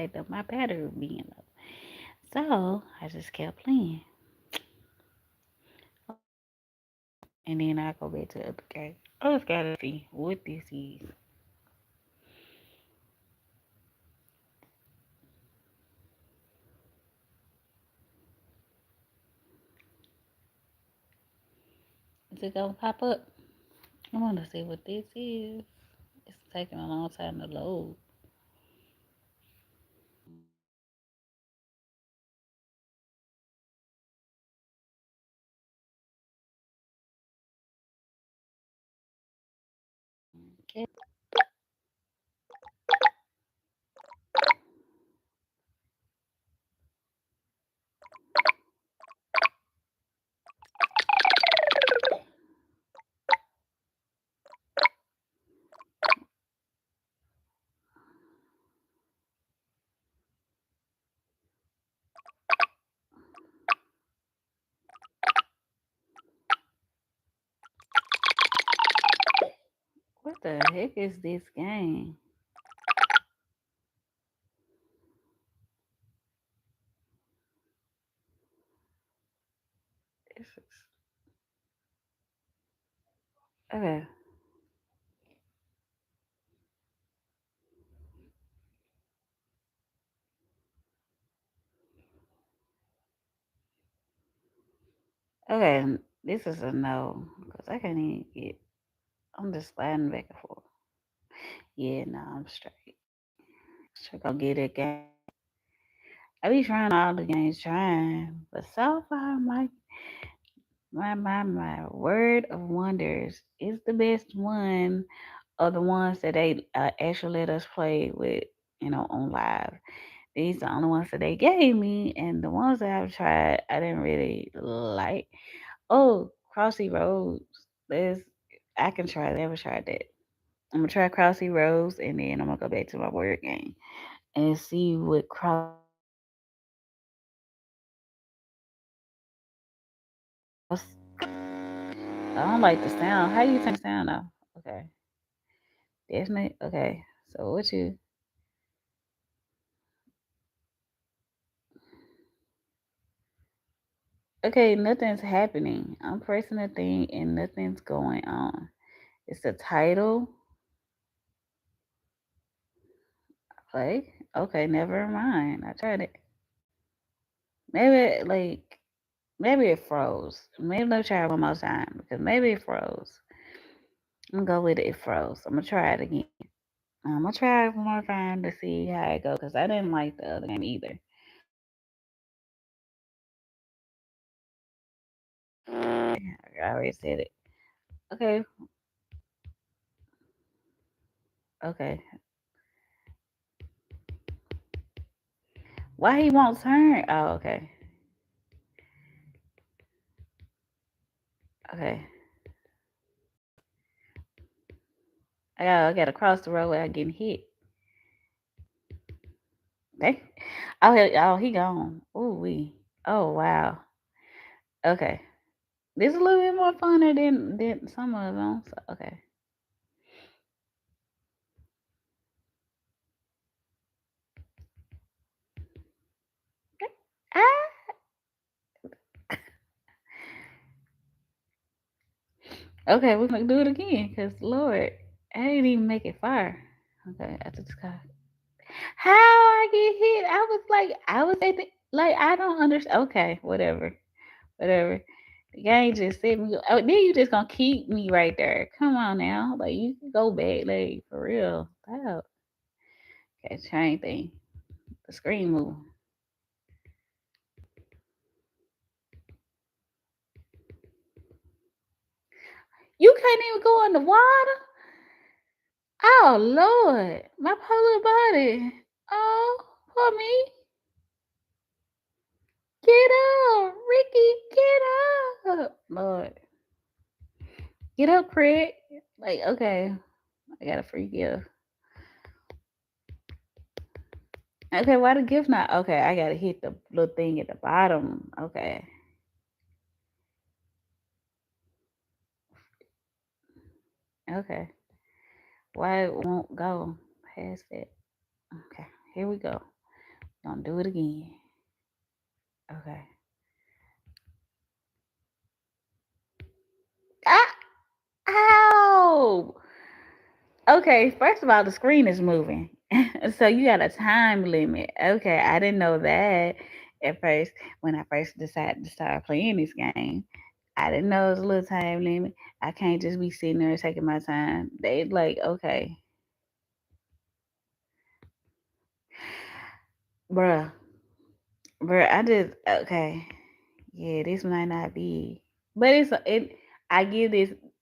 fact of my battery being low. So I just kept playing. And then I go back to the other game. I just gotta see what this is. Is it gonna pop up? I wanna see what this is. It's taking a long time to load. Okay. What the heck is this game? This is okay. Okay, this is a no because I can't even get. I'm just sliding back and forth. Yeah, no, I'm straight. Sure gonna get it game. I be trying all the games, trying, but so far, my word of wonders is the best one of the ones that they actually let us play with, on live. These the only ones that they gave me, and the ones that I've tried, I didn't really like. Oh, Crossy Roads. There's, I can try. I never tried that. I'm gonna try Crossy Roads, and then I'm gonna go back to my word game and see what cross. I don't like the sound. How you turn the sound off? Okay, definitely. Okay, so what you? Okay, nothing's happening. I'm pressing a thing and nothing's going on. It's the title. Play. Okay, never mind. I tried it. Maybe maybe it froze. Maybe let's try it one more time because maybe it froze. I'm gonna go with it. It froze. I'm gonna try it again. I'm gonna try it one more time to see how it goes because I didn't like the other game either. I already said it. Okay, okay. Why he won't turn? Oh, okay, okay. I gotta cross the road without getting hit. Hey. Oh, he gone. Ooh wee. Oh wow. Okay. This is a little bit more funner than some of them. So, okay. Ah. Okay, we're gonna do it again. Cause Lord, I didn't even make it far. Okay, I just got. How I get hit? I was at the like I don't understand. Okay, whatever, whatever. The game just set me. Oh, then you just gonna keep me right there. Come on now, like you can go back, like for real. Wow. Okay, chain thing. The screen move. You can't even go in the water. Oh Lord, my poor little body. Oh, poor me. Get up, Ricky. Get up, Lord. Get up, Craig. Like, okay, I got a free gift. Okay, why the gift not? Okay, I gotta hit the little thing at the bottom. Okay, okay. Why it won't go past it? Okay, here we go. Don't do it again. Okay. Ah! Ow! Okay, first of all, the screen is moving. So you got a time limit. Okay, I didn't know that at first when I first decided to start playing this game. I didn't know it was a little time limit. I can't just be sitting there taking my time. They like, okay, bruh, bruh, I just okay. Yeah, this might not be, but it. I give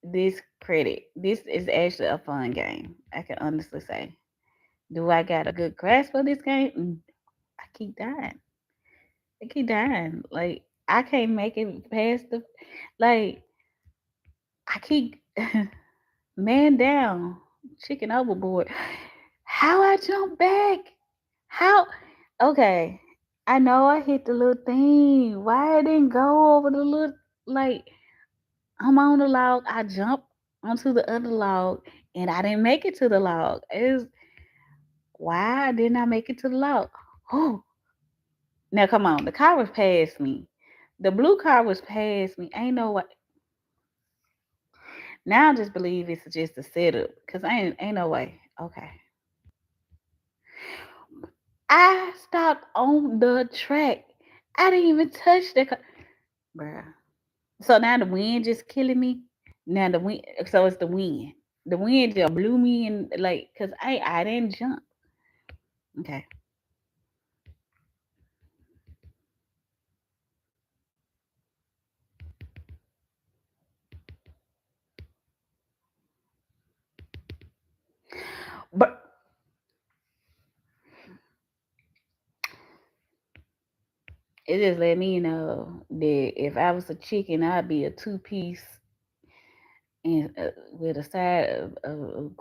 this credit. This is actually a fun game. I can honestly say. Do I got a good grasp of this game? I keep dying. I keep dying. Like I can't make it past the like I keep man down, chicken overboard. How I jump back? How okay. I know I hit the little thing. Why I didn't go over the little like I'm on the log, I jump onto the other log and I didn't make it to the log. Is why didn't I make it to the log? Oh, now come on, the car was past me. The blue car was past me. Ain't no way. Now I just believe it's just a setup. Cause ain't no way. Okay. I stopped on the track. I didn't even touch the car. Bruh. So now the wind just killing me. Now the wind so it's the wind. The wind just blew me and like cause I didn't jump. Okay. But it just let me know that if I was a chicken, I'd be a two-piece and with a side of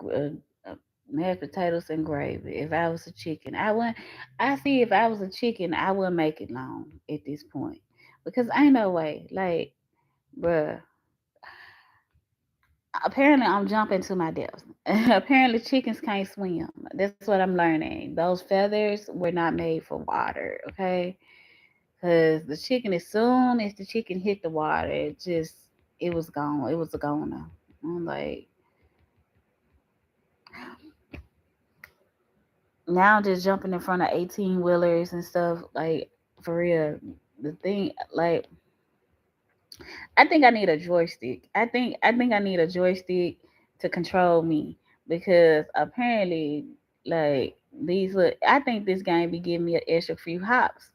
mashed potatoes and gravy. If I was a chicken, I wouldn't. I see if I was a chicken, I wouldn't make it long at this point because ain't no way. Like, bruh. Apparently, I'm jumping to my death. Apparently, chickens can't swim. That's what I'm learning. Those feathers were not made for water. Okay, because the chicken, as soon as the chicken hit the water, it was gone. It was a goner. I'm like, now I'm just jumping in front of 18 wheelers and stuff. Like for real, the thing like I think I need a joystick. I think I need a joystick to control me because apparently like I think this game be giving me an extra few hops.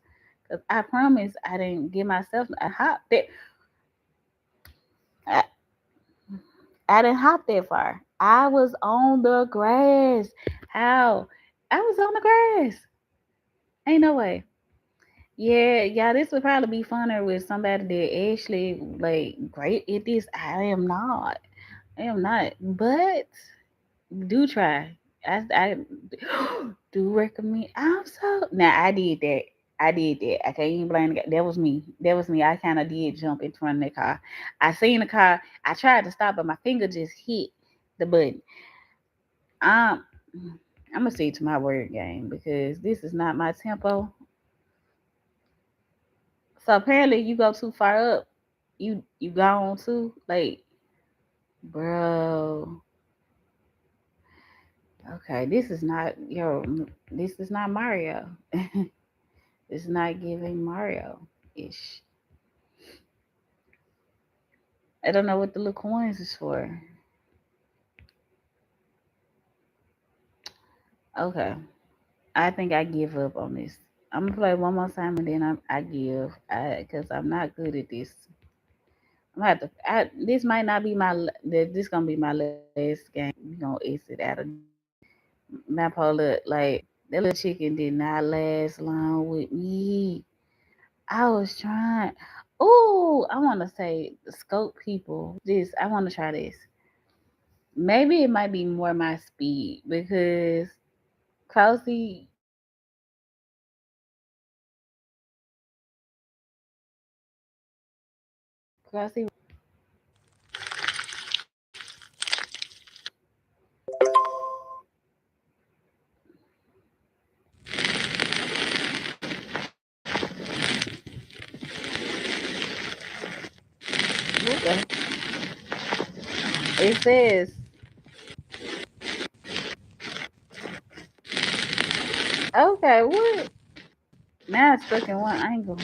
Cause I promise I didn't give myself a hop that I, I didn't hop that far. I was on the grass. How? I was on the grass. Ain't no way. Yeah, yeah, this would probably be funner with somebody that actually like great at this. I am not. I am not. But do try. I do recommend. I'm so now. I did that. I did that. I can't even blame the guy. That was me. That was me. I kind of did jump in front of the car. I seen the car. I tried to stop, but my finger just hit the button. Um, I'm gonna stick to my word game because this is not my tempo. So apparently you go too far up. You gone too. Like, bro. Okay, this is not this is not Mario. It's not giving Mario ish. I don't know what the little coins is for. Okay. I think I give up on this. I'm gonna play one more time and then I give. Cause I'm not good at this. I'm gonna have to. This might not be this gonna be my last game. We gonna exit out of my look like that little chicken did not last long with me. I was trying. Oh, I want to say scope people. This I want to try this. Maybe it might be more my speed because Crossy Crossy. It says, okay, what? Now it's stuck in one angle.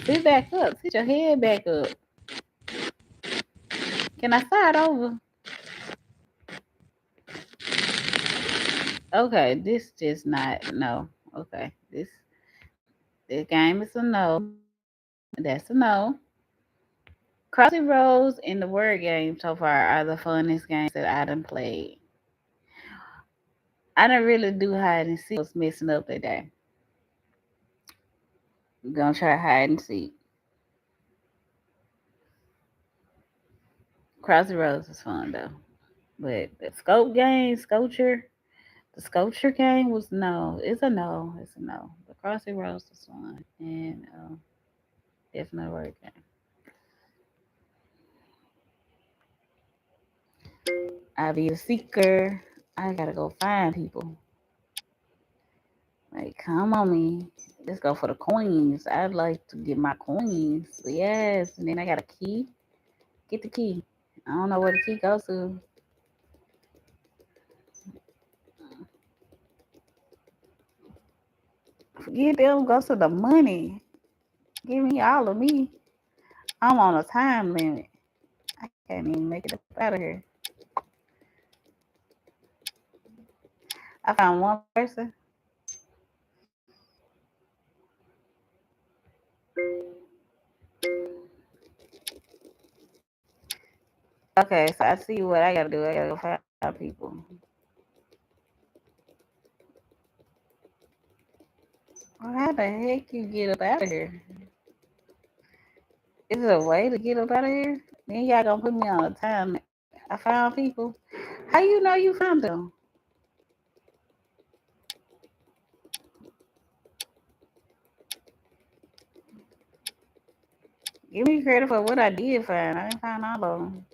Sit back up. Sit your head back up. Can I start over? Okay, this just not no. Okay, this game is a no. That's a no. Crossy Roads and the word game so far are the funnest games that I done played. I didn't really do hide and seek. I was messing up that day. I'm gonna try hide and seek. Crossy Roads is fun though. But the scope game, the sculpture game was no. It's a no. It's a no. The Crossy Roads was fun. And it's not word game. I be a seeker. I gotta go find people. Like, come on, me. Let's go for the coins. I'd like to get my coins. Yes. And then I got a key. Get the key. I don't know where the key goes to. Forget them. Go to the money. Give me all of me. I'm on a time limit. I can't even make it up out of here. I found one person. Okay, so I see what I gotta do. I gotta go find people. Well, how the heck you get up out of here? Is there a way to get up out of here? Then y'all gonna put me on a time. I found people. How you know you found them? Give me credit for what I did find. I didn't find all of them.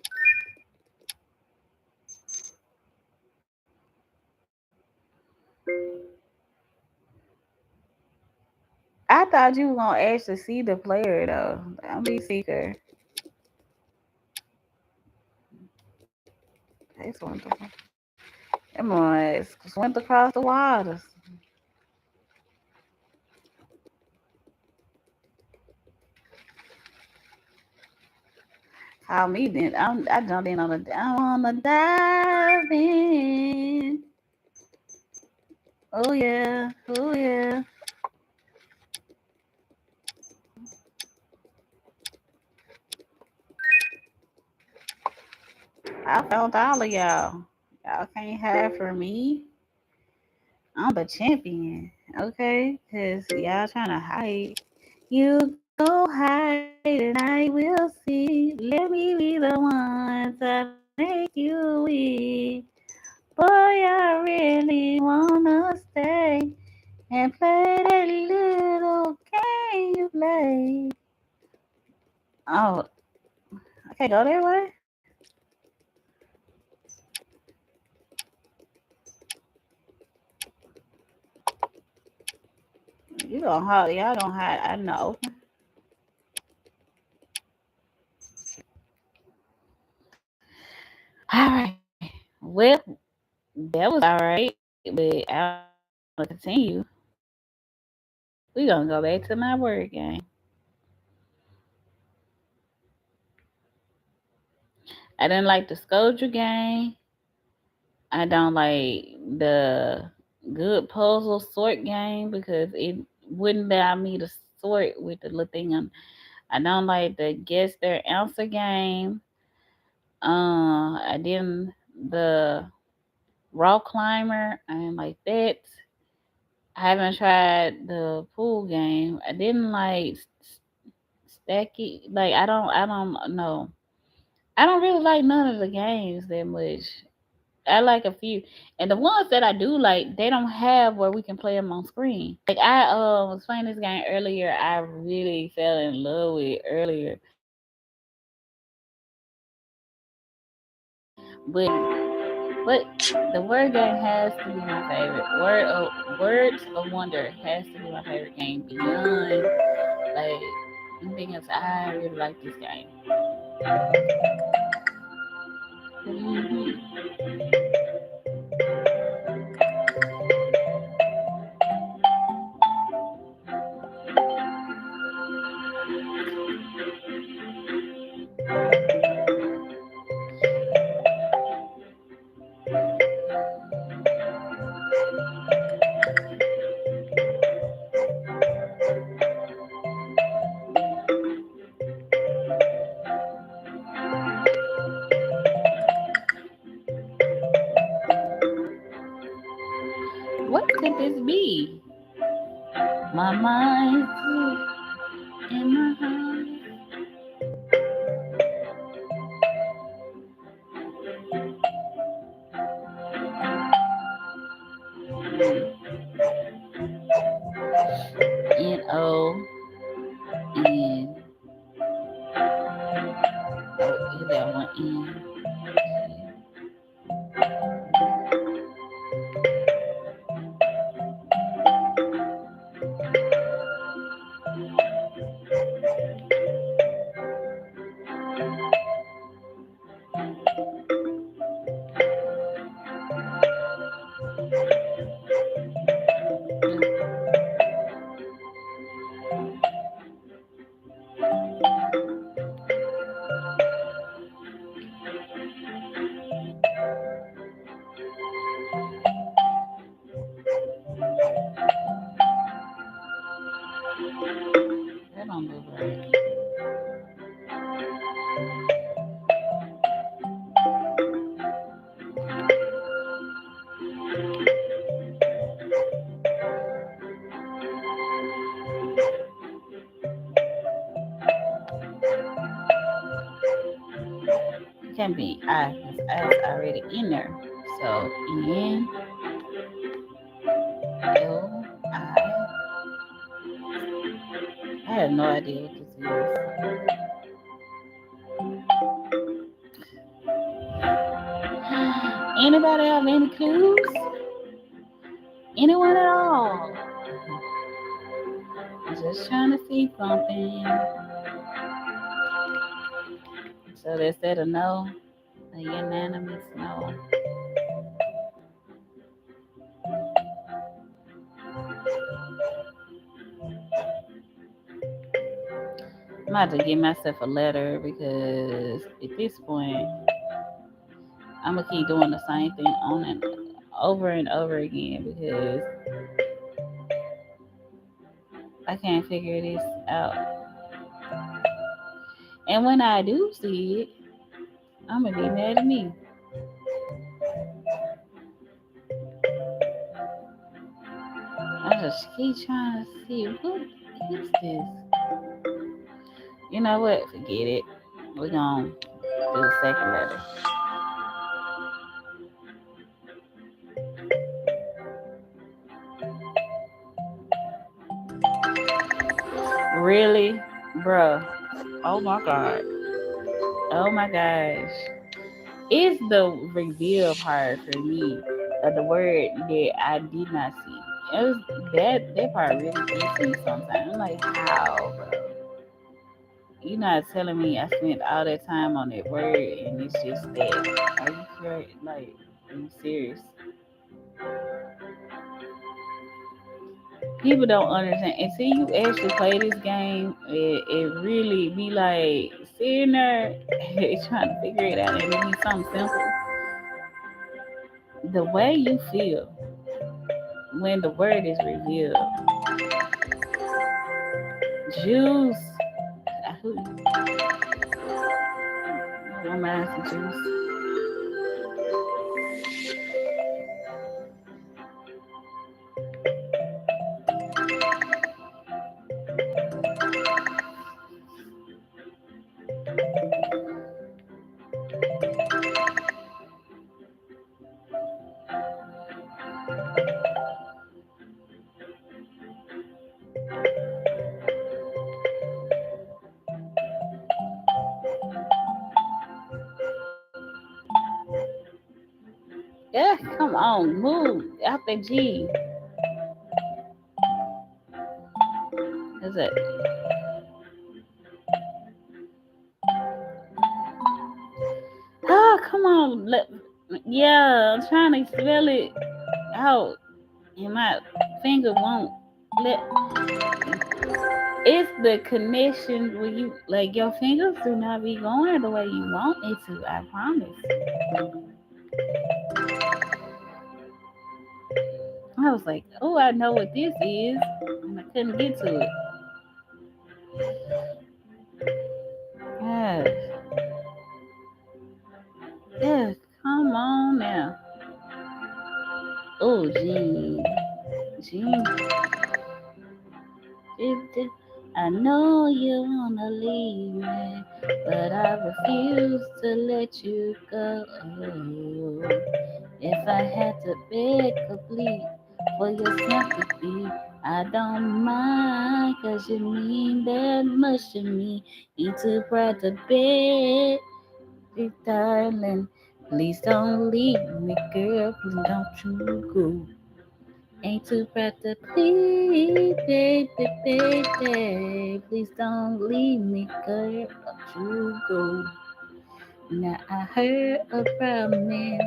I thought you were gonna actually see the player though. Don't be seeker. That's wonderful. Them ones went across the waters. Call me then. I jumped in on the. I'm on the dive in. Oh yeah. Oh yeah. I found all of y'all. Y'all can't hide from me. I'm the champion. Okay? Because y'all trying to hide. You go hide and I will see. Let me be the one to make you weak. Boy, I really wanna stay and play that little game you play. Oh, I can't go that way? You gonna hide, y'all gonna hide. I know. All right. Well, that was all right, but I want to continue. We're gonna go back to my word game. I didn't like the sculpture game. I don't like the good puzzle sort game because it wouldn't allow me to sort with the little thing on. I don't like the guess their answer game. I didn't the rock climber. I didn't like that. I haven't tried the pool game. I didn't like stacky. Like I don't know. I don't really like none of the games that much. I like a few, and the ones that I do like, they don't have where we can play them on screen. Like I was playing this game earlier. I really fell in love with earlier, but the word game has to be my favorite. Words of Wonder has to be my favorite game beyond like. Anything else? I really like this game. Hmm. What could this be? My mind's in my heart. N-O-N. Oh, is that one N? That don't look right. It can't be I because I is already in there. So N L I. I have no idea what this is. Anybody have any clues? Anyone at all? I'm just trying to see something. So they said a no, a unanimous no. I'm about to give myself a letter because at this point, I'm gonna keep doing the same thing on and over again because I can't figure this out. And when I do see it, I'm gonna be mad at me. I just keep trying to see what is this. You know what? Forget it. We're gonna do the second letter. Really, bruh? Oh my god. Oh my gosh. It's the reveal part for me of the word that I did not see. It was that part really gets me sometimes. I'm like, how, bro? You're not telling me I spent all that time on that word and it's just that. Are you like, are you serious? People don't understand until you actually play this game. It really be like sitting there trying to figure it out, and it be something simple. The way you feel when the word is revealed, juice. I want my some juice. Yeah, come on, move out the G. Is it? Let, yeah, I'm trying to spell it out, and my finger won't let. It's the connection where you like your fingers do not be going the way you want it to. I promise. I was like, oh, I know what this is, and I couldn't get to it. Yes, yes, come on now. Oh, Gene, Gene, I know you wanna leave me, but I refuse to let you go. If I had to beg or plead for your sympathy, I don't mind, 'cause you mean that much to me. Ain't too proud to beg, you darling. Please don't leave me, girl. Please don't you go. Ain't too proud to plead, baby, baby. Please don't leave me, girl. Don't you go. Now I heard about men,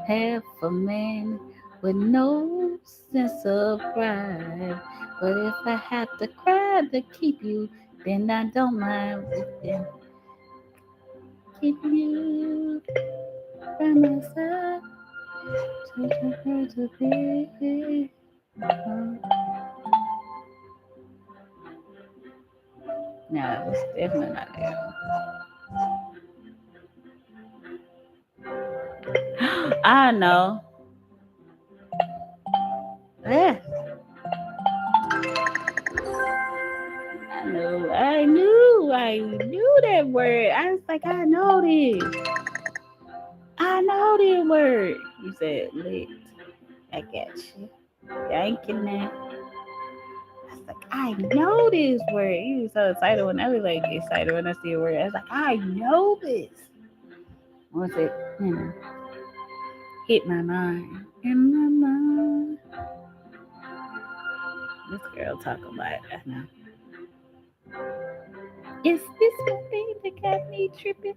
half a man with no sense of pride. But if I have to cry to keep you, then I don't mind keeping you by my side. Such a hard to be. No, it was definitely not there. I know. Yeah, I know. I knew that word. I was like, I know this. I know this word. You said lit. I got you. Yanking that. I was like, I know this word. You was so excited when I was like excited when I see a word. I was like, I know this. Once it, you know, hit my mind. In my mind. This girl talk about it. I know. Is this one thing that got me tripping?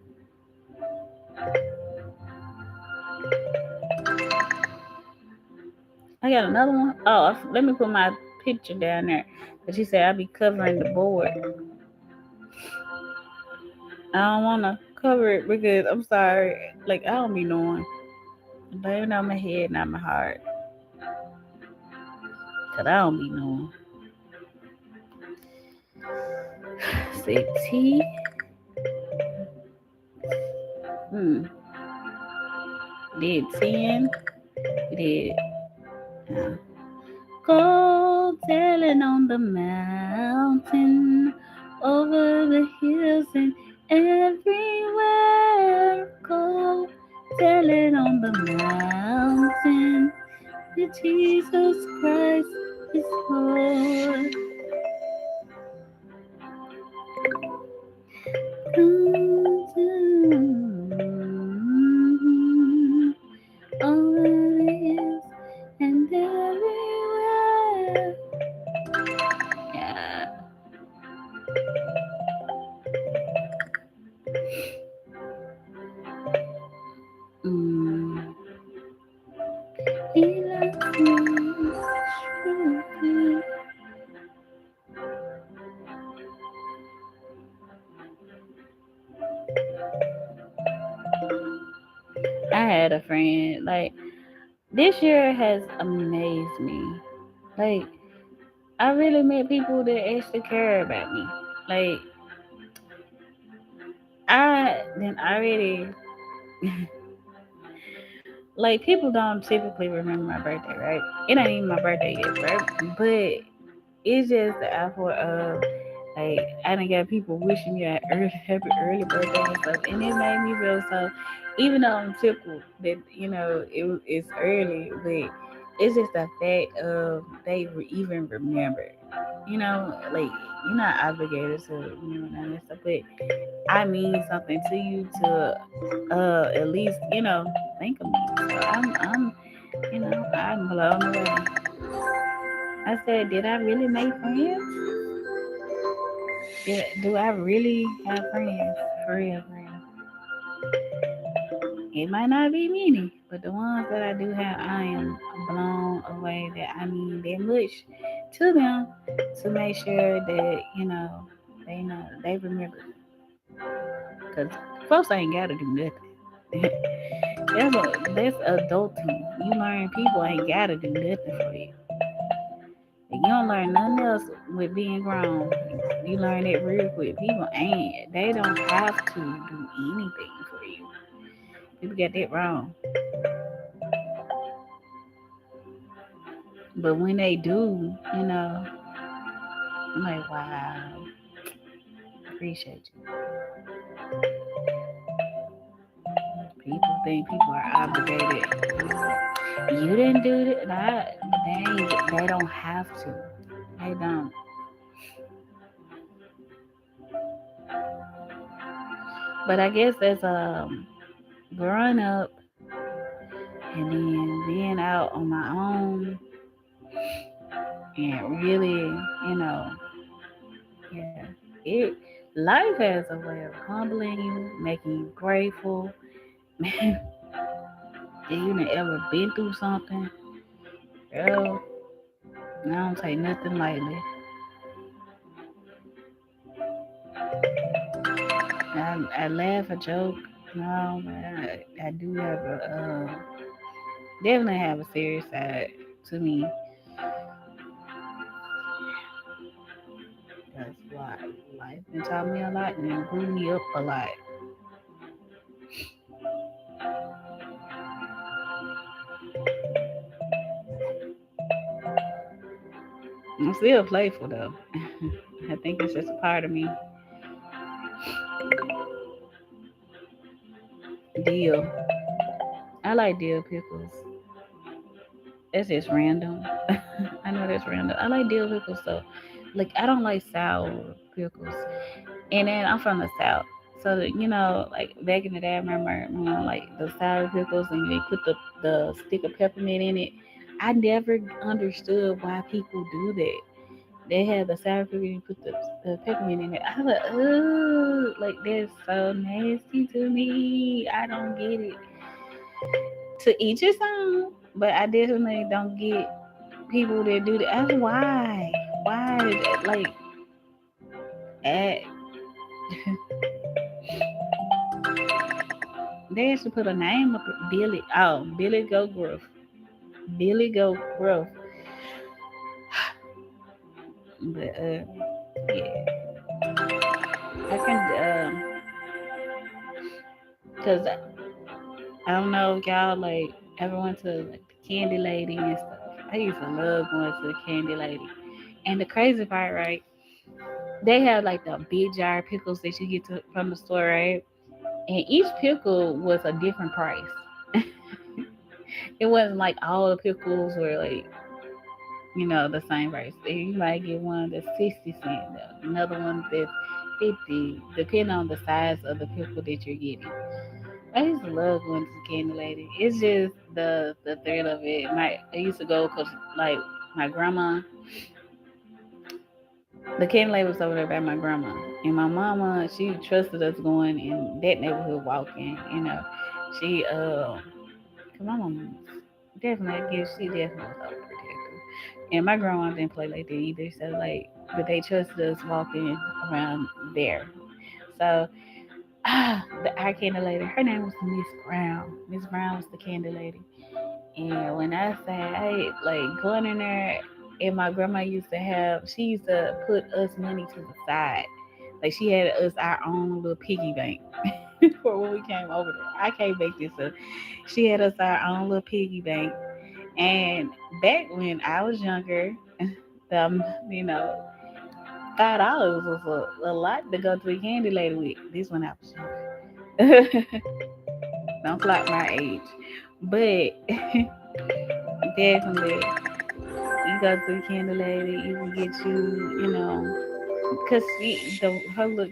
I got another one. Oh, let me put my picture down there. Cause she said I'll be covering the board. I don't wanna cover it because I'm sorry. Like I don't be knowing. Blame it on my head, not my heart. Cause I don't be knowing. Say T. Hmm. Did 10. Did uh, go telling on the mountain, over the hills and everywhere. Go telling on the mountain that Jesus Christ is Lord. Over the hills and everywhere. Yeah. Mm. He loves me truly. I had a friend like this year has amazed me. Like I really met people that actually care about me. Like I then already like people don't typically remember my birthday, right? It ain't even my birthday yet, right? But it's just the effort of like I done got people wishing me a early happy early birthday and stuff, and it made me feel so. Even though I'm tickled that it's early, but it's just the fact of they even remember. Like you're not obligated to remember none of that stuff, but I mean something to you to at least think of me. So I'm blown away. I said, did I really make friends? Do I really have friends? For real, for real. It might not be many, but the ones that I do have, I am blown away that I mean that much to them to make sure that, they remember. Because folks ain't got to do nothing. That's adulting. You learn people ain't got to do nothing for you. If you don't learn nothing else with being grown, you learn it real quick. People ain't, they don't have to do anything for you. People get that wrong. But when they do, I'm like, wow, appreciate you. People think people are obligated. You didn't do that. They don't have to. They don't. But I guess as growing up and then being out on my own and really, yeah, it life has a way of humbling you, making you grateful. If you done ever been through something, girl, I don't take nothing lightly. I laugh, I joke, no, but I do have definitely have a serious side to me. That's why life been taught me a lot and grew me up a lot. I'm still playful though. I think it's just a part of me. Deal. I like dill pickles. That's just random. I know that's random. I like dill pickles though. Like I don't like sour pickles. And then I'm from the south. So like back in the day, I remember like the sour pickles and they put the stick of peppermint in it. I never understood why people do that. They have the sour pickle and you put the peppermint in it. I was like, oh, like that's so nasty to me. I don't get it. To each his own, but I definitely don't get people that do that. Why? Why? Like, at, they should put a name up. Billy. Oh, Billy Go Gruff. Billy Go Gruff. But yeah, I can cause I don't know if y'all like ever went to like the Candy Lady and stuff. I used to love going to the Candy Lady. And the crazy part, right? They have like the big jar of pickles that you get from the store, right? And each pickle was a different price. It wasn't like all the pickles were like, the same price. You might get one that's 60 cents, another one that's 50, depending on the size of the pickle that you're getting. I used to love going to the Candy Lady. It's just the thrill of it. I used to go because like my grandma, the Candy Lady was over there by my grandma, and my mama she trusted us going in that neighborhood walking. She cause my mama definitely, I guess she definitely was overprotective. And my grandma didn't play like that either. So like, but they trusted us walking around there. So the our candy lady, her name was Miss Brown. Miss Brown was the candy lady. And when I say hey, like going in there, and my grandma used to have, she used to put us money to the side. Like she had us our own little piggy bank for when we came over there. I can't make this up. She had us our own little piggy bank. And back when I was younger, um, you know, $5 was a lot to go to a candy lady with. This when I was younger. Don't clock my age. But definitely, you go to the candy lady, you can get cause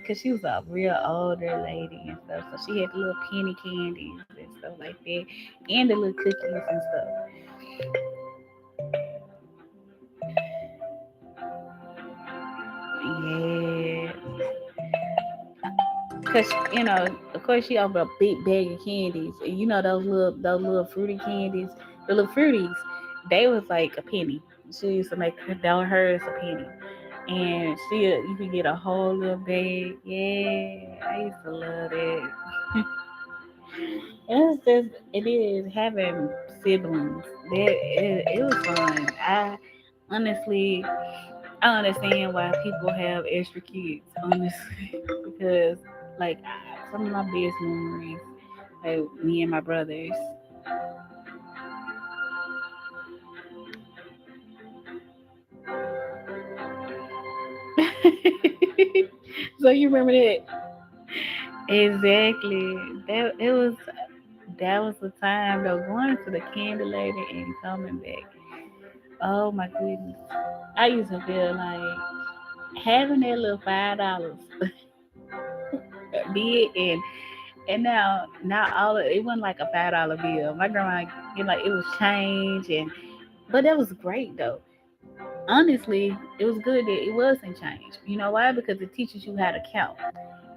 cause she was a real older lady and stuff. So she had the little penny candies and stuff like that, and the little cookies and stuff. Yeah, cause of course, she opened a big bag of candies, and you know those little fruity candies, the little fruities. They was like a penny. She used to make hers a penny, and you could get a whole little bag. Yeah, I used to love that. It is having siblings. It was fun. Honestly, I understand why people have extra kids, honestly, because like some of my best memories, like me and my brothers. So you remember that? Exactly. That was the time though, going to the candy lady and coming back. Oh my goodness. I used to feel like having that little $5 big, and now all of it wasn't like a $5 bill. My grandma, like it was change, and but that was great though. Honestly, it was good that it wasn't change. You know why? Because it teaches you how to count.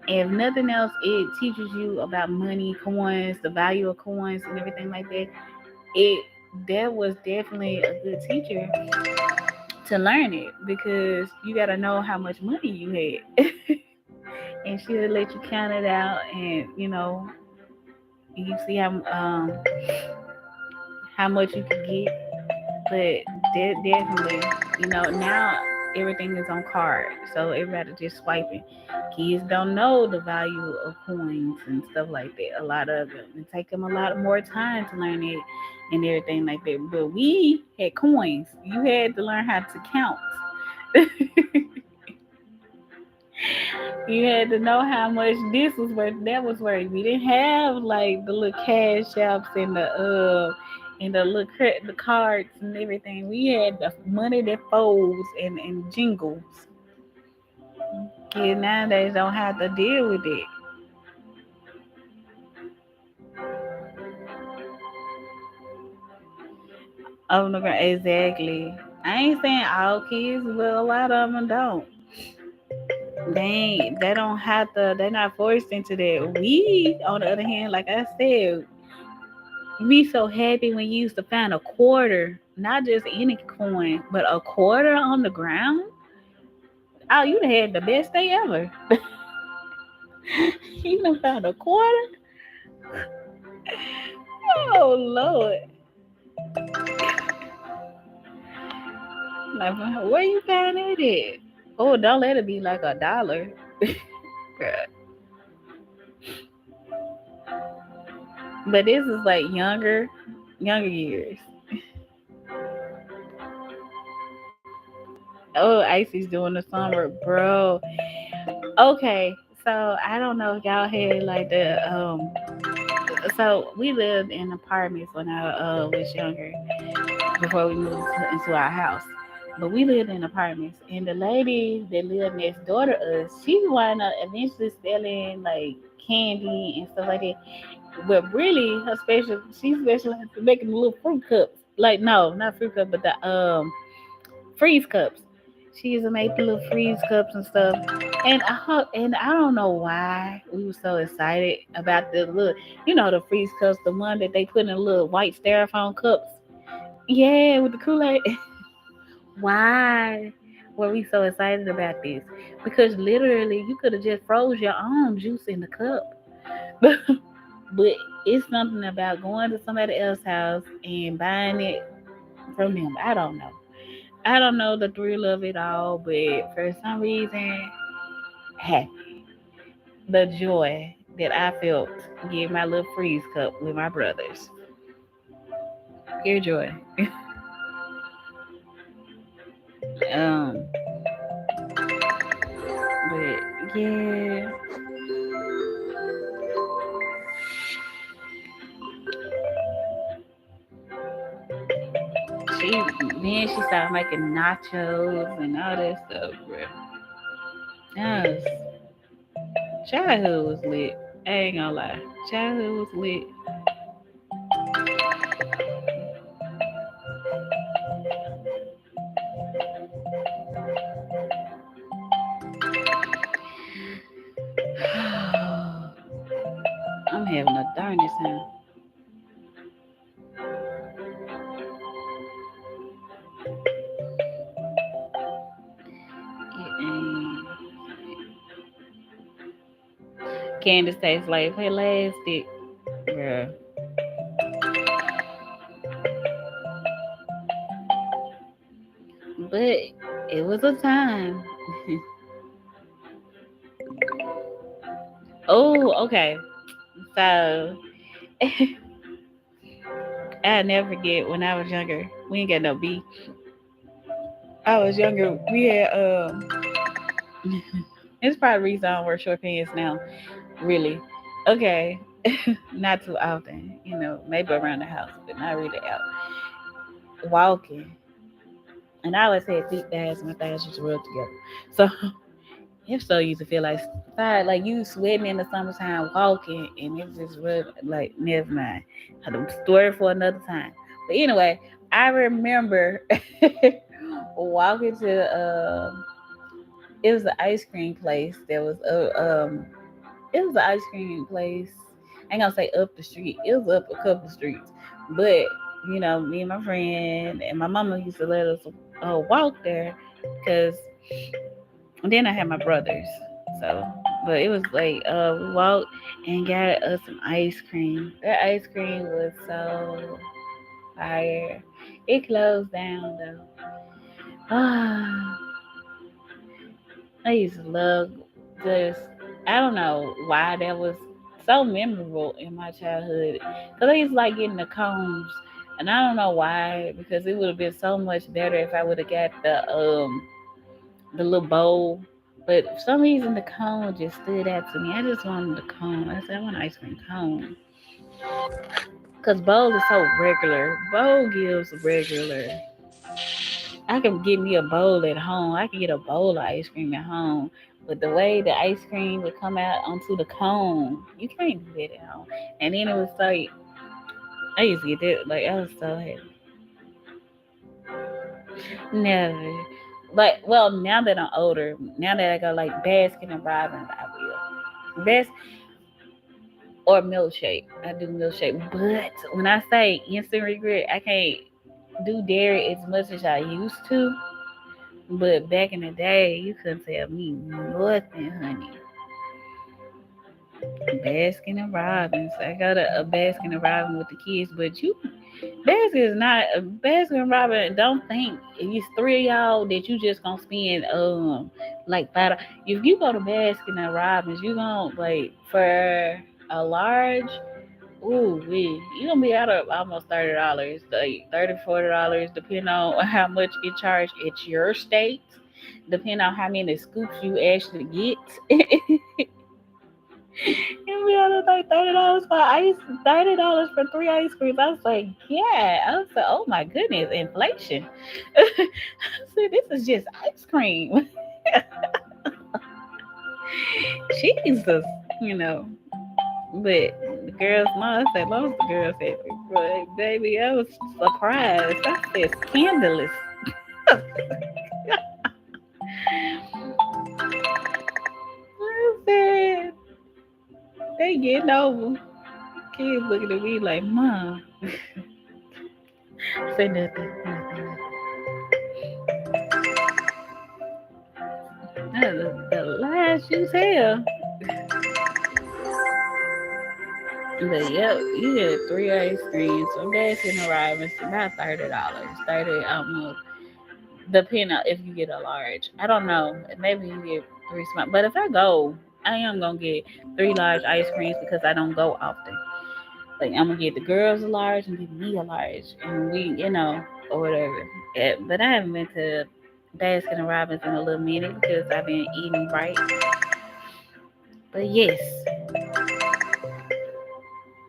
If nothing else, it teaches you about money, coins, the value of coins, and everything like that. It That was definitely a good teacher to learn it, because you got to know how much money you had, and she'll let you count it out, and you see how much you can get. But definitely, now everything is on card, so everybody just swiping. Kids don't know the value of coins and stuff like that. A lot of them, it take them a lot more time to learn it and everything like that. But we had coins. You had to learn how to count. You had to know how much this was worth, that was worth. We didn't have like the little cash shops and the the cards and everything. We had the money that folds and jingles. Kids nowadays don't have to deal with it. Oh no, exactly. I ain't saying all kids, but a lot of them don't. They don't have to. They're not forced into that. We, on the other hand, like I said, be so happy when you used to find a quarter, not just any coin, but a quarter on the ground. Oh, you done had the best day ever. You done found a quarter. Oh Lord, like where you found it at? Oh, don't let it be like $1. But this is like younger years. Oh, Icy's doing the summer, bro. Okay, so I don't know if y'all had like so we lived in apartments when I was younger, before we moved into our house. But we lived in apartments, and the lady that lived next door to us, she wound up eventually selling like candy and stuff like that. But really, she specialized in making little fruit cups. Like no, not fruit cups, but the freeze cups. She used to make the little freeze cups and stuff. And I don't know why we were so excited about the little, the freeze cups, the one that they put in little white styrofoam cups. Yeah, with the Kool-Aid. Why were we so excited about this? Because literally, you could have just froze your own juice in the cup. But it's something about going to somebody else's house and buying it from them. I don't know. I don't know the thrill of it all, but for some reason, happy. The joy that I felt getting my little freeze cup with my brothers. Pure joy. Um, but yeah, she she started making nachos and all that stuff, bro. Yes, childhood was lit. I ain't gonna lie, childhood was lit. Darn this time. It ain't. Candace tastes like plastic. Bruh. But it was a time. Oh, okay. So I never forget when I was younger. We ain't got no beef. I was younger. We had it's probably the reason I don't wear short pants now. Really. Okay. Not too often. Maybe around the house, but not really out. Walking. And I always had thick thighs, my thighs just rub together. So it's so used to feel like you sweating in the summertime walking and it just rub like never mind. I had to story for another time. But anyway, I remember walking to it was an ice cream place that was it was an ice cream place. I ain't gonna say up the street. It was up a couple of streets. But, me and my friend and my mama used to let us walk there because then I had my brothers. So, but it was like we walked and got us some ice cream. That ice cream was so fire. It closed down though. Ah, I used to love this. I don't know why that was so memorable in my childhood. Cause I used to like getting the cones, and I don't know why. Because it would have been so much better if I would have got the little bowl. But for some reason, the cone just stood out to me. I just wanted the cone. I said, I want an ice cream cone. Cause bowl is so regular. Bowl gives regular. I can get me a bowl at home. I can get a bowl of ice cream at home. But the way the ice cream would come out onto the cone, you can't do that at home. And then it was like, I used to get that, like, I was so happy. Never. Like, well, now that I'm older, now that I go like Baskin and Robbins, I will. Best or milkshake. I do milkshake. But when I say instant regret, I can't do dairy as much as I used to. But back in the day, you couldn't tell me nothing, honey. Baskin and Robbins. I got a Baskin and Robbins with the kids, but Baskin is not a Baskin and Robbins. Don't think it's three of y'all that you just gonna spend like $5. If you go to Baskin and Robbins, you gonna like for a large. Ooh, you gonna be out of almost $30, like $30, $40, depending on how much it charged at your state, depending on how many scoops you actually get. You be out of like $30 for ice, $30 for three ice creams. I was like, yeah. I was like, oh my goodness, inflation. I said, this is just ice cream. Jesus, you know. But the girls, mom said, most of the girls said, but baby, I was surprised. I said, scandalous. I said, they getting over. Kids looking at me like, mom. Say nothing, nothing, nothing. The lies you tell. But yep, you get three ice creams, some Baskin Robbins, about $30. 30 almost. Depending on if you get a large. I don't know. Maybe you get three small. But if I go, I am gonna get three large ice creams because I don't go often. Like I'm gonna get the girls a large and get me a large, and we, or whatever. But I haven't been to Baskin and Robbins in a little minute because I've been eating right. But yes,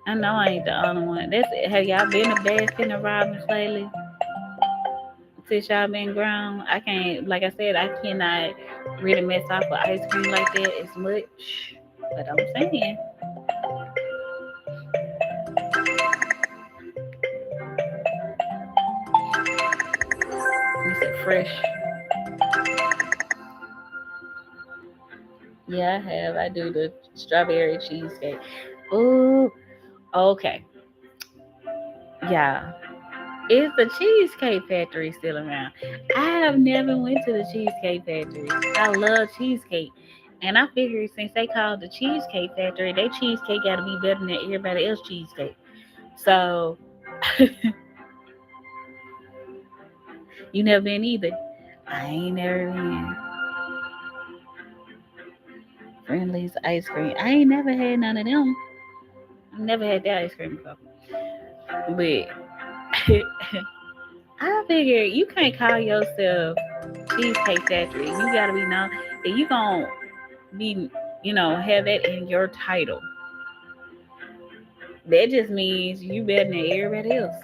I know I ain't the only one. Have y'all been to Baskin and Robbins lately? Since y'all been grown, I can't. Like I said, I cannot really mess off with ice cream like that as much. But I'm saying, it's a fresh. Yeah, I have. I do the strawberry cheesecake. Ooh, Okay, yeah. Is the Cheesecake Factory still around? I have never went to the Cheesecake Factory. I love cheesecake. And I figured since they called the Cheesecake Factory, their cheesecake gotta be better than everybody else cheesecake. So you never been either. I ain't never been. Friendly's ice cream. I ain't never had none of them. I've never had that ice cream before. But I figure you can't call yourself Cheesecake Factory. You gotta be known that you gonna be, have that in your title. That just means you better than everybody else.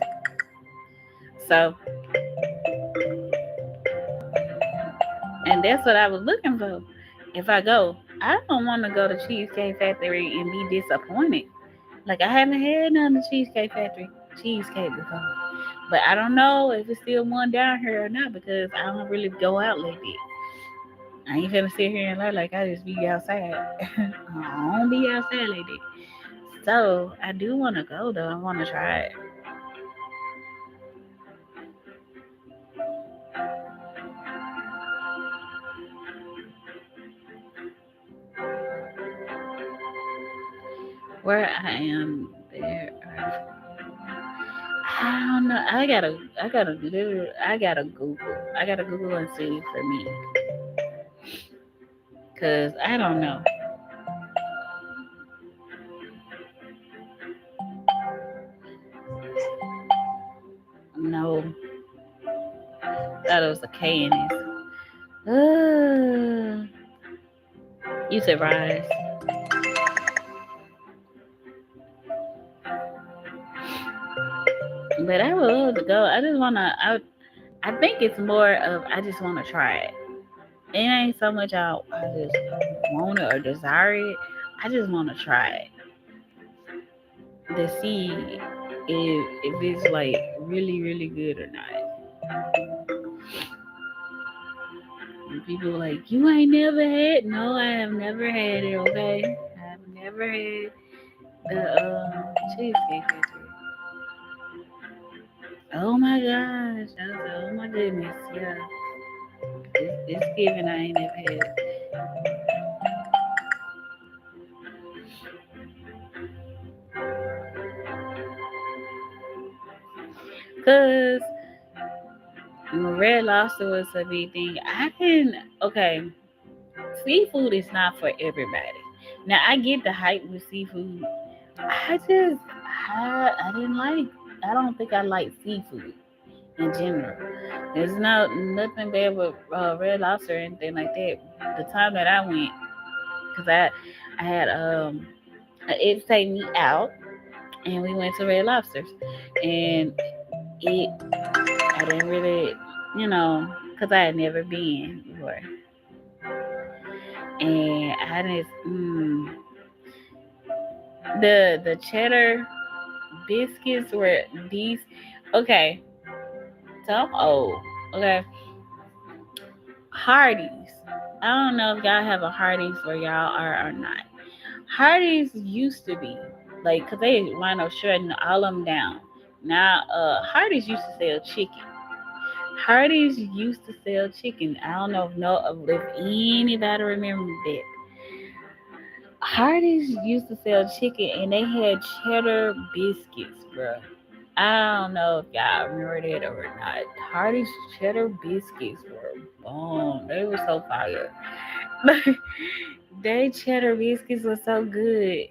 So, and that's what I was looking for. If I go, I don't want to go to Cheesecake Factory and be disappointed. Like I haven't had none of Cheesecake Factory cheesecake before, but I don't know if it's still one down here or not because I don't really go out like that. I ain't finna sit here and lie like I just be outside. I don't be outside like that. So I do want to go though. I want to try it. Where I am, there. I don't know. I gotta Google. I gotta Google and see for me, cause I don't know. No, thought it was a K in it. You said rise, but I would love to go. I just wanna. I think it's more of I just wanna try it. It ain't so much I just want it or desire it. I just wanna try it to see if it's like really really good or not. And people are like, you ain't never had? No, I have never had it. Okay, I've never had the cheesecake factory. Oh my gosh! I was like, oh my goodness, yeah. It's given. I ain't never had it. Cause Red Lobster was a big thing. I can okay. Seafood is not for everybody. Now I get the hype with seafood. I just I didn't like. I don't think I like seafood in general. There's nothing bad with Red Lobster or anything like that. The time that I went, cause I had it take me out, and we went to Red Lobsters, and it I didn't really, cause I had never been before, and I just the cheddar biscuits were these. Okay, so I'm old. Okay, Hardee's. I don't know if y'all have a Hardee's where y'all are or not. Hardee's used to be like, cause they wind up shutting all of them down. Now, Hardee's used to sell chicken. Hardee's used to sell chicken. I don't know if anybody remember that. Hardee's used to sell chicken, and they had cheddar biscuits, bro. I don't know if y'all remember that or not. Hardee's cheddar biscuits were bomb. They were so fire. They cheddar biscuits were so good.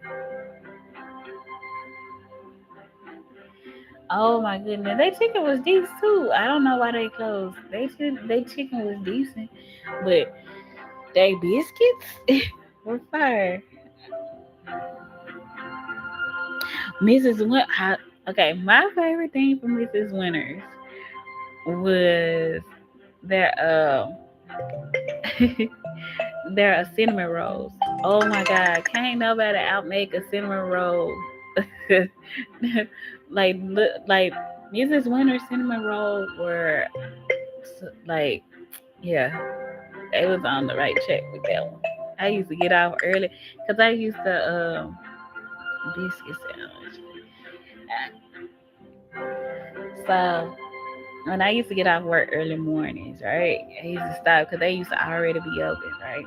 Oh my goodness, they chicken was decent too. I don't know why they closed. They chicken was decent, but they biscuits were fire. Mrs. Okay, my favorite thing from Mrs. Winters was their their cinnamon rolls. Oh my god, can't nobody outmake a cinnamon roll. like Mrs. Winter's cinnamon roll were like, yeah, they was on the right track with that one. I used to get off early because I used to biscuit sandwich. So when I used to get off work early mornings, right? I used to stop because they used to already be open, right?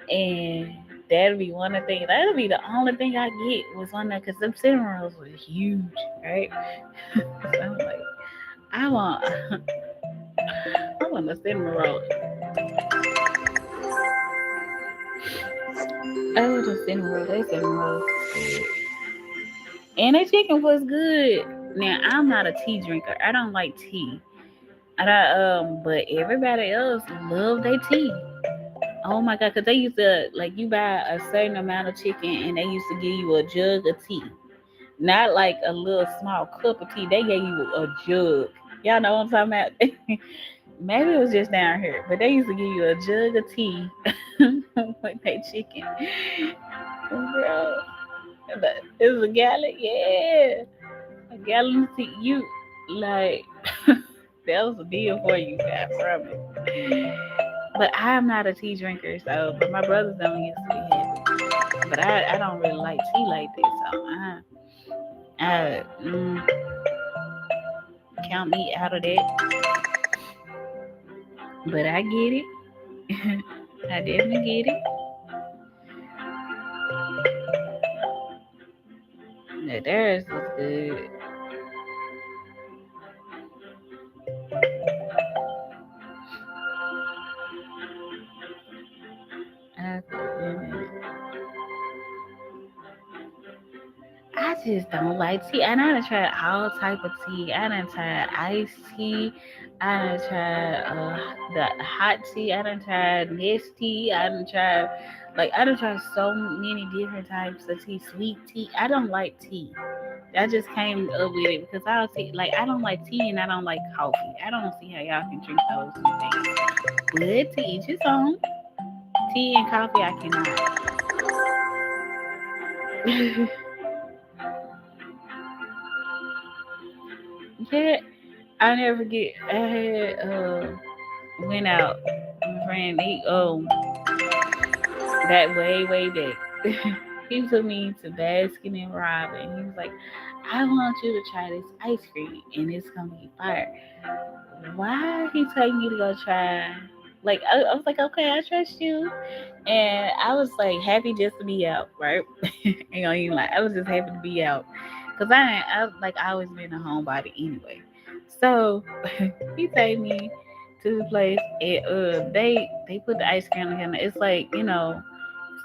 And that'll be one of the things. That'll be the only thing I get was on that because them cinnamon rolls were huge, right? So I'm like, I want, I want a cinnamon roll. I want a cinnamon roll. They cinnamon rolls was good, and the chicken was good. Now I'm not a tea drinker. I don't like tea. But everybody else love their tea. Oh my god, because they used to like you buy a certain amount of chicken and they used to give you a jug of tea. Not like a little small cup of tea. They gave you a jug. Y'all know what I'm talking about? Maybe it was just down here, but they used to give you a jug of tea with their chicken. Bro, it was a gallon, yeah. A gallon of tea. You like that was a deal for you, I promise. But I'm not a tea drinker, so but my brothers don't used to be happy. But I don't really like tea like that, so I count me out of that. But I get it. I definitely get it. Yeah, theirs was good. I, I just don't like tea. And I done tried all type of tea. I done tried iced tea. I done tried the hot tea. I done tried nest tea. I done tried so many different types of tea. Sweet tea. I don't like tea. I just came up with it because I was like I don't like tea and I don't like coffee. I don't see how y'all can drink those two things. But to each his own. Tea and coffee I cannot. Yeah, I never forget. I had went out. My friend that way back. He took me to Baskin and Robin. He was like, I want you to try this ice cream and it's gonna be fire. Why he take me to go try? Like I was like, okay, I trust you, and I was like happy just to be out, right? Ain't gonna even lie, I was just happy to be out, cause I always been a homebody anyway. So he take me to the place, and they put the ice cream in. It's like it's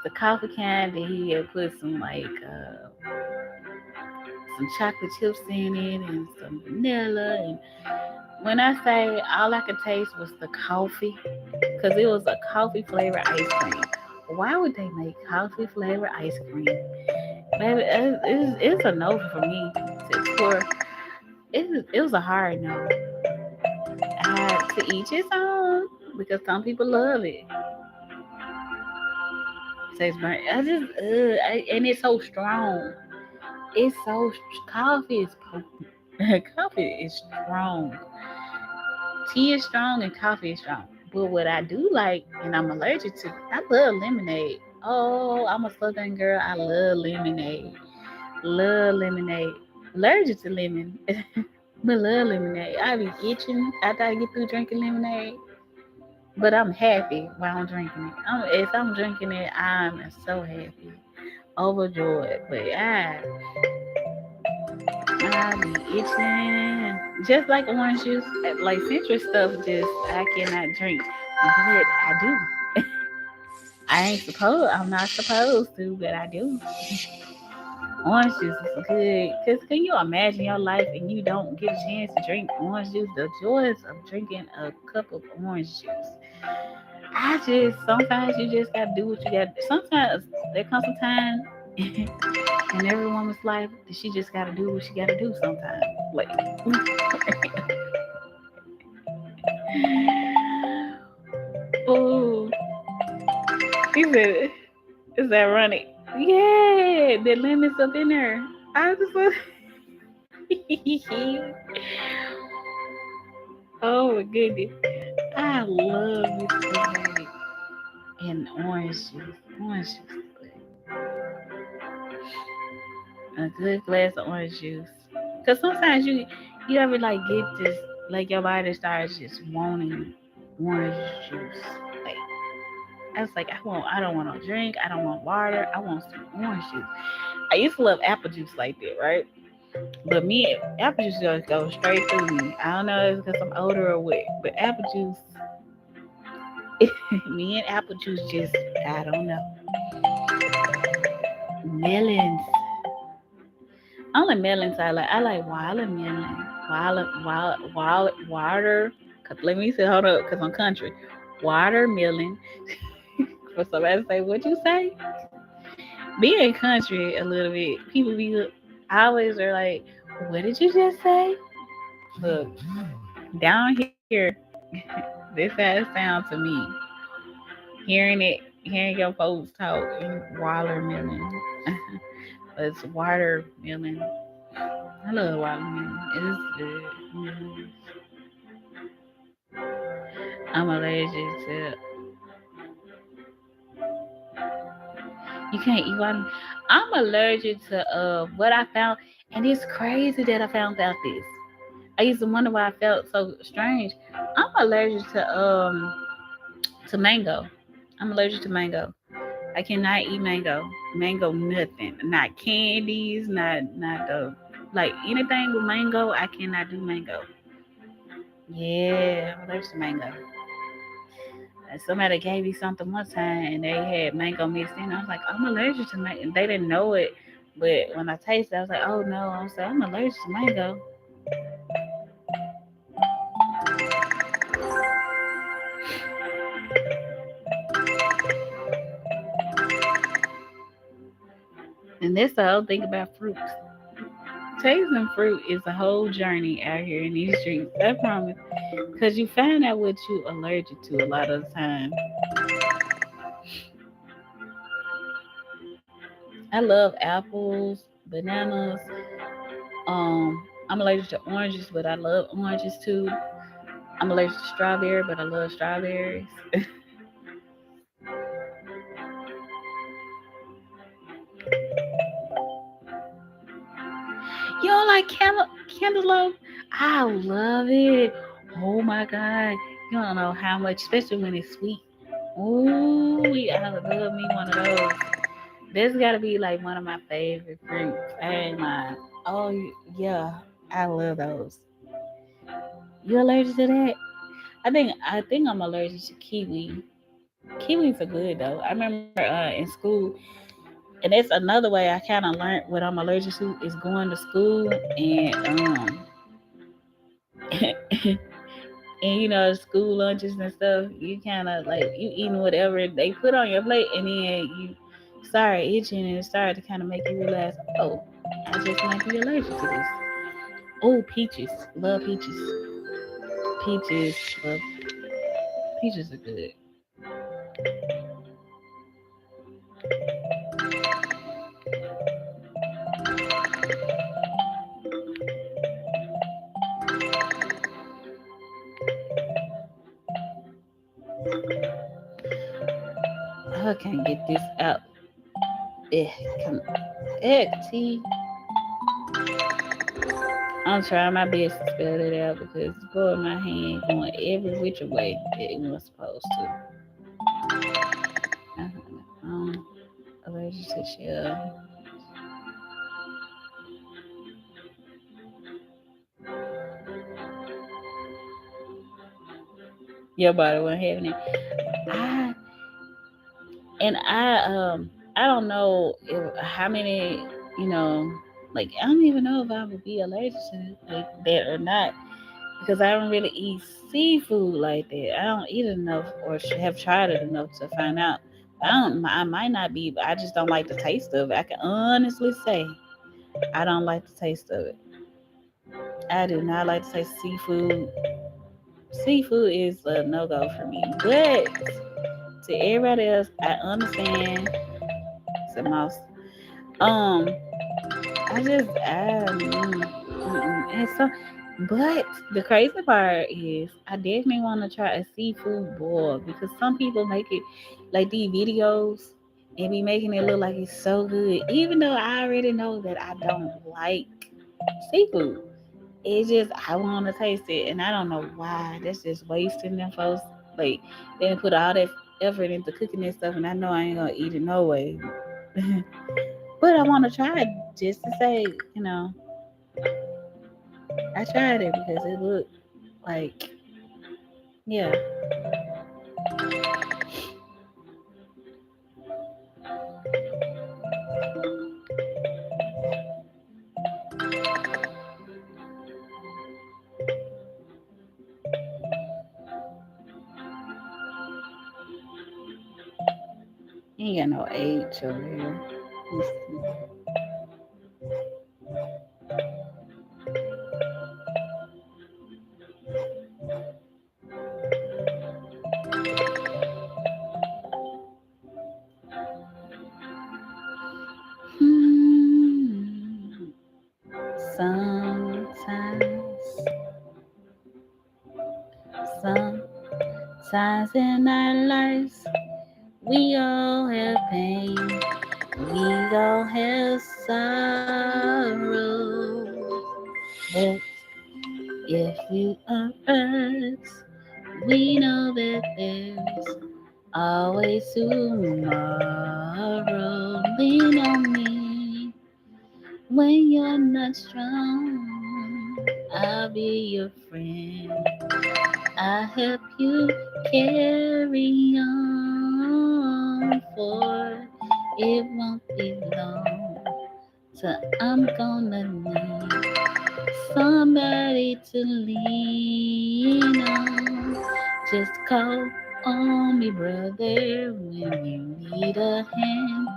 the coffee kind. That he had put some chocolate chips in it and some vanilla and when I say all I could taste was the coffee, because it was a coffee flavored ice cream. Why would they make coffee flavored ice cream? Baby, it's a no for me. It was a hard no. To each his own, because some people love it. Tastes burnt. And it's so strong. It's so coffee is potent. Coffee is strong. Tea is strong and coffee is strong. But what I do like, and I'm allergic to, I love lemonade. Oh, I'm a southern girl. I love lemonade. Love lemonade. Allergic to lemon, but love lemonade. I be itching after I get through drinking lemonade. But I'm happy while I'm drinking it. If I'm drinking it, I'm so happy, overjoyed. But I be itching. Just like orange juice, like citrus stuff, just I cannot drink. But I do. I'm not supposed to, but I do. Orange juice is good. Cause can you imagine your life and you don't get a chance to drink orange juice? The joys of drinking a cup of orange juice. Sometimes you just gotta do what you gotta. Sometimes there comes a time in every woman's life that she just gotta do what she gotta do. Sometimes, like, oh, he said, "Is that running?" Yeah, the lemons up in there. I just was, oh my goodness, I love this lemonade and orange juice. Orange juice, a good glass of orange juice. Cause sometimes You ever like get this, like your body starts just wanting orange juice? Like I was like, I don't want no drink. I don't want water. I want some orange juice. I used to love apple juice like that, right? But me, apple juice just goes straight through me. I don't know if it's because I'm older or what, but apple juice, me and apple juice just, I don't know. Melons. Only melons I like. I like watermelon. Water. Cause let me say, hold up, cause I'm country. Watermelon. For somebody to say, what you say? Being country a little bit, people be always are like, what did you just say? Look, down here, this how it sounds to me. Hearing it, hearing your folks talk, watermelon. It's watermelon. I love watermelon. It's good. I'm allergic to. You can't eat watermelon. I'm allergic to what I found, and it's crazy that I found out this. I used to wonder why I felt so strange. I'm allergic to mango. I'm allergic to mango. I cannot eat mango. Mango nothing. Not candies, not the like anything with mango, I cannot do mango. Yeah, I'm allergic to mango. And somebody gave me something one time and they had mango mixed in. I was like, I'm allergic to mango. They didn't know it, but when I tasted it, I was like, oh no, I'm allergic to mango. And that's the whole thing about fruits. Tasting fruit is a whole journey out here in these streets. I promise. Because you find out what you allergic to a lot of the time. I love apples, bananas. I'm allergic to oranges, but I love oranges too. I'm allergic to strawberry, but I love strawberries. You don't like cantaloupe? I love it. Oh my god. You don't know how much, especially when it's sweet. Ooh, I love me one of those. This gotta be like one of my favorite fruits. I ain't lying. Oh yeah, I love those. You allergic to that? I think I'm allergic to kiwi. Kiwis are good though. I remember in school, and that's another way I kind of learned what I'm allergic to is going to school and and school lunches and stuff. You kind of like you eating whatever they put on your plate, and then you start itching and it started to kind of make you realize, oh, I just might be allergic to this. Oh, peaches, love peaches. Peaches, love peaches are good. I can't get this out. Eh, come, T. I'm trying my best to spell it out because boy, my hand going every which way it was supposed to. Um, allergic to shell. Your body wasn't having it. I I don't know how many you know like I don't even know if I would be allergic to like that or not because I don't really eat seafood like that. I don't eat it enough or have tried it enough to find out. I don't. I might not be, but I just don't like the taste of it. I can honestly say I don't like the taste of it. I do not like the taste of seafood. Seafood is a no go for me. But to everybody else, I understand. It's a mouse. Um, and so, but the crazy part is, I definitely want to try a seafood boil because some people make it like these videos and be making it look like it's so good, even though I already know that I don't like seafood. it just I want to taste it, and I don't know why. That's just wasting them folks. Like they didn't put all that effort into cooking this stuff, and I know I ain't gonna eat it no way. But I want to try it just to say, I tried it because it looked like, yeah. You ain't got no age over here. Let's see. Sometimes, sometimes in our lives, we all have pain, we all have sorrow. But if you are us, we know that there's always tomorrow. Lean on me when you're not strong. I'll be your friend. I'll help you carry on, for it won't be long. So I'm gonna need somebody to lean on. Just call on me, brother, when you need a hand.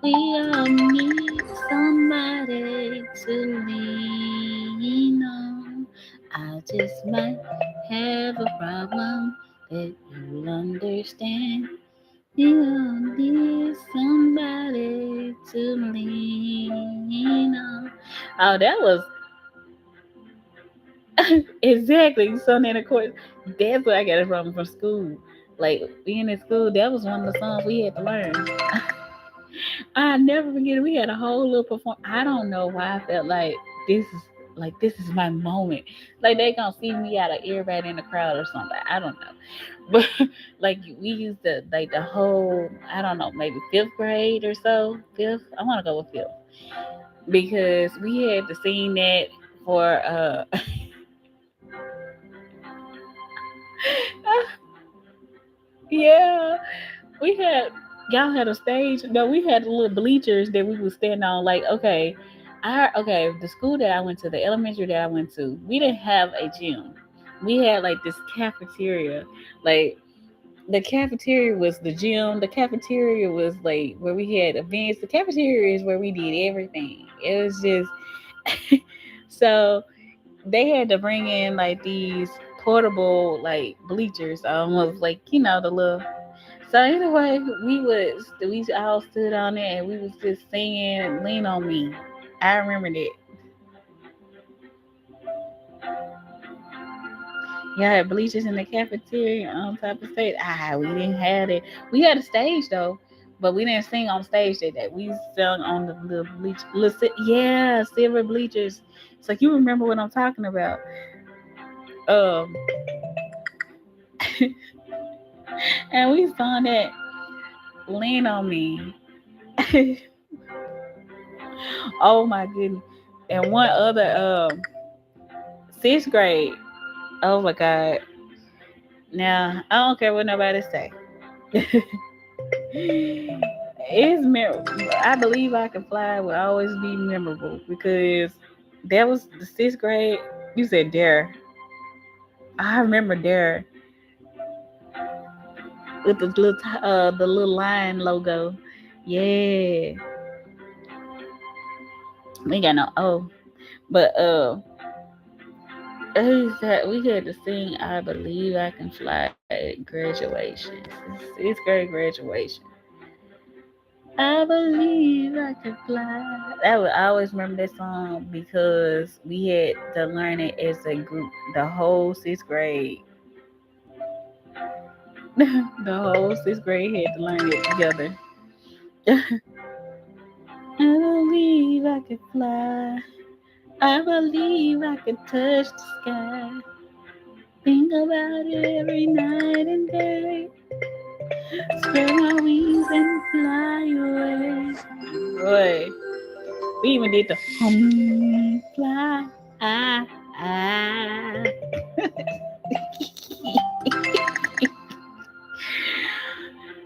We all need somebody to lean on. I just might have a problem that you'll understand. You need somebody to lean on. Oh, that was exactly. So then, of course, that's where I got it from school. Like being in school, that was one of the songs we had to learn. I never forget it. We had a whole little perform. I don't know why I felt this is my moment. Like they gonna see me out of everybody in the crowd or something. I don't know. But like we used to like the whole I don't know, maybe fifth grade or so. Fifth. I wanna go with fifth. Because we had to sing that for yeah. We had y'all had a stage. No, we had little bleachers that we would stand on. Like, the school that I went to, the elementary that I went to, we didn't have a gym. We had like this cafeteria. Like the cafeteria was the gym. The cafeteria was like where we had events. The cafeteria is where we did everything. It was just so they had to bring in like these portable like bleachers, almost like the little so anyway, we all stood on there and we was just singing "Lean on Me." I remember that. Yeah, had bleachers in the cafeteria on top of stage. We didn't have it. We had a stage though, but we didn't sing on stage that day. We sung on the little yeah, silver bleachers. So you remember what I'm talking about? Um, and we sung that "Lean on Me." Oh my goodness! And one other sixth grade. Oh my god. Now I don't care what nobody say. It's I believe I can fly will always be memorable because that was the sixth grade. You said dare. I remember dare with the little lion logo. Yeah, we ain't got no but we had to sing "I Believe I Can Fly" at graduation, sixth grade graduation. I believe I can fly. I always remember that song because we had to learn it as a group. The whole sixth grade, the whole sixth grade had to learn it together. I believe I can fly. I believe I could touch the sky. Think about it every night and day. Spread my wings and fly away. Boy, we even did the fly. Ah, ah.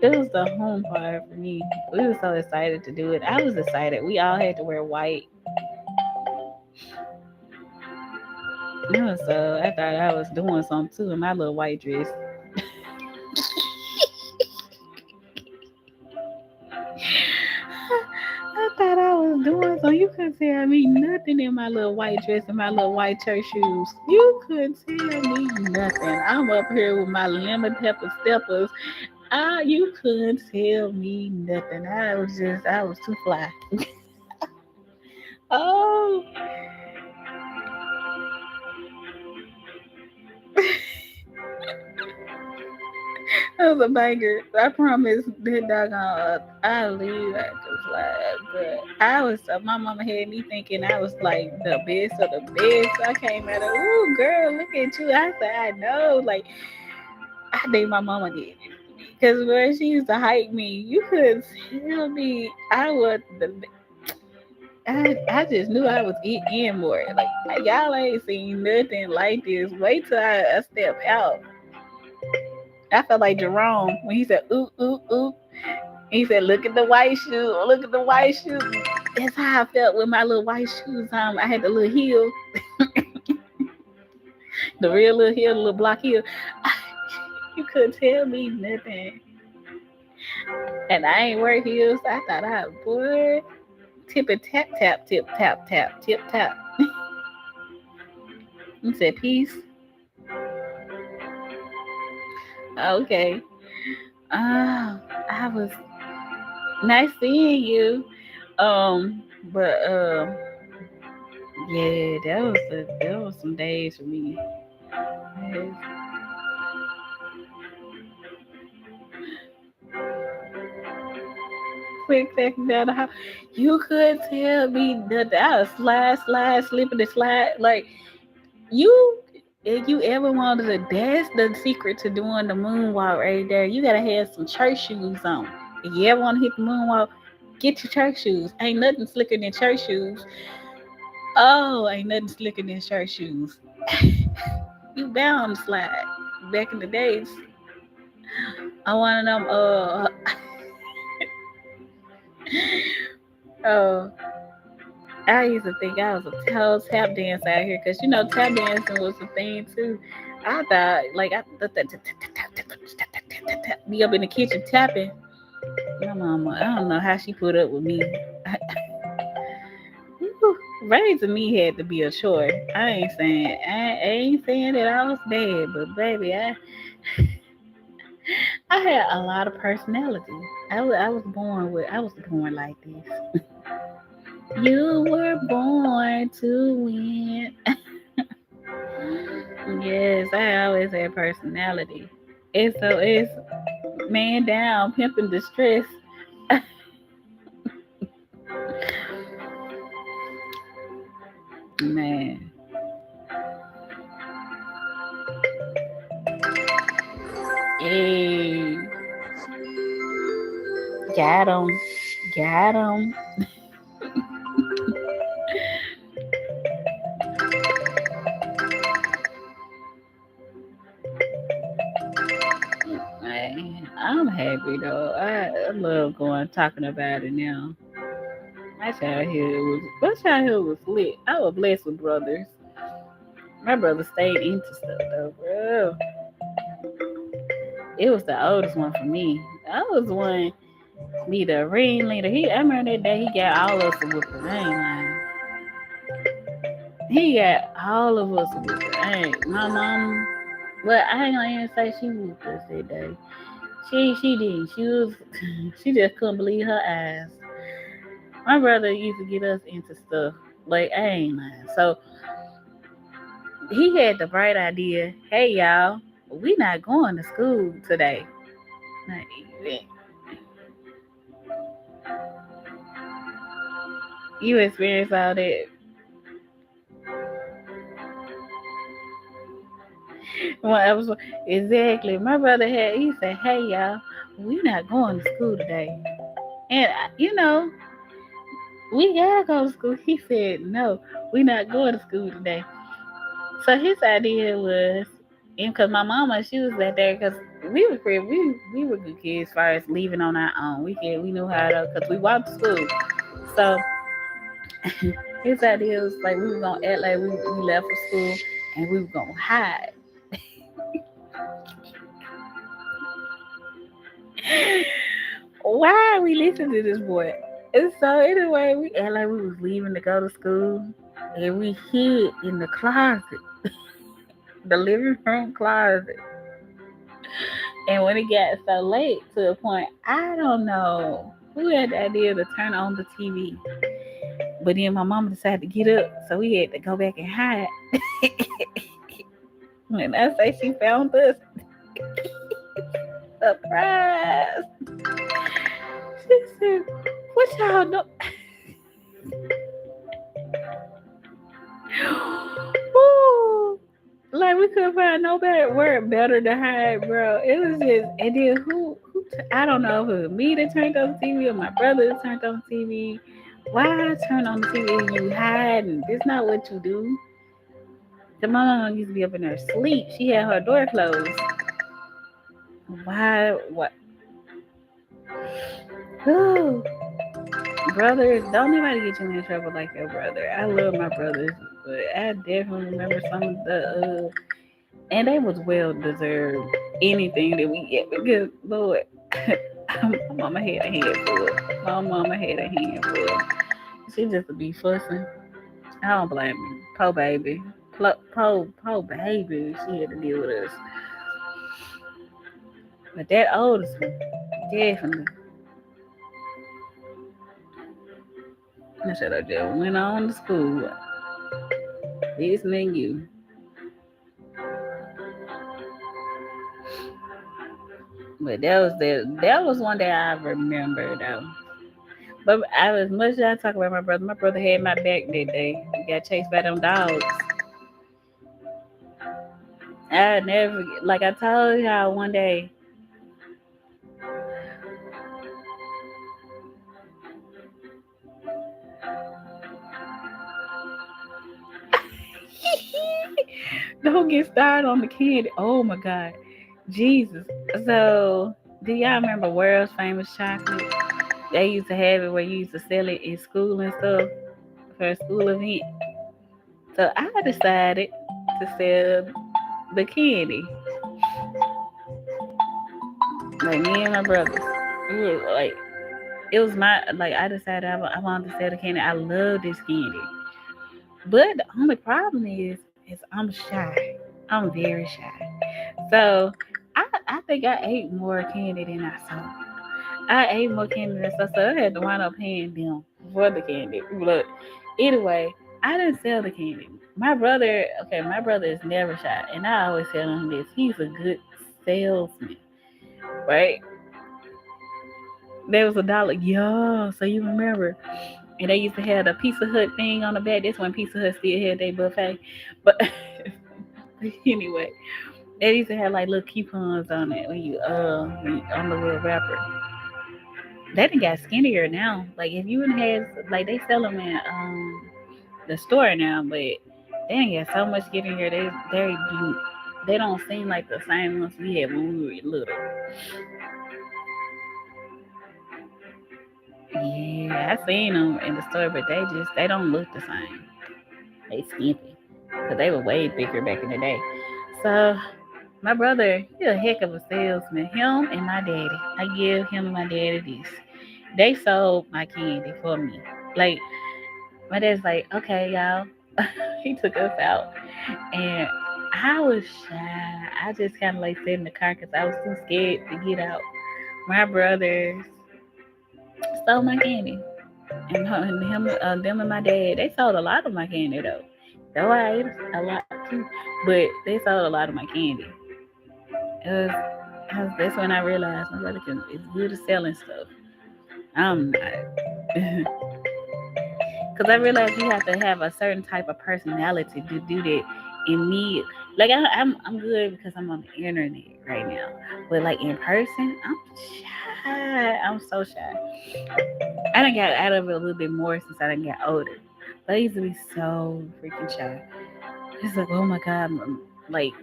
It was the home part for me. We were so excited to do it. I was excited. We all had to wear white. I thought I was doing something too in my little white dress. I thought I was doing something. You couldn't tell me nothing in my little white dress and my little white church shoes. You couldn't tell me nothing. I'm up here with my lemon pepper steppers. You couldn't tell me nothing. I was too fly. Oh, that was a banger. I promise that doggone I leave at the flag. But my mama had me thinking I was like the best of the best. I came at her, ooh girl, look at you. I said, I know. Like I think my mama did it. Because when she used to hype me, you couldn't tell me I was I just knew I was in more. Like y'all ain't seen nothing like this. Wait till I step out. I felt like Jerome when he said, ooh, ooh, ooh. He said, look at the white shoe. Look at the white shoe. That's how I felt with my little white shoes on. I had the little heel, the real little heel, the little block heel. You couldn't tell me nothing. And I ain't wear heels. I thought boy, tip and tap, tap, tip, tap, tap, tip, tap. He said, peace. Okay. Oh, I was nice seeing you. But yeah, that was some days for me. Yes. Quick second down the house. You could tell me that I was slide, slipping and slide. Like you, if you ever wanted to, that's the secret to doing the moonwalk right there. You gotta have some church shoes on. If you ever want to hit the moonwalk, get your church shoes. Ain't nothing slicker than church shoes. Oh, ain't nothing slicker than church shoes. You bound to slide. Back in the days, I wanted them. Oh, I used to think I was a total tap dancer out here because tap dancing was a thing too. I thought like be up in the kitchen tapping. My mama, I don't know how she put up with me. Raising me had to be a chore. I ain't saying that I was bad, but baby, I had a lot of personality. I was born like this. You were born to win. Yes, I always had personality. It's man down, pimping distress. Man, hey, got him, got him. Man, I'm happy though. I love going talking about it now. My childhood was lit. I was blessed with brothers. My brother stayed into stuff though, bro. It was the oldest one for me. I was one be the ringleader. I remember that day he got all of us a whooping. I ain't lying. He got all of us a whooping. My mom, well, I ain't gonna even say she whooped us that day. She didn't. She was she just couldn't believe her eyes. My brother used to get us into stuff. Like I ain't lying. So he had the bright idea, hey y'all, we not going to school today. Like, you experience all that. One episode. Exactly. My brother he said, "Hey y'all, we not going to school today." And we gotta go to school. He said, "No, we not going to school today." So his idea was, and because my mama, she was back there because we were good kids as far as leaving on our own. We knew how to because we walked to school. So his idea was like we were gonna act like we left for school and we were gonna hide. Why are we listening to this boy? And so anyway, we act like we was leaving to go to school, and we hid in the closet, the living room closet. And when it got so late to a point, I don't know who had the idea to turn on the TV. But then my mama decided to get up, so we had to go back and hide. When I say she found us, surprise! She said, "What y'all know?" Woo! Like we couldn't find no better word better to hide, bro. It was just, and then I don't know if it was me that turned on the TV or my brother that turned on the TV. Why turn on the TV and you hiding? That's not what you do. The mama used to be up in her sleep. She had her door closed. Why? What? Ooh, brothers, don't anybody get you in trouble like your brother. I love my brothers, but I definitely remember some of and they was well deserved anything that we get because Lord, my mama had a handful. My mama had a handful. She just would be fussing. I don't blame her. Po baby. Po baby. She had to deal with us. But that oldest one, definitely. I should have just went on to school. Listening you. But that was one day I remember though. But as much as I talk about my brother had my back that day. He got chased by them dogs. I never like I told y'all one day. Don't get started on the candy. Oh my God, Jesus. So do y'all remember World's Famous Chocolate? They used to have it where you used to sell it in school and stuff for a school event. So I decided to sell the candy. Like me and my brothers. We were like it was my like I decided I wanted to sell the candy. I love this candy. But the only problem is I'm shy. I'm very shy. So I think I ate more candy than I sold. I ate more candy than I sold, so I had to wind up paying them for the candy. Look, anyway, I didn't sell the candy. My brother is never shy, and I always tell him this. He's a good salesman, right? There was $1, yeah. So you remember, and they used to have the Pizza Hut thing on the back. That's when Pizza Hut still had their buffet, but anyway, they used to have like little coupons on it when you on the little wrapper. They done got skinnier now. Like if you would have like they sell them in the store now, but they ain't got so much skinnier. They don't seem like the same ones we had when we were little. Yeah, I seen them in the store, but they don't look the same. They skimpy, cause they were way bigger back in the day. So my brother, he a heck of a salesman. Him and my daddy. I give him and my daddy this. They sold my candy for me. Like my dad's like, okay, y'all. He took us out, and I was shy. I just kind of like sat in the car because I was too scared to get out. My brothers stole my candy, and them and my dad, they sold a lot of my candy though. Though I ate a lot too, but they sold a lot of my candy. It was, that's when I realized my brother is good at selling stuff. I'm not. Because I realized you have to have a certain type of personality to do that. And me, like I'm good because I'm on the internet right now, but like in person, I'm shy. I'm so shy. I done got out of it a little bit more since I done got older. But I used to be so freaking shy. It's like, oh my god, like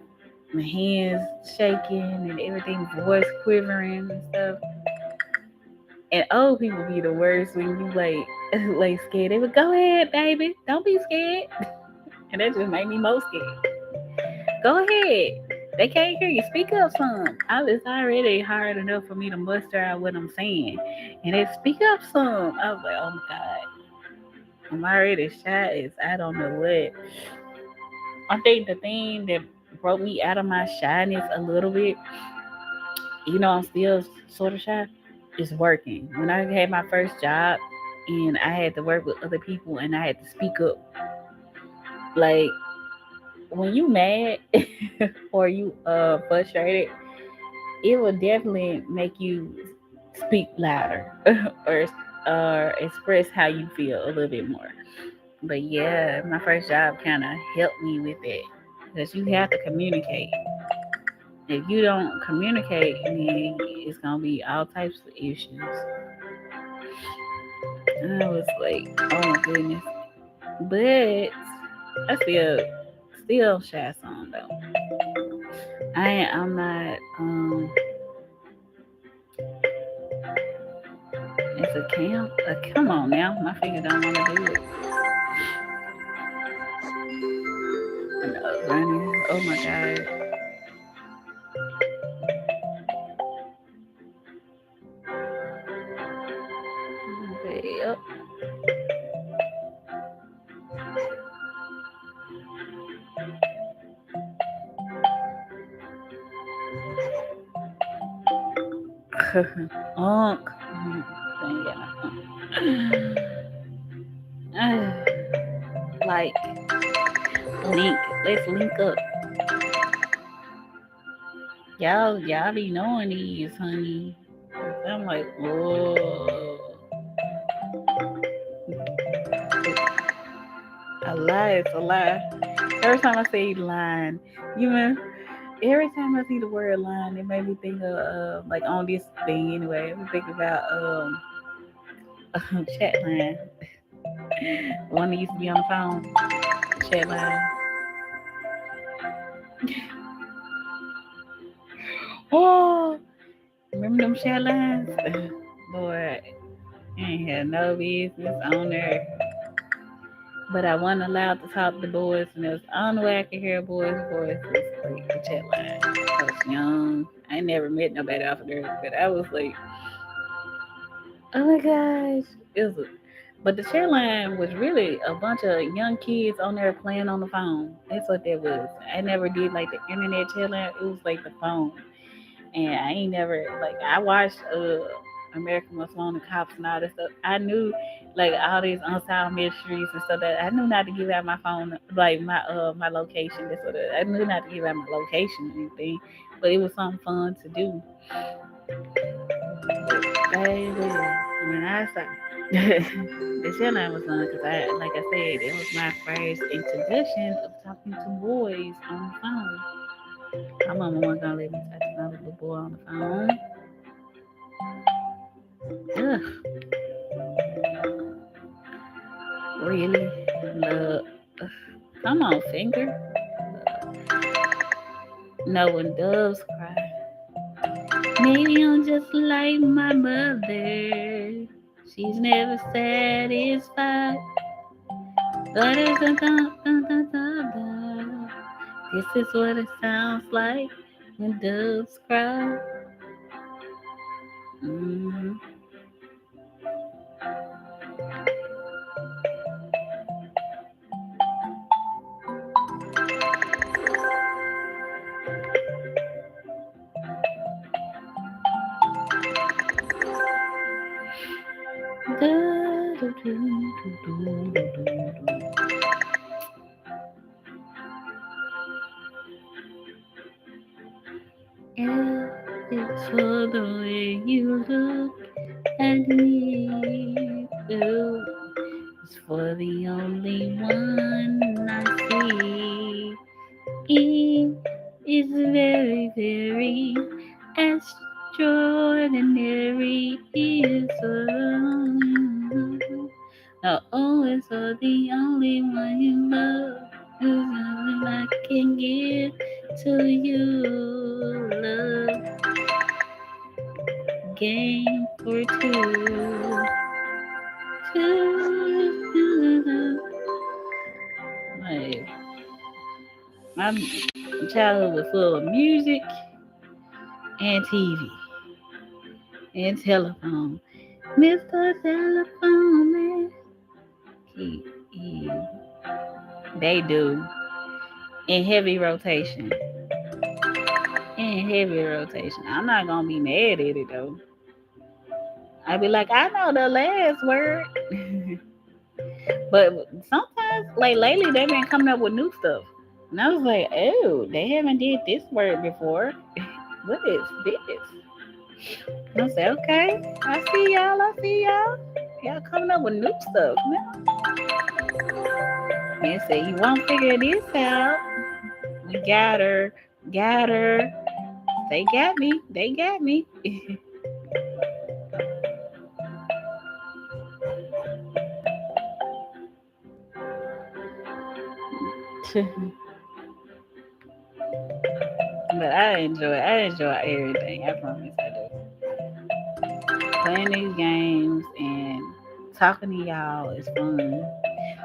my hands shaking and everything, voice quivering and stuff. And old people be the worst when you like like scared. They would go ahead, baby, don't be scared, and that just made me more scared. Go ahead. They can't hear you. Speak up some. It's already hard enough for me to muster out what I'm saying. And they speak up some. I was like, oh my God. I'm already shy. I don't know what. I think the thing that broke me out of my shyness a little bit, I'm still sort of shy, is working. When I had my first job and I had to work with other people and I had to speak up, like when you mad or you frustrated, it will definitely make you speak louder or express how you feel a little bit more. But yeah, my first job kind of helped me with it because you have to communicate. If you don't communicate, then it's gonna be all types of issues. And I was like, oh my goodness. But I still shy some though. I'm not it's a camp. Come on now, my finger don't want to do it. Running. Oh my god. Yep. Unk. Like link. Let's link up. Y'all be knowing these, honey. I'm like, whoa. A lie is a lie. Every time I say line, you know, every time I see the word line, it made me think of like on this thing anyway. I think about chat line. The one that used to be on the phone. Chat line. Oh, remember them chat lines? Boy, I ain't had no business on there. But I wasn't allowed to talk to boys, and it was the only way I could hear a boy's voice was like the chat line. I was young. I ain't never met nobody off of there, but I was like, oh my gosh. It was, but the chat line was really a bunch of young kids on there playing on the phone. That's what that was. I never did like the internet chat line. It was like the phone. And I ain't never like I watched American Most Wanted Cops and all this stuff. I knew like all these unsolved mysteries and stuff that I knew not to give out my phone, like my location. This sort of I knew not to give out my location or anything, but it was something fun to do. Baby, when I saw the shit line was fun because like I said, it was my first introduction of talking to boys on the phone. My mama wasn't gonna let me touch another little boy on the phone. Ugh, really? Look, come on, finger. No, when doves cry. Maybe I'm just like my mother. She's never satisfied. But it's a dun, dun, dun, dun, dun. This is what it sounds like when doves cry. Mm-hmm. Yeah, it's for the way you look at me. Ooh, it's for the only one I see. so the only one you love is all I can give to you. Love game for two. Two. Like, my childhood was full of music and TV and telephone. Mr. Telephone Man. He, he, they do. In heavy rotation. In heavy rotation. I'm not gonna be mad at it though. I'd be like, I know the last word. But sometimes, like lately, they've been coming up with new stuff. And I was like, oh, they haven't did this word before. What is this? And I said, okay, I see y'all, I see y'all. Y'all coming up with new stuff now. And say, you won't figure this out. We got her. They got me, they got me. But I enjoy everything. I promise I do. Playing these games and talking to y'all is fun.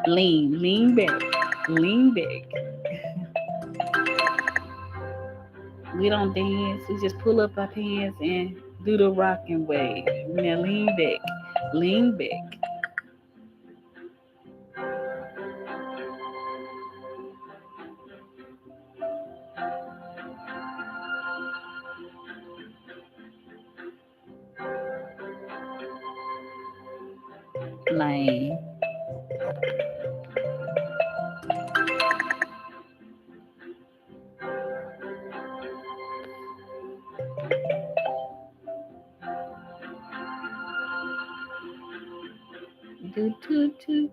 Lean back, lean back. We don't dance. We just pull up our pants and do the rocking way. Now lean back. Like, do do do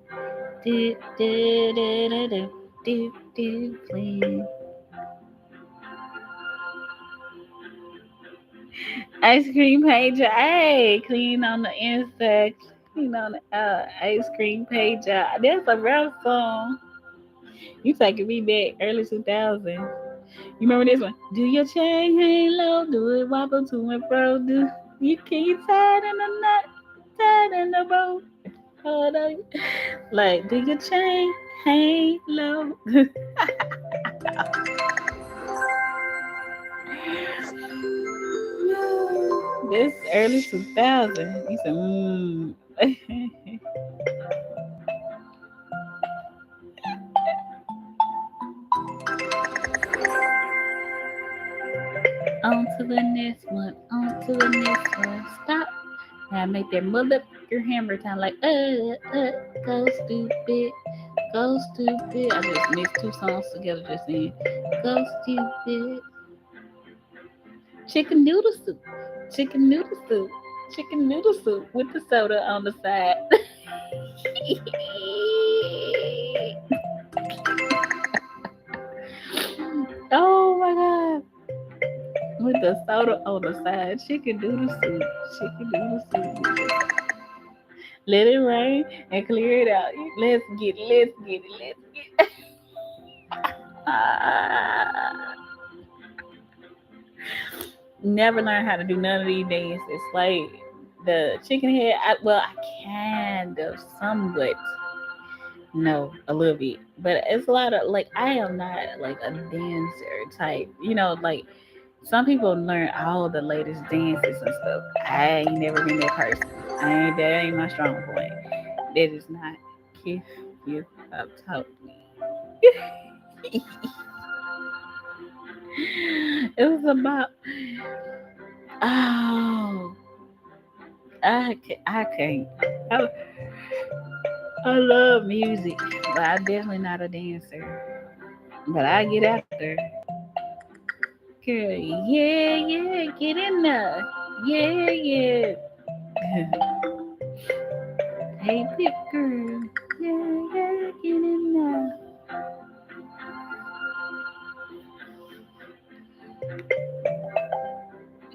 do do do do do do clean. Ice cream page, hey, clean on the inside, clean on the ice cream page. That's a rap song. You taking me back early 2000s. You remember this one? Do your chain hang low? Do it wobble to and fro? Do you can you tie it in the knot? Tie it in the bow? Hold on. Like, do your chain hang low? This early 2000. You said, on to the next one. On to the next one. Stop. Now make that motherfucker hammer time like, go stupid. Go stupid. I just mixed two songs together just saying, go stupid. Chicken noodle soup. Chicken noodle soup. Chicken noodle soup with the soda on the side. Oh my god. With the soda on the side. Chicken noodle soup. Chicken noodle soup. Let it rain and clear it out. Let's get it. Let's get it. Let's get it. Never learned how to do none of these dances. Like the chicken head, I kind of somewhat know a little bit, but it's a lot of like I am not like a dancer type. Like some people learn all the latest dances and stuff. I ain't never been that person. That ain't my strong point. That is not kiss you up taught me. It was about oh I can't. I, I love music, but I'm definitely not a dancer. But I get out there. Girl, yeah, get in there. Yeah. Hey, big girl. Yeah, get in there.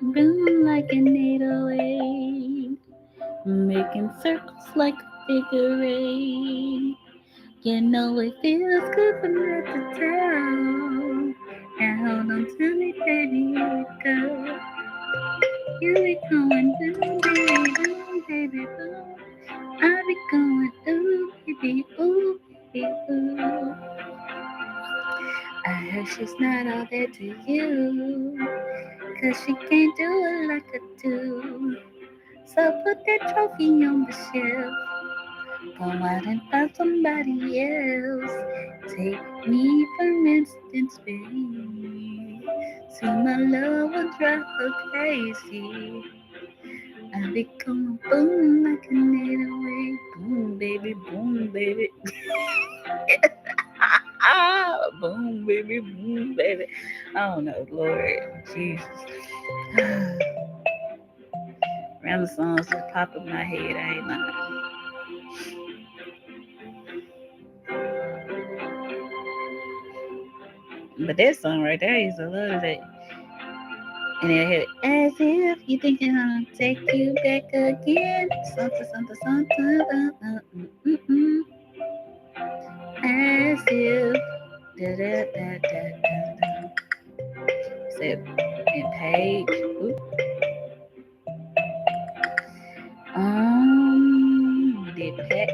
Boom like an 808. Making circles like a figure eight. You know it feels good from head to toe. Now hold on to me, baby, here we go. You be going boom, baby, boom, baby, boom. I be going ooh, baby, ooh, baby, ooh. I heard she's not all that to you, 'cause she can't do it like I do. So put that trophy on the shelf. Go out and find somebody else. Take me for instance, baby. See my love will drive her crazy. I be going boom like an 808. Boom, baby, boom, baby. Boom, baby, boom, baby. I don't know, Lord Jesus. Random songs just pop in my head. I ain't lying. But that song right there, I used to love that. And then I had as if you think I'm gonna take you back again. Something, something, something. As if. Da, da, da, da, da, da. Said, and Page. Oop. We did Pat.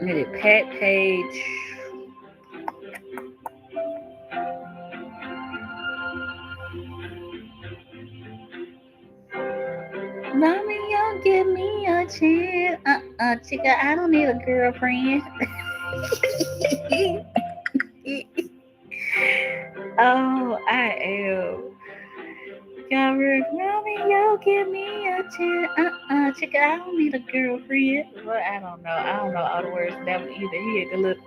We did Pat Page. Romeo, give me a chance. Chica, I don't need a girlfriend. Oh, I am. Covered. Romeo, give me a chance. Chica, I don't need a girlfriend. Well, I don't know. I don't know all the words to that one either. He had the little.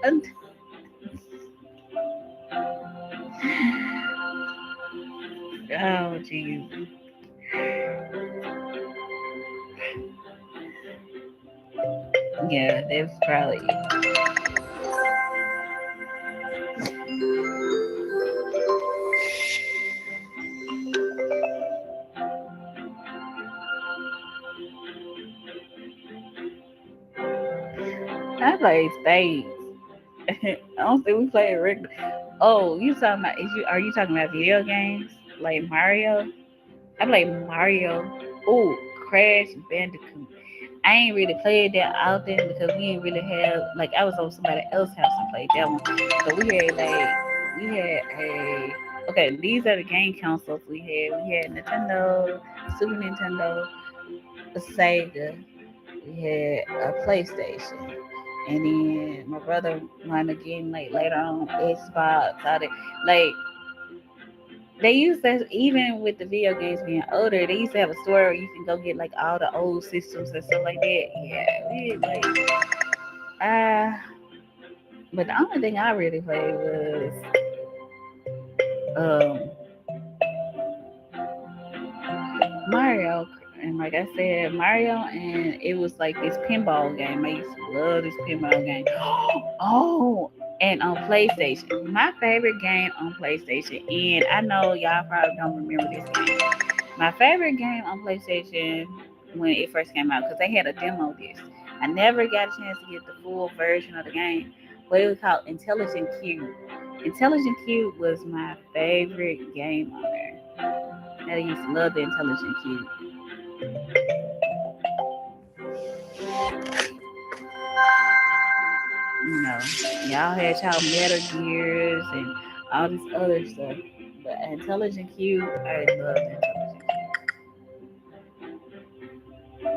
Oh, jeez. Yeah, that's probably it. I play spades. I don't think we play regular. Oh, you talking about? Are you talking about video games like Mario? I play Mario. Oh, Crash Bandicoot. I ain't really played that often because we ain't really have like I was over somebody else's house and played that one. So we had a okay. These are the game consoles we had. We had Nintendo, Super Nintendo, a Sega. We had a PlayStation, and then my brother wanted to get like later on Xbox. All that like they used to, even with the video games being older, they used to have a store where you can go get like all the old systems and stuff like that. Yeah, we like uh but the only thing I really played was um Mario, and like I said, Mario, and it was like this pinball game. I used to love this pinball game. Oh, and on PlayStation, my favorite game on PlayStation, and I know y'all probably don't remember this game. My favorite game on PlayStation when it first came out, because they had a demo disc. I never got a chance to get the full version of the game, but it was called Intelligent Cube. Intelligent Cube was my favorite game on there. I used to love the Intelligent Cube. You know, y'all had y'all Metal Gears and all this other stuff. But Intelligent Cube, I loved Intelligent Cube.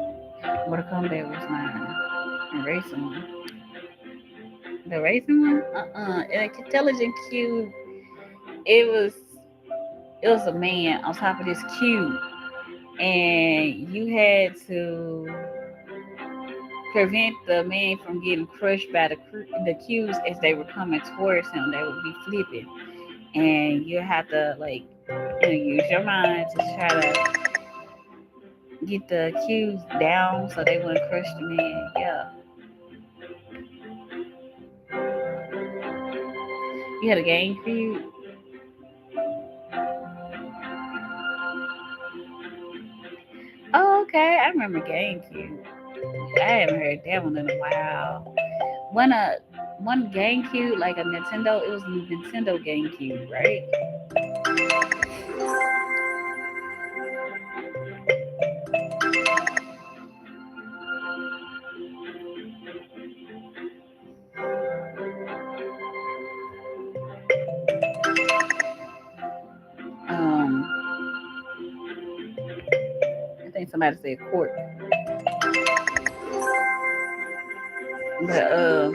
Mortal Kombat was mine. And racing one. The racing one? And Intelligent Cube, it was it was a man on top of this cube, and you had to prevent the man from getting crushed by the cubes as they were coming towards him. They would be flipping, and you have to like use your mind to try to get the cubes down so they wouldn't crush the man. Yeah, you had a game cube. Oh, okay, I remember GameCube. I haven't heard that one in a while. One GameCube, like a Nintendo, it was Nintendo GameCube, right? Um, I think somebody said court, but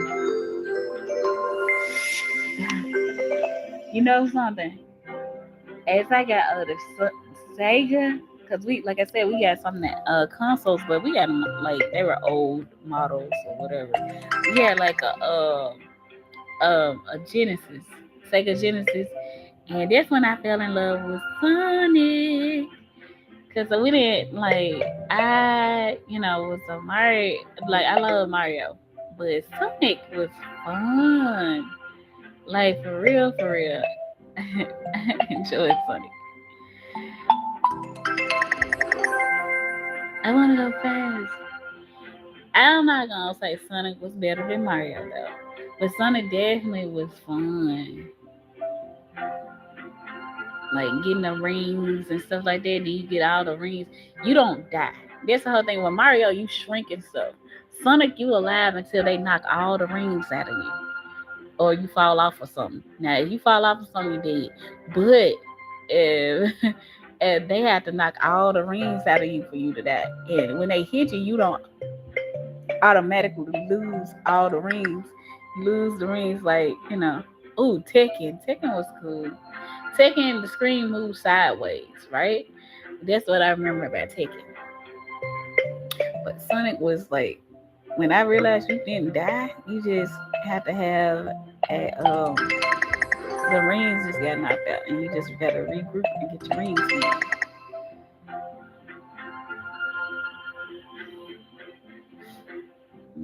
you know something? As I got older, Sega, because we, like I said, we got some that consoles, but we got them like they were old models or whatever. We had like a Genesis, Sega Genesis, and that's when I fell in love with Sonic. Cause we didn't like was a Mario, like I love Mario, but Sonic was fun. Like for real, for real. I enjoyed Sonic. I wanna go fast. I'm not gonna say Sonic was better than Mario though. But Sonic definitely was fun. Like getting the rings and stuff like that. Then you get all the rings. You don't die. That's the whole thing. With Mario, you shrink and stuff. Sonic, you alive until they knock all the rings out of you. Or you fall off or something. Now, if you fall off or something, you're dead. But if, if they have to knock all the rings out of you for you to die. And when they hit you, you don't automatically lose all the rings. You lose the rings like, Ooh, Tekken. Tekken was cool. Tekken, the screen moves sideways, right? That's what I remember about Tekken. But Sonic was like, when I realized you didn't die, you just have to have the rings just got knocked out, and you just gotta regroup and get your rings in.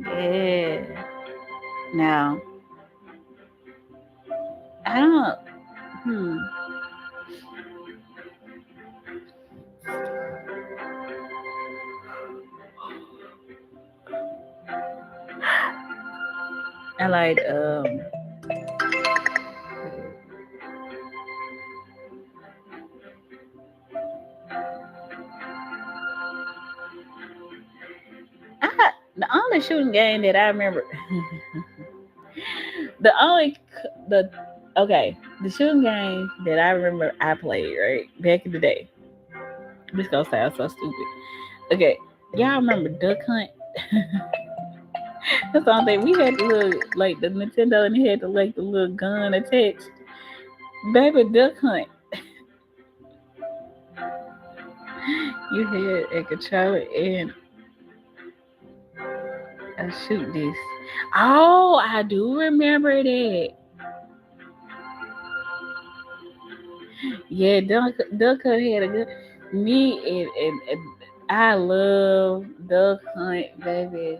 Yeah. Now, I don't. Hmm. I like the only shooting game that I remember. the only the okay, the shooting game that I remember I played right back in the day. This gonna sound so stupid. Okay, y'all remember Duck Hunt? That's the only thing. We had the little like the Nintendo, and it had the like the little gun attached. Baby, Duck Hunt. You had a controller and shoot this. Oh, I do remember that. Yeah, Duck Hunt had a good. Me and I love Duck Hunt, baby.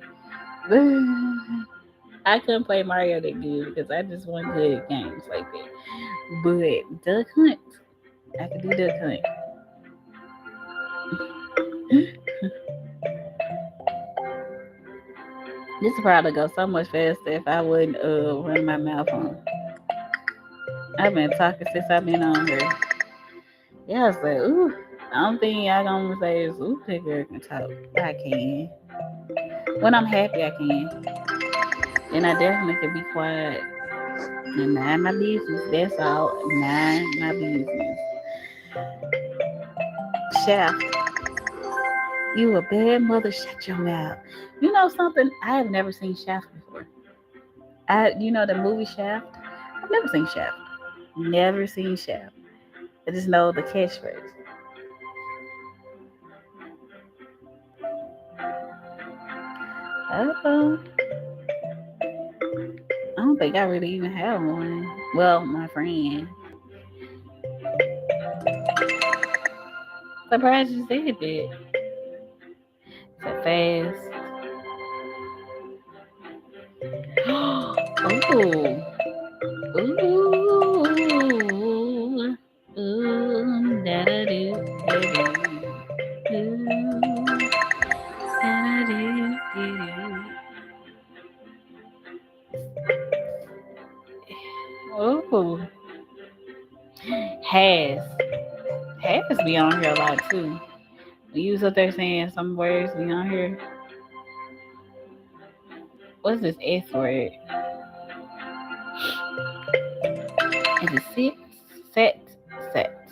I couldn't play Mario that good because I just want good games like that. But Duck Hunt, I could do Duck Hunt. This would probably go so much faster if I wouldn't run my mouth on. I've been talking since I've been on here. Yeah, I was like, ooh. I don't think y'all gonna say is, ooh, that girl can talk. I can. When I'm happy, I can. And I definitely can be quiet and mind my business. That's all. Mind my business. Shaft, you a bad mother. Shut your mouth. You know something? I have never seen Shaft before. You know the movie Shaft? I've never seen Shaft. Never seen Shaft. I just know the catchphrase. Oh, I don't think I really even have one. Well, my friend. Surprised you said that. So fast. Ooh. Ooh. Ooh. Da-da-do. Da-do. Ooh. Da-da-do. Has has be on here a lot too. When you was up there saying some words be on here. What's this S word? Is it sit? Set? Set.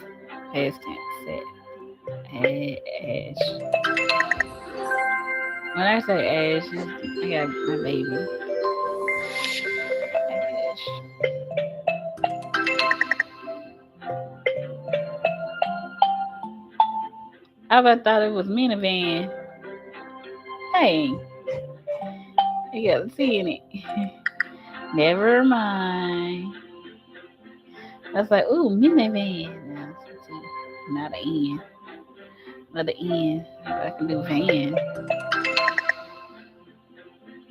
Past tense. Set. Ash. When I say Ash, I got my baby. Ash. I ever thought it was minivan. Hey, you got a T in it. Never mind. I was like, ooh, minivan. No, it's a T, not an N. Not an N. I can do van.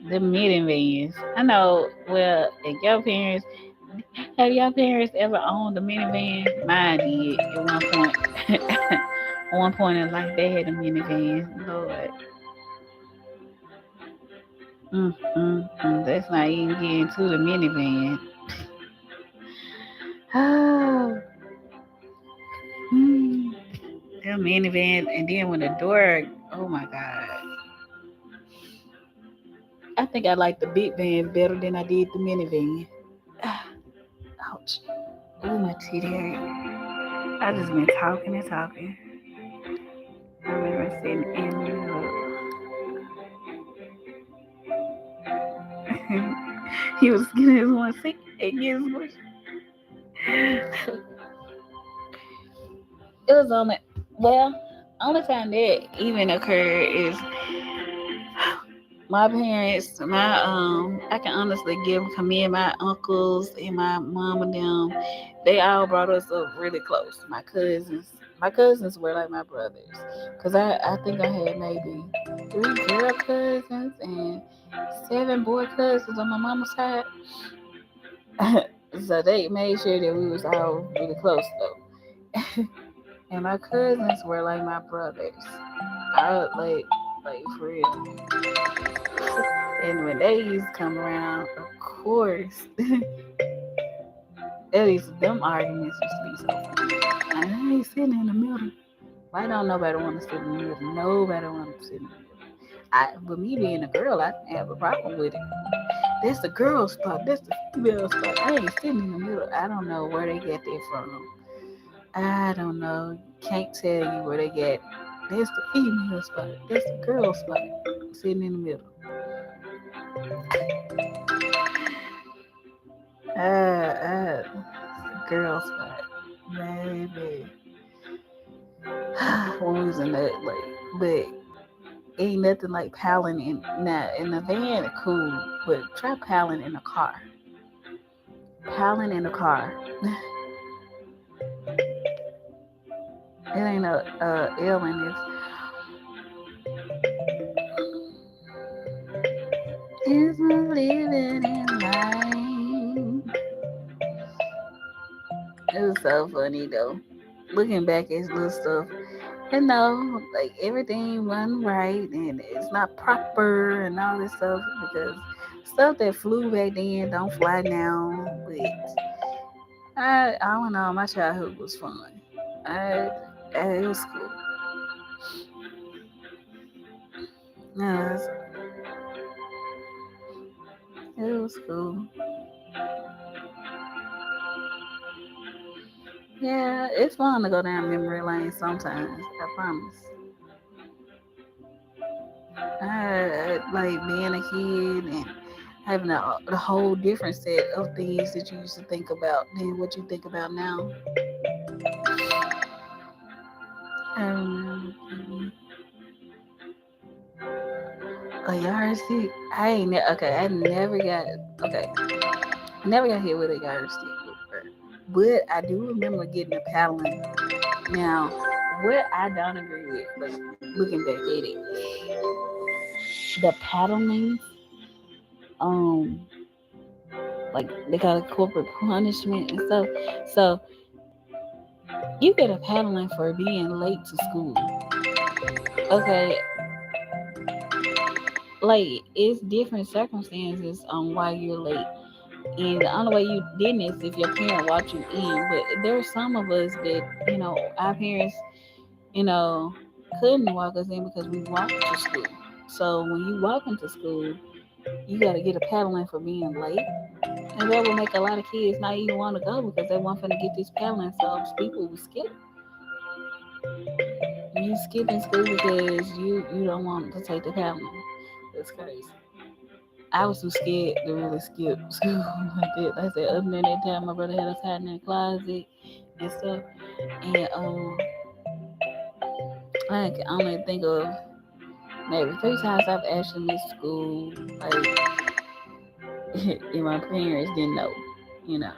The minivans. I know. Well, if your parents have your parents ever owned a minivan? Mine did at one point. At one point in life, they had a minivan. Lord, that's not even getting to the minivan. Oh, mm, the minivan, and then when the door, oh my god, I think I like the big van better than I did the minivan. Ah, ouch. Oh, my teeth hurt. I just been talking and talking. I remember sitting in the middle. He was getting his one seat and get his one. It was only, well, only time that even occurred is my parents, I can honestly give me and my uncles and my mom and them, they all brought us up really close. My cousins were like my brothers, cause I think I had maybe 3 girl cousins and 7 boy cousins on my mama's side. So they made sure that we was all really close though. And my cousins were like my brothers. I would like for real. And when they used to come around, of course, at least them arguments used to be so funny. I ain't sitting in the middle. Why don't nobody want to sit in the middle? Nobody want to sit in the middle. But me being a girl, I didn't have a problem with it. That's the girl spot. That's the female spot. I ain't sitting in the middle. I don't know where they get that from. I don't know. Can't tell you where they get. That's the female spot. That's the girl spot. Sitting in the middle. Girl spot, baby. When we was in that, but ain't nothing like palling in the van. Cool, but try palling in a car. Palling in a car. It ain't a L in this. It's my living in life. It was so funny though. Looking back at little stuff, like everything wasn't right and it's not proper and all this stuff because stuff that flew back then don't fly now. But I don't know. My childhood was fun. I, it was cool. No, it was cool. Yeah, it's fun to go down memory lane sometimes. I promise. I like being a kid and having a whole different set of things that you used to think about than what you think about now. Um, a yardstick. I never got okay. Never got hit with a yardstick before. But I do remember getting a paddling. Now, what I don't agree with, like looking back at it, the paddling, um, like they got a corporate punishment and stuff. So you get a paddling for being late to school. Okay, like it's different circumstances on why you're late. And the only way you didn't is if your parent walked you in. But there's some of us that, our parents, you know, couldn't walk us in because we walked to school. So when you walk into school, you got to get a paddling for being late. And that would make a lot of kids not even want to go because they want to get this paddling. So people will skip. You skipping school because you don't want to take the paddling. That's crazy. I was too scared to really skip school like that. Like I said, other than that time, my brother had us hiding in the closet and stuff. And I can only think of maybe 3 times I've actually missed school, like, and my parents didn't know, you know.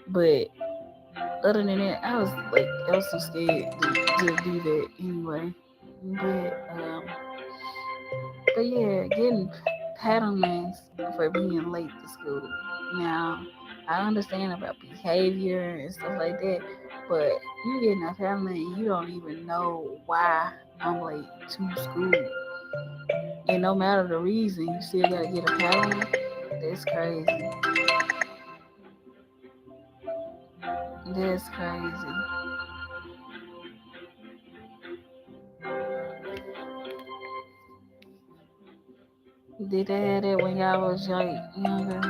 But other than that, I was too scared to do that anyway. But yeah, getting paddlings for being late to school. Now, I understand about behavior and stuff like that, but you getting a paddling and you don't even know why I'm late to school. And no matter the reason, you still gotta get a paddling. That's crazy. That's crazy. Did they have that when y'all was like younger?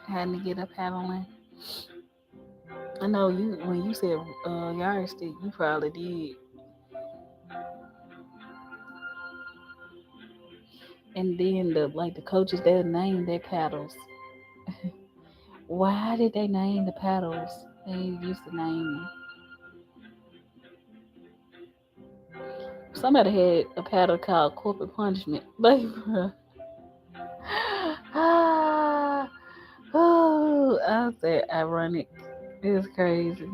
Having to get a paddling? I know you when you said yardstick, you probably did. And then the coaches they named their paddles. Why did they name the paddles? They used to name them. Somebody had a paddle called corporate punishment. Like, ah, oh, I said ironic. It's crazy.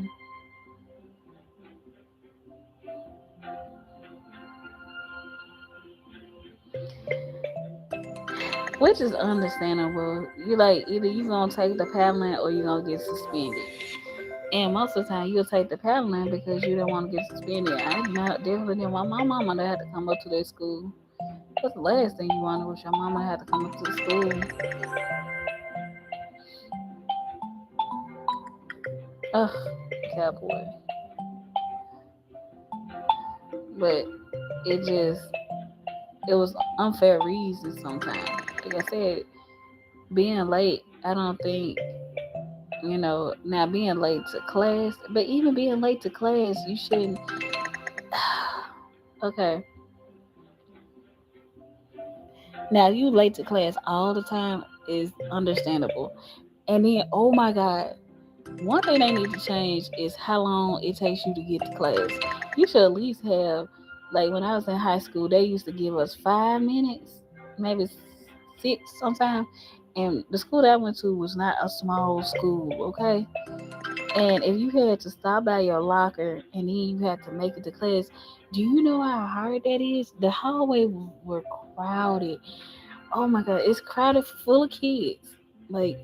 Which is understandable. You like either you gonna take the paddling or you gonna get suspended. And most of the time you'll take the paddling because you don't want to get suspended. I not definitely didn't want my mama to have to come up to their school. That's the last thing you wanted was your mama had to come up to the school. Ugh, cowboy. But it it was unfair reasons sometimes. Like I said, being late, I don't think, now being late to class, but even being late to class, you shouldn't. Okay. Now, you late to class all the time is understandable. And then, oh my God, one thing they need to change is how long it takes you to get to class. You should at least have, like when I was in high school, they used to give us 5 minutes, maybe 6 sometimes. And the school that I went to was not a small school, okay? And if you had to stop by your locker and then you had to make it to class, do you know how hard that is? The hallway were crowded. Oh my God, it's crowded full of kids. Like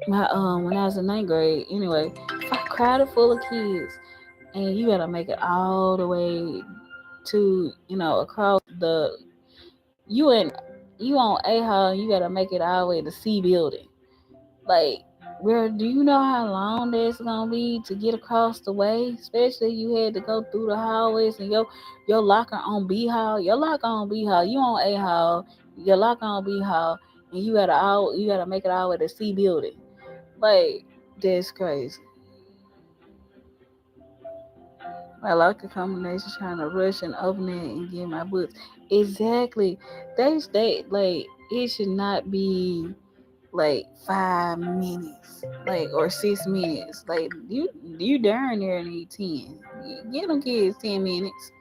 my when I was in ninth grade, anyway, crowded full of kids, and you gotta make it all the way to across the you and you on A hall, you gotta make it all the way to C building. Like, where do you know how long that's gonna be to get across the way? Especially you had to go through the hallways and your locker on B hall, your locker on B hall, you on A hall, your locker on B hall, and you gotta make it all the way to C building. Like, that's crazy. I like the combination trying to rush and open it and get my books. Exactly. They like it should not be like 5 minutes, like or 6 minutes. Like you darn near need 10. Give them kids 10 minutes.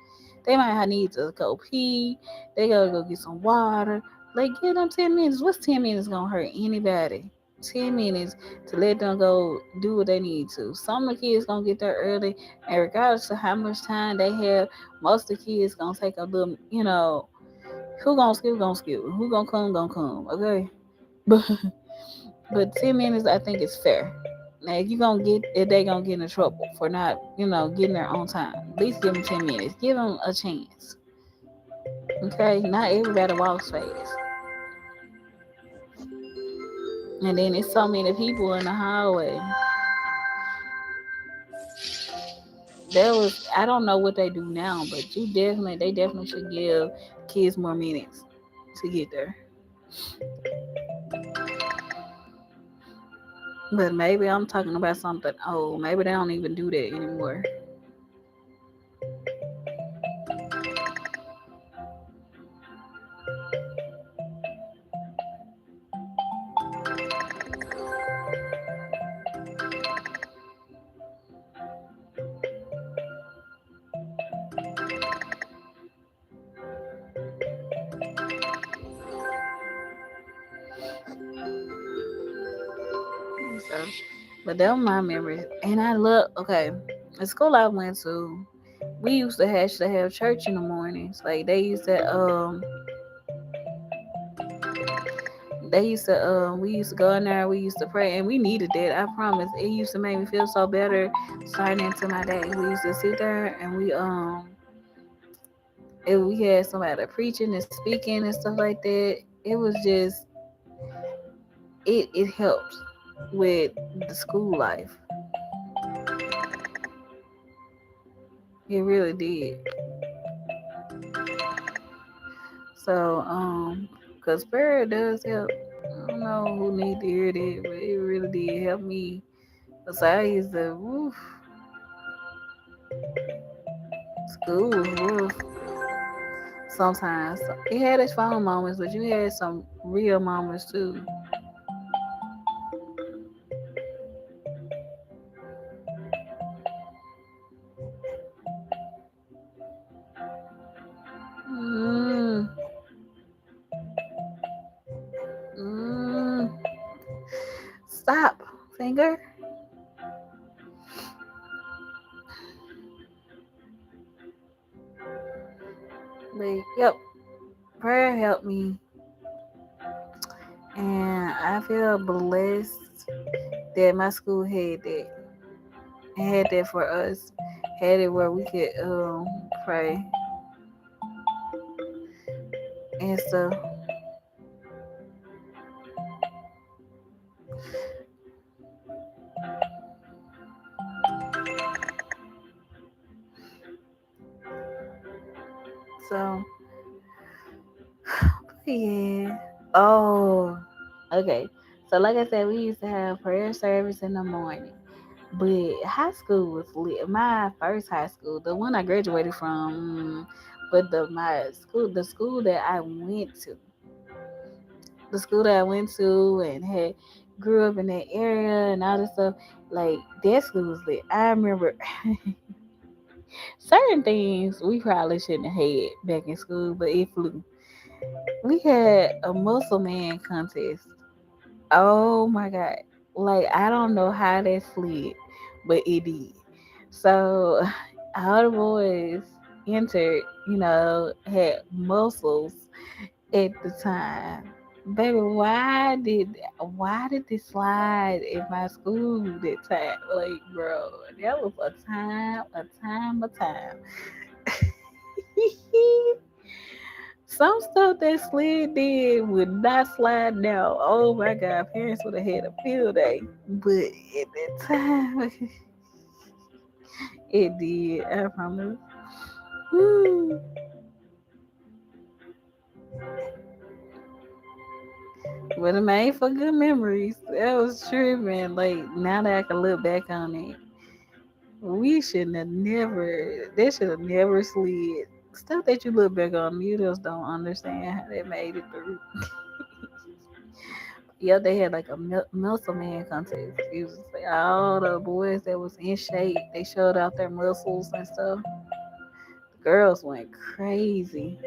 They might need to go pee. They gotta go get some water. Like give them 10 minutes. What's 10 minutes gonna hurt anybody? 10 minutes to let them go do what they need to. Some of the kids gonna get there early, and regardless of how much time they have, most of the kids gonna take a little. Who gonna skip? Gonna skip. Who gonna come? Gonna come. Okay, but 10 minutes I think is fair. Now if they gonna get in trouble for not getting there on time, at least give them 10 minutes. Give them a chance. Okay, not everybody walks fast. And then it's so many people in the hallway. That was I don't know what they do now, but they definitely should give kids more minutes to get there. But maybe I'm talking about something old. Maybe they don't even do that anymore. So, but that was my memories. And I love okay. The school I went to, we used to actually have church in the mornings. Like we used to go in there, we used to pray, and we needed that. I promise. It used to make me feel so better starting into my day. We used to sit there and if we had somebody preaching and speaking and stuff like that, it was just it helped with the school life. It really did. So, cause prayer does help. I don't know who need to hear that, but it really did help me. Cause I used to, woof, school was rough. Sometimes it had its fun moments, but you had some real moments too. Mm, mm, stop, finger. But yep, prayer helped me, and I feel blessed that my school had that. It had that for us. Had it where we could pray and stuff. So yeah. Oh, okay. So like I said, we used to have prayer service in the morning. But high school was lit. My first high school, the one I graduated from, but the school that I went to, the school that I went to and had grew up in that area and all this stuff, like that school was lit. I remember certain things we probably shouldn't have had back in school, but it flew. We had a muscle man contest. Oh my god! Like I don't know how that slid, but it did. So all the boys entered, had muscles at the time. Baby, why did this slide in my school that time? Like, bro, that was a time. Some stuff that slid did would not slide now. Oh my god, parents would have had a field day. But at that time, it did. I promise. Woo. But it made for good memories. That was true, man. Like now that I can look back on it, we shouldn't have never. They should have never slid. Stuff that you look back on, you just don't understand how they made it through. Yeah, they had like a muscle man contest. It was like all the boys that was in shape. They showed out their muscles and stuff. The girls went crazy.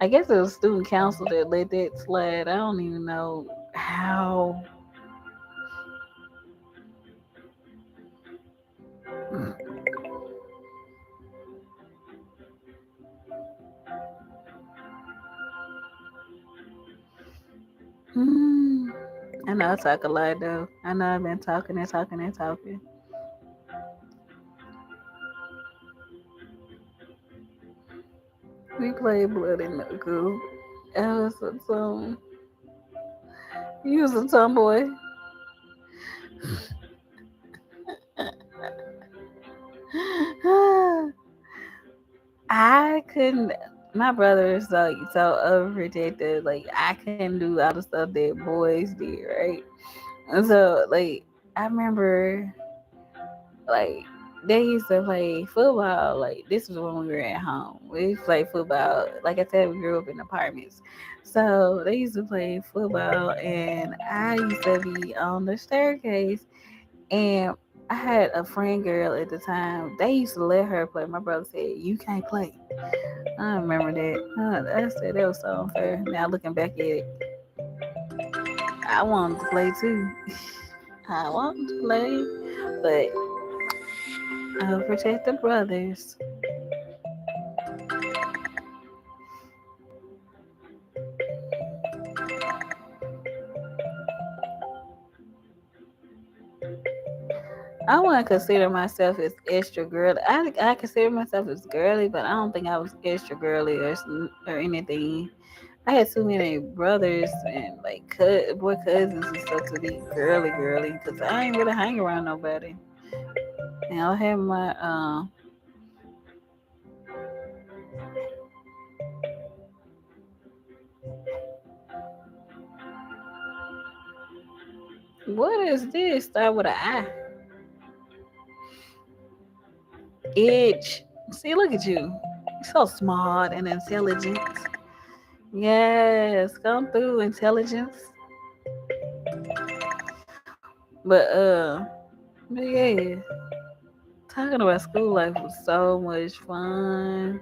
I guess it was student council that let that slide. I don't even know how. Hmm. I know I talk a lot though. I know I've been talking and talking and talking. We played Blood in the Goo. That was a song. You was a tomboy. I couldn't. My brother is so overprotective. Like I couldn't do all the stuff that boys did, right? And so I remember like they used to play football. Like this was when we were at home. We played football. Like I said, we grew up in apartments. So they used to play football, and I used to be on the staircase. And I had a friend girl at the time. They used to let her play. My brother said, "You can't play." I remember that. I said that was so unfair. Now looking back at it, I wanted to play too. I wanted to play, but I'll protect the brothers. I wouldn't consider myself as extra girly. I consider myself as girly, but I don't think I was extra girly or anything. I had too many brothers and boy cousins and stuff to be girly, because I ain't really hang around nobody. And I have my what is this? Start with an I. Edge. See, look at you. You're so smart and intelligent. Yes, come through intelligence. But but yeah, talking about school life was so much fun.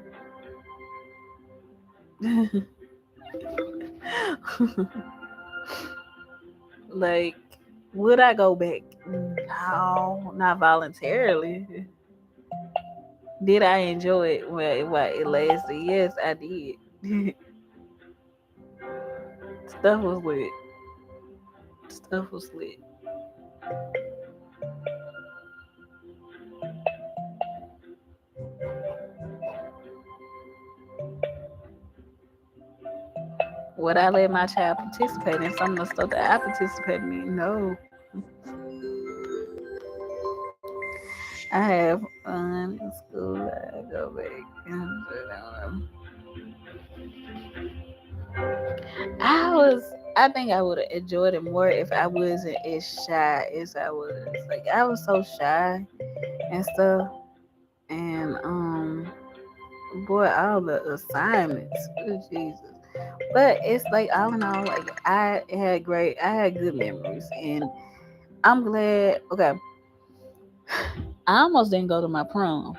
Like, would I go back? No, not voluntarily. Did I enjoy it while it lasted? Yes, I did. Stuff was lit. Stuff was lit. Would I let my child participate in some of the stuff that I participated in? No. I have fun in school. I go back. I was. I think I would have enjoyed it more if I wasn't as shy as I was. Like I was so shy and stuff, and boy, all the assignments. Oh, Jesus. But it's like all in all, like I had good memories, and I'm glad. Okay, I almost didn't go to my prom.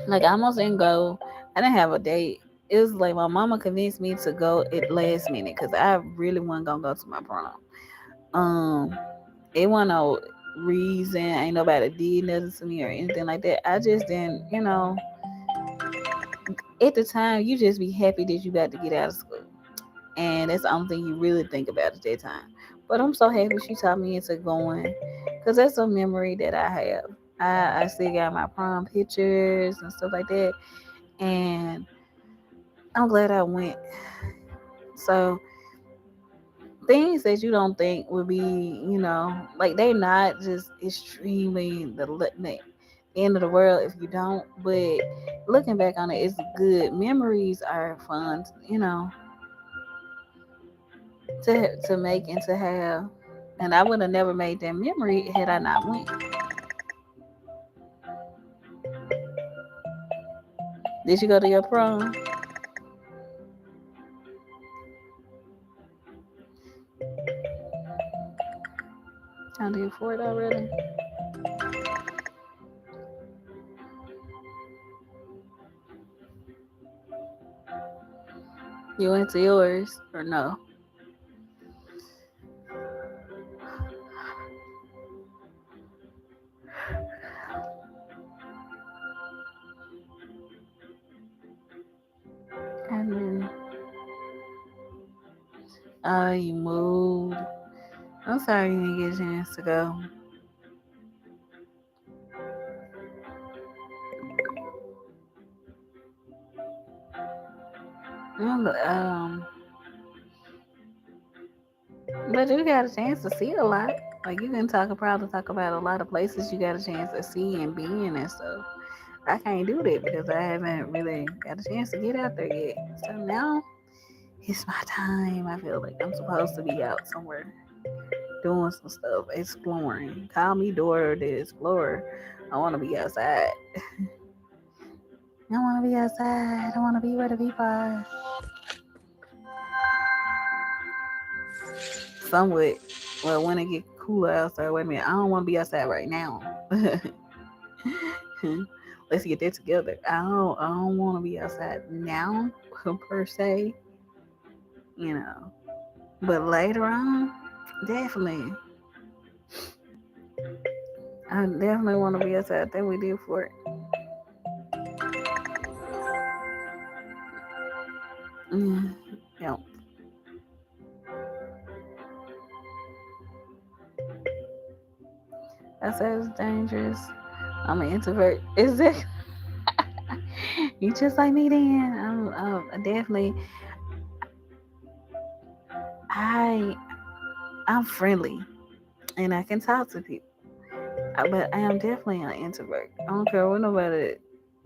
Like I almost didn't go. I didn't have a date. It was like my mama convinced me to go at last minute because I really wasn't gonna go to my prom. It wasn't no reason. Ain't nobody did nothing to me or anything like that. I just didn't, At the time, you just be happy that you got to get out of school, and that's the only thing you really think about at that time. But I'm so happy she taught me into going, cause that's a memory that I have. I still got my prom pictures and stuff like that, and I'm glad I went. So things that you don't think would be, like they not just extremely the end of the world if you don't. But looking back on it, it's good. Memories are fun, to make and to have. And I would have never made that memory had I not went. Did you go to your prom? I did for it already. You went to yours or no? And then you moved. I'm sorry you didn't get a chance to go. But you got a chance to see a lot. Like you can probably talk about a lot of places you got a chance to see and be in and stuff. I can't do that because I haven't really got a chance to get out there yet. So now it's my time. I feel like I'm supposed to be out somewhere doing some stuff, exploring. Call me Dora the Explorer. I want to be outside. I want to be outside. I want to be where the people are. Somewhat. Well, when it get cooler outside, wait a minute. I don't want to be outside right now. Let's get that together. I don't want to be outside now per se, you know. But later on, definitely, I definitely want to be outside. I think we did for it. Mm, yeah, outside is dangerous. I'm an introvert. Is it? You just like me then? Definitely. I I'm friendly and I can talk to people. But I am definitely an introvert. I don't care what nobody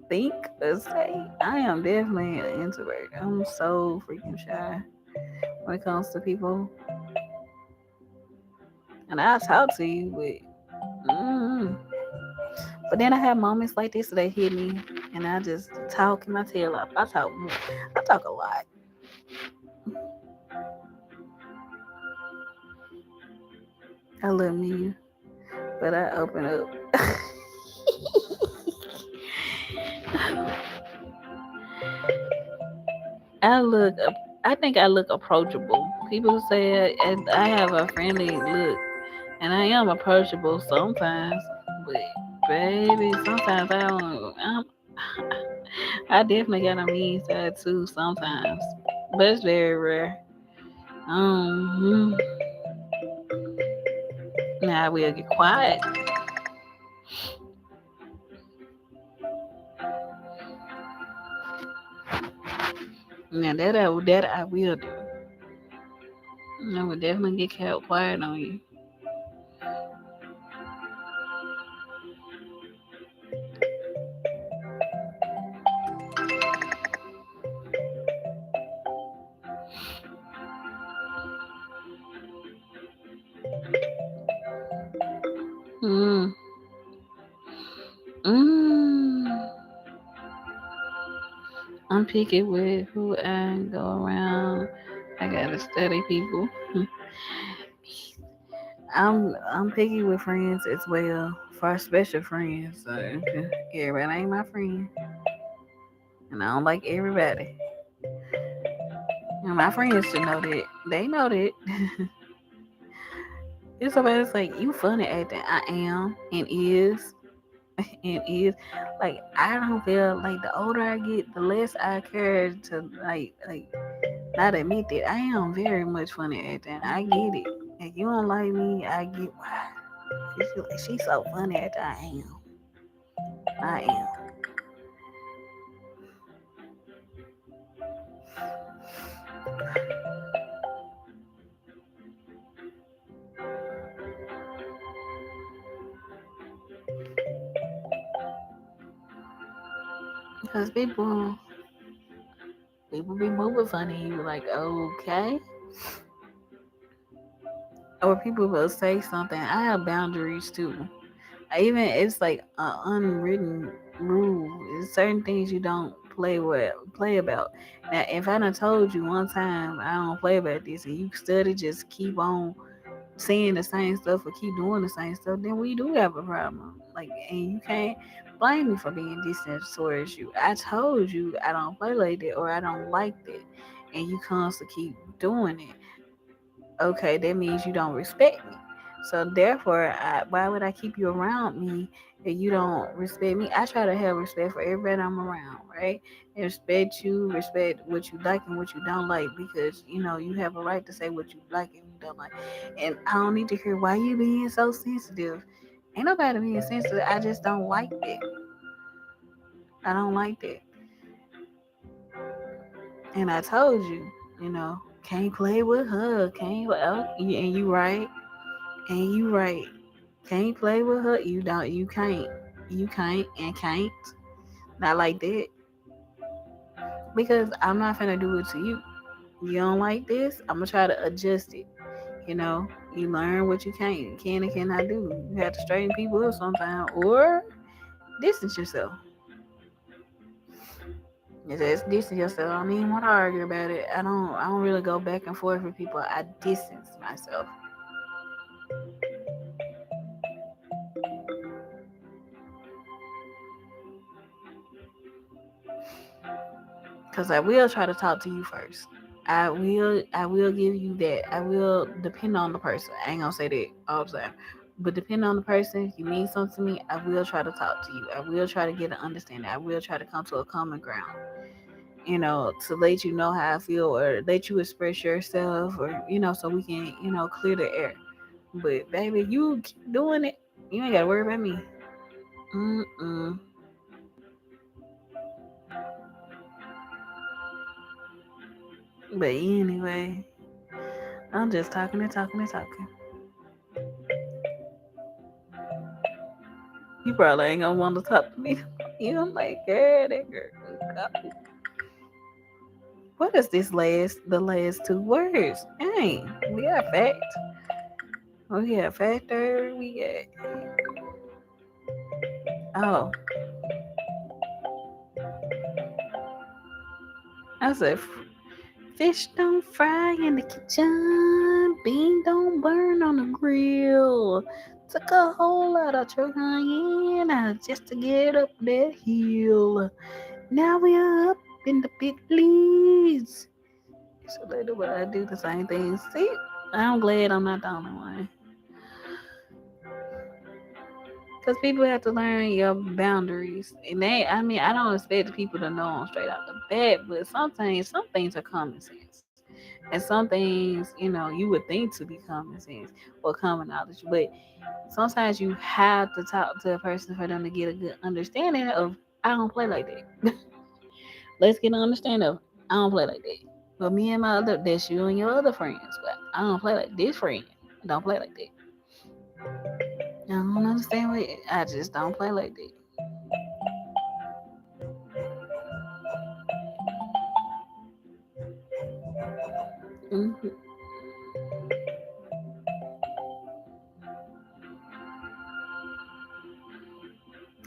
think or say. I am definitely an introvert. I'm so freaking shy when it comes to people. And I'll talk to you, but then I have moments like this that hit me, and I just talk my tail off. I talk a lot. I love me, but I open up. I look, I think I look approachable. People say I have a friendly look, and I am approachable sometimes. But baby, sometimes I don't. I definitely got a mean side too sometimes, but it's very rare. Um, Now I will get quiet. Now that I will do. I will definitely get kept quiet on you. Mm. Mm. I'm picky with who I go around. I gotta study people. I'm picky with friends as well. For special friends, so everybody ain't my friend, and I don't like everybody. And my friends should know that. They know that. If somebody's like, "You funny acting," I am and is and is like I don't feel like the older I get, the less I care to like not admit that I am very much funny acting. I get it. If you don't like me, I get why. She's so funny acting. I am. Because people be moving funny. You like okay, or people will say something. I have boundaries too. Even it's like an unwritten rule. There's certain things you don't play about. Now, if I done told you one time I don't play about this, and you study, just keep on saying the same stuff or keep doing the same stuff, then we do have a problem. Like, and you can't blame me for being distant towards you. I told you I don't play like that or I don't like that, and you constantly keep doing it. Okay, that means you don't respect me. So therefore, why would I keep you around me if you don't respect me? I try to have respect for everybody I'm around, right? And respect you, respect what you like and what you don't like, because you have a right to say what you like and you don't like. And I don't need to hear why you being so sensitive. Ain't nobody being sensitive. I just don't like that. I don't like that. And I told you, you know, Can't play with her. Can't. And you right. And you right. Can't play with her. You don't. You can't. You can't and can't. Not like that. Because I'm not finna do it to you. You don't like this? I'm gonna try to adjust it. You know, you learn what you can and cannot do. You have to straighten people up sometimes, or distance yourself. Just distance yourself. I don't even want to argue about it. I don't really go back and forth with people. I distance myself. Cause I will try to talk to you first. I will give you that. I will depend on the person. I ain't gonna say that all the time. But depending on the person, if you mean something to me, I will try to talk to you. I will try to get an understanding. I will try to come to a common ground. To let you know how I feel or let you express yourself or, so we can, clear the air. But baby, you keep doing it. You ain't gotta worry about me. Mm-mm. But anyway, I'm just talking and talking and talking. You probably ain't gonna want to talk to me. I'm like, girl, that girl. Go. What is the last two words? Dang, we got fact. We got factor. We got, oh, I said, fish don't fry in the kitchen, bean don't burn on the grill. Took a whole lot of trying just to get up that hill. Now we are up in the big leagues. So later, but I do the same thing. See, I'm glad I'm not the only one. Because people have to learn your boundaries. And I don't expect people to know them straight out the bat, but sometimes some things are common sense. And some things, you would think to be common sense or common knowledge. But sometimes you have to talk to a person for them to get a good understanding of, I don't play like that. Let's get an understanding of, I don't play like that. But me and my other, that's you and your other friends. But I don't play like this friend. I don't play like that. I don't understand what, I just don't play like that. Hmm.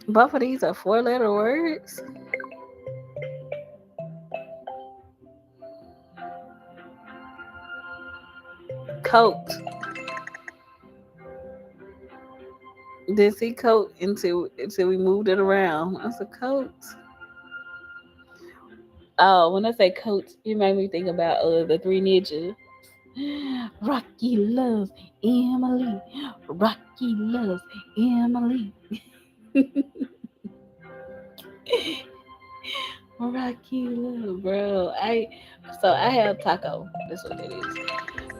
Both of these are four-letter words. Coat. Didn't see coat until we moved it around. I said coat. Oh, when I say coat, it made me think about the Three Ninjas. Rocky loves Emily. Rocky loves Emily. Rocky love, bro. I have taco. That's what it is.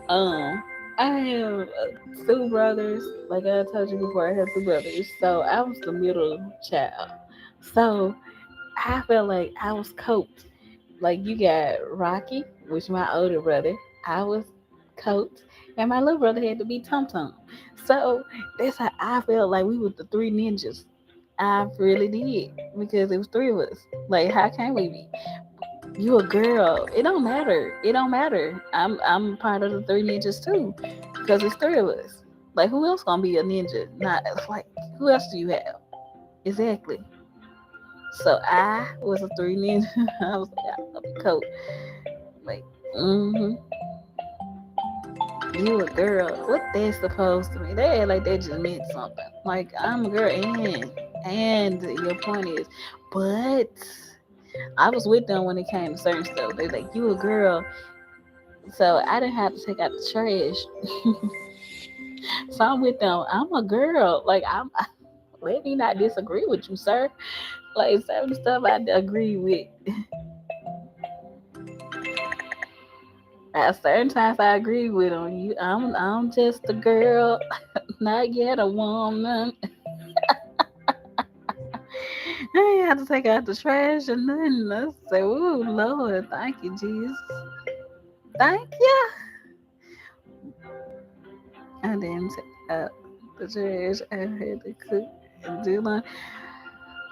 Um, I have two brothers. Like I told you before, I have two brothers. So I was the middle child. So I felt like I was coped. Like you got Rocky, which my older brother. I was Coach, and my little brother had to be Tum Tum. So that's how I felt like we were the three ninjas. I really did because it was three of us. Like how can we be? You a girl? It don't matter. It don't matter. I'm part of the three ninjas too, because it's three of us. Like who else gonna be a ninja? Not like who else do you have? Exactly. So I was a three ninja. I was like, I'll be coach. Like, mm-hmm. You a girl. What they supposed to mean? They act like they just meant something. Like I'm a girl and your point is, but I was with them when it came to certain stuff. They like, you a girl. So I didn't have to take out the trash. So I'm with them. I'm a girl. Like let me not disagree with you, sir. Like certain stuff I agree with. At certain times I agree with them. I'm just a girl, not yet a woman. I ain't have to take out the trash or nothing. I say, "Ooh, Lord, thank you, Jesus." Thank you. I didn't take out the trash. I had to cook and do lunch.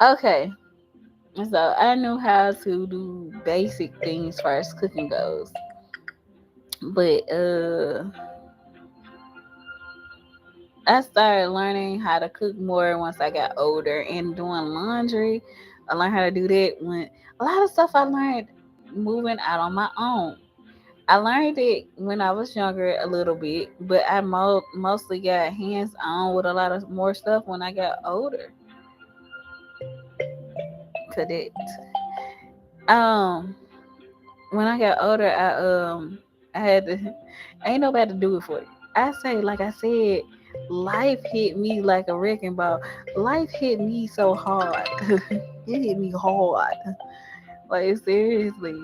Okay, so I knew how to do basic things as far as cooking goes, but I started learning how to cook more once I got older and doing laundry. I learned how to do that when a lot of stuff I learned moving out on my own. I learned it when I was younger a little bit, but I mostly got hands on with a lot of more stuff when I got older. Correct. Um, when I got older, I had to. Ain't nobody to do it for you. I say, like I said, life hit me like a wrecking ball. Life hit me so hard. It hit me hard. Like seriously,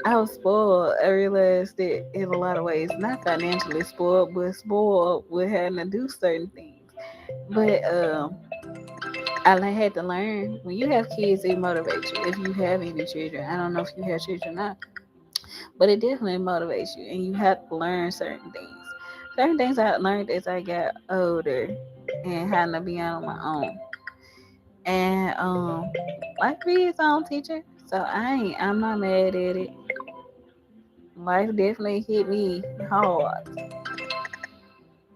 I was spoiled. I realized that in a lot of ways, not financially spoiled, but spoiled with having to do certain things. But I had to learn when you have kids, it motivates you. If you have any children, I don't know if you have children or not, but it definitely motivates you, and you have to learn certain things. Certain things I learned as I got older and having to be on my own. And life be its own teacher, so I'm not mad at it. Life definitely hit me hard.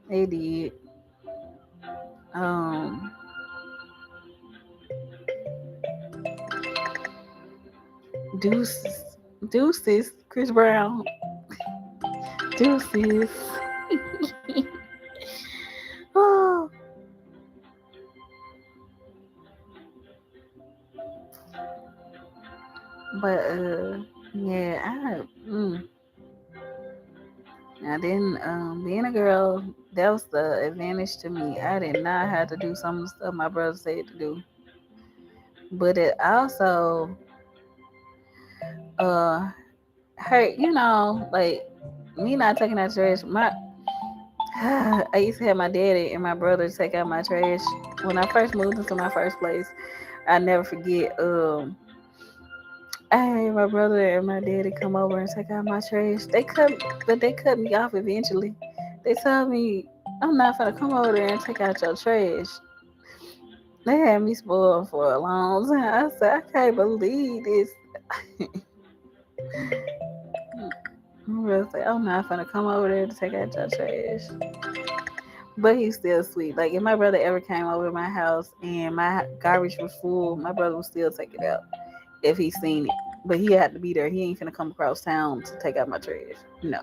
It did. Um, deuces, deuces, Chris Brown, deuces. Oh, but yeah, I didn't being a girl, that was the advantage to me. I did not have to do some of the stuff my brother said to do. But it also uh hurt, like me not taking out trash. My I used to have my daddy and my brother take out my trash. When I first moved into my first place, I never forget, I had my brother and my daddy come over and take out my trash. They cut me off eventually. They told me, I'm not gonna come over there and take out your trash. They had me spoiled for a long time. I said, I can't believe this. My brother said, I'm not gonna come over there to take out your trash. But he's still sweet. Like if my brother ever came over to my house and my garbage was full, my brother would still take it out if he seen it. But he had to be there. He ain't finna come across town to take out my trash. No.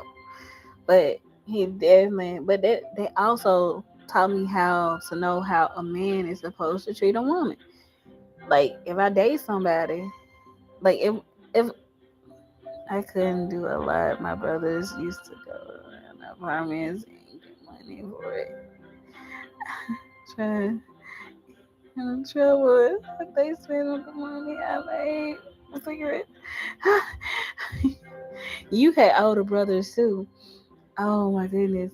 But he definitely. But they also taught me how to know how a man is supposed to treat a woman. Like if I date somebody, like if I couldn't do a lot, my brothers used to go around apartments and get money for it. Trying in trouble. They spend the money I made a cigarette. You had older brothers too. Oh my goodness.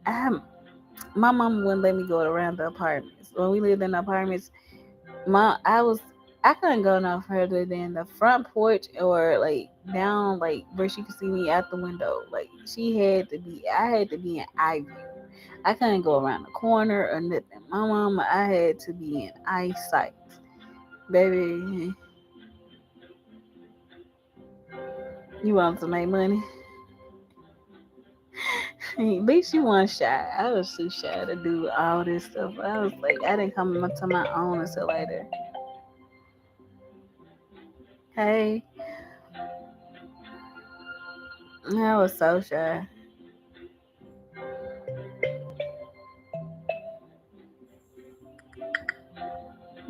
I, my mom wouldn't let me go around the apartments. When we lived in the apartments, my I couldn't go no further than the front porch or like down like where she could see me out the window. Like I had to be in eye view. I couldn't go around the corner or nothing. My mama, I had to be in eyesight. Baby, you want to make money? At least you weren't shy. I was too shy to do all this stuff. I was like, I didn't come to my own until later. Hey, I was so shy.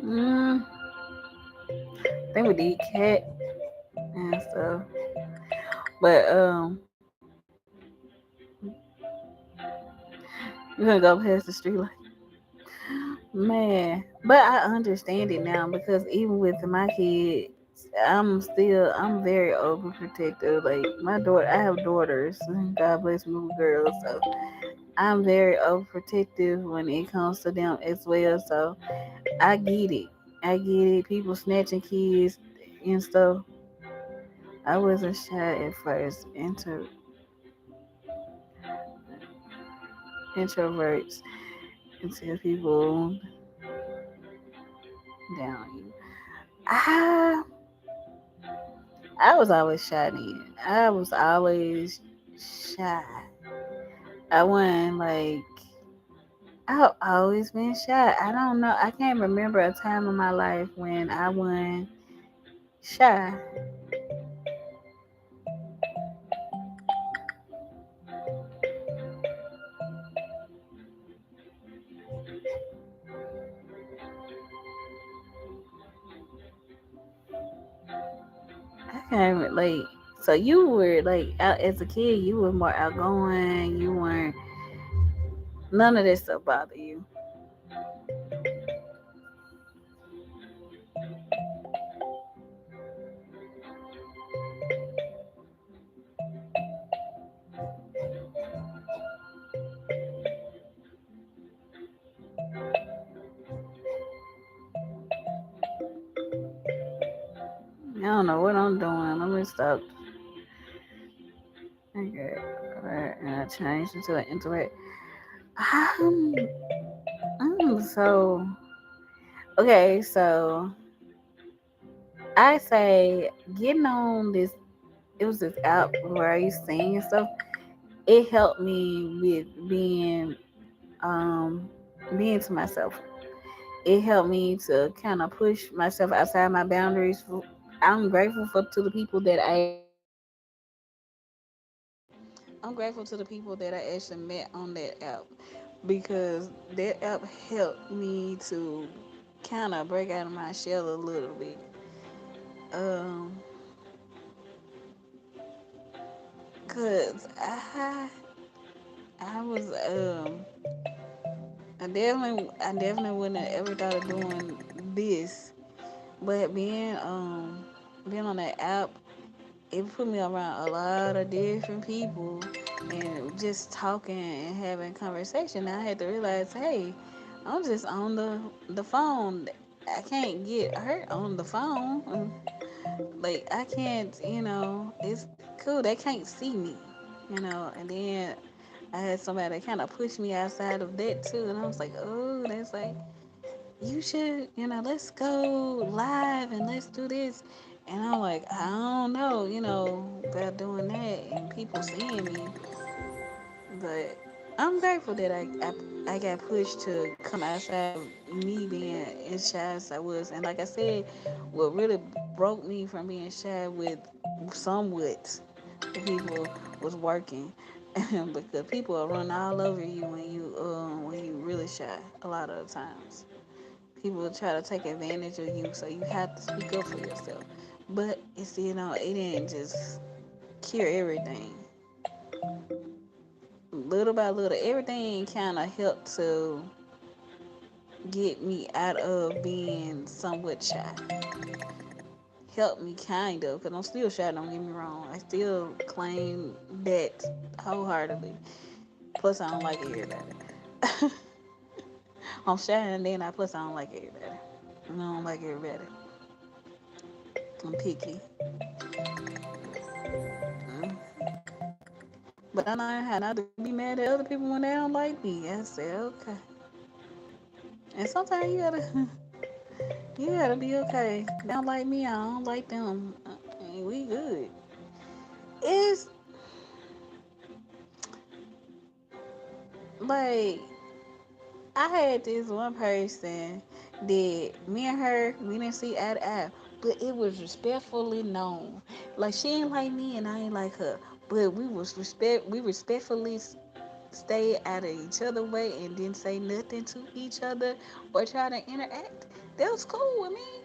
Mm, I think we did cat and stuff. But we're gonna go past the street like man. But I understand it now because even with my kids, I'm very overprotective. Like my daughter, I have daughters. God bless me with girls, so I'm very overprotective when it comes to them as well. So I get it. I get it. People snatching kids and stuff. I wasn't shy at first. Introverts until people down you. I I was always shy then. I was always shy. I wasn't like I've always been shy. I don't know. I can't remember a time in my life when I wasn't shy. I can't like. So you were like out as a kid. You were more outgoing. You weren't. None of this stuff bother you. I don't know what I'm doing. Let me stop. Okay. Alright, and I changed into an introvert. Um, so okay. So I say getting on this. It was this app where I used to sing and stuff. It helped me with um being to myself. It helped me to kind of push myself outside my boundaries. I'm grateful for to the people that I'm grateful to the people that I actually met on that app because that app helped me to kind of break out of my shell a little bit. Um, cause I was I definitely wouldn't have ever thought of doing this, but being on that app, it put me around a lot of different people and just talking and having conversation. I had to realize, hey, I'm just on the phone. I can't get hurt on the phone. Like I can't, it's cool. They can't see me. And then I had somebody that kind of pushed me outside of that too, and I was like, oh, that's like you should, let's go live and let's do this. And I'm like, I don't know, about doing that and people seeing me. But I'm grateful that I got pushed to come outside of me being as shy as I was. And like I said, what really broke me from being shy with somewhat the people was working. Because people will run all over you when you really shy a lot of the times. People will try to take advantage of you, so you have to speak up for yourself. But it's it didn't just cure everything. Little by little, everything kind of helped to get me out of being somewhat shy. Helped me kind of, because I'm still shy, don't get me wrong. I still claim that wholeheartedly. Plus, I don't like everybody. I'm shy, and then plus I don't like everybody. I don't like everybody. I'm picky. Mm. But I learned how not to be mad at other people when they don't like me. I said, okay. And sometimes you gotta be okay. They don't like me, I don't like them. We good. It's like I had this one person that me and her we didn't see eye to eye, but it was respectfully known. Like she ain't like me and I ain't like her, but we respectfully stay out of each other way and didn't say nothing to each other or try to interact. That was cool with me.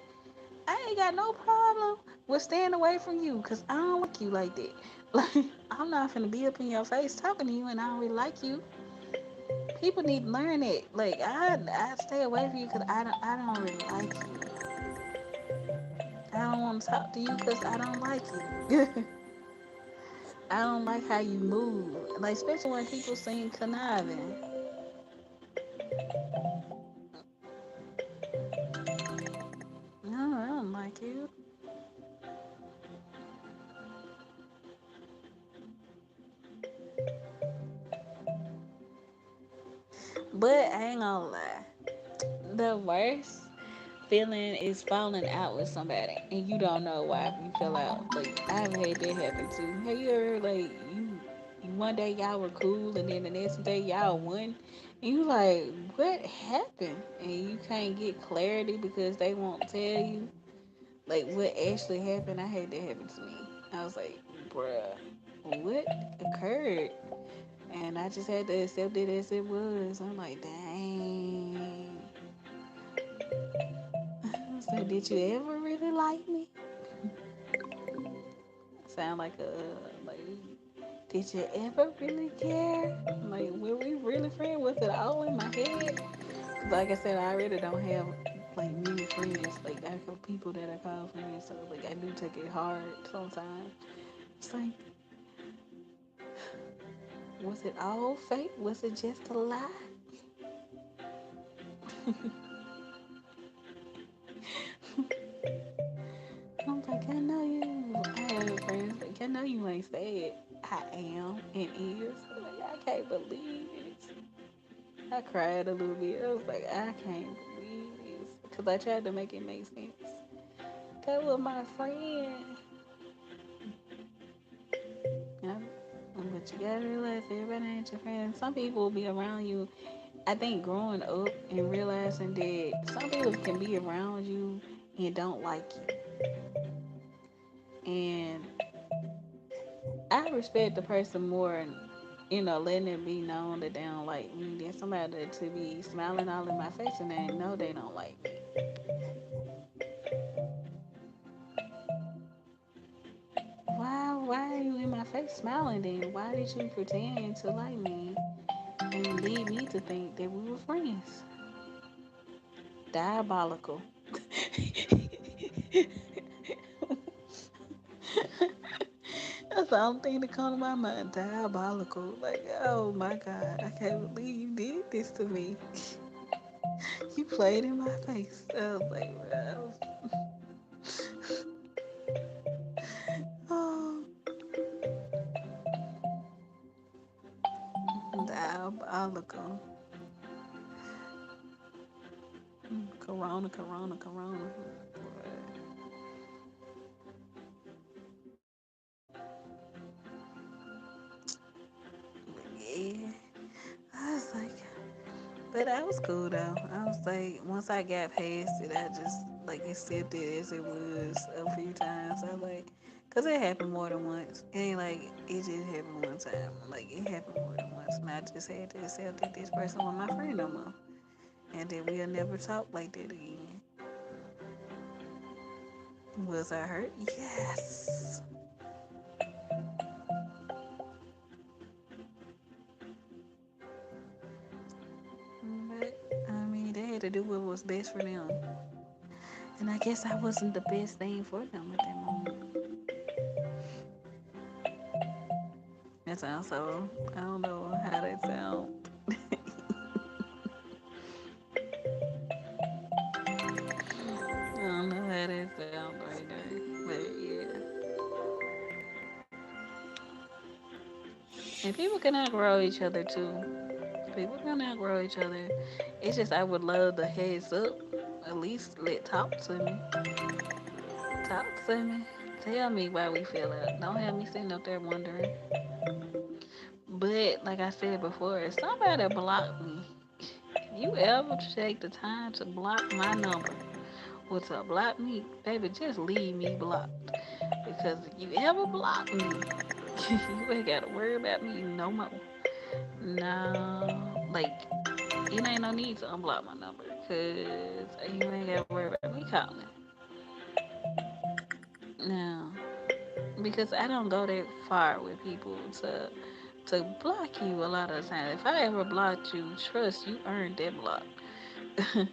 I ain't got no problem with staying away from you because I don't like you like that. Like I'm not gonna be up in your face talking to you and I don't really like you. People need to learn it. Like I stay away from you because I don't really like you. I don't want to talk to you because I don't like you. I don't like how you move. Like especially when people seem conniving. No, I don't like you. But I ain't gonna lie. The worst feeling is falling out with somebody and you don't know why you fell out. Like I've had that happen too. Have you ever one day y'all were cool and then the next day y'all won and you like what happened and you can't get clarity because they won't tell you like what actually happened. I had that happen to me. I was like, bruh, what occurred? And I just had to accept it as it was. I'm like, dang. I said, did you ever really like me? Sound like like, did you ever really care? Like, were we really friends? Was it all in my head? 'Cause like I said, I really don't have like many friends. Like I have people that I call friends, so like I do take it hard sometimes. It's like, was it all fake? Was it just a lie? I'm like, I know you. I have friends like, I know you ain't said I am and is. Like, I can't believe it. I cried a little bit. I was like, I can't believe this. Because I tried to make it make sense. That was my friend. Yeah. But you gotta realize everybody ain't your friend. Some people will be around you. I think growing up and realizing that some people can be around you and don't like you. And I respect the person more and letting it be known that they don't like me than somebody to be smiling all in my face and they know they don't like me. Why are you in my face smiling then? Why did you pretend to like me and lead me to think that we were friends? Diabolical. That's the only thing that comes to my mind. Diabolical. Like, oh my God, I can't believe you did this to me. You played in my face. I was like, wow. Oh, diabolical. Corona, corona, corona. Yeah. I was like, but I was cool though. I was like, once I got past it, I just like accepted it as it was a few times. I like, cause it happened more than once. It ain't like it just happened one time. Like it happened more than once, and I just had to accept that this person was my friend no more, and that we'll never talk like that again. Was I hurt? Yes. But I mean, they had to do what was best for them, and I guess I wasn't the best thing for them at that moment. That sounds so. I don't know how that sounds. I don't know how that sounds right there. But yeah. And people can outgrow each other too. People can outgrow each other. It's just I would love the heads up. At least let talk to me. Talk to me. Tell me why we feel out. Don't have me sitting up there wondering. But like I said before, if somebody blocked me, you ever take the time to block my number or to block me, baby, just leave me blocked. Because if you ever block me, you ain't gotta worry about me no more. No, like it ain't no need to unblock my number, cause you ain't gotta worry about me calling. No, because I don't go that far with people to block you a lot of the time. If I ever blocked you, trust you earned that block. But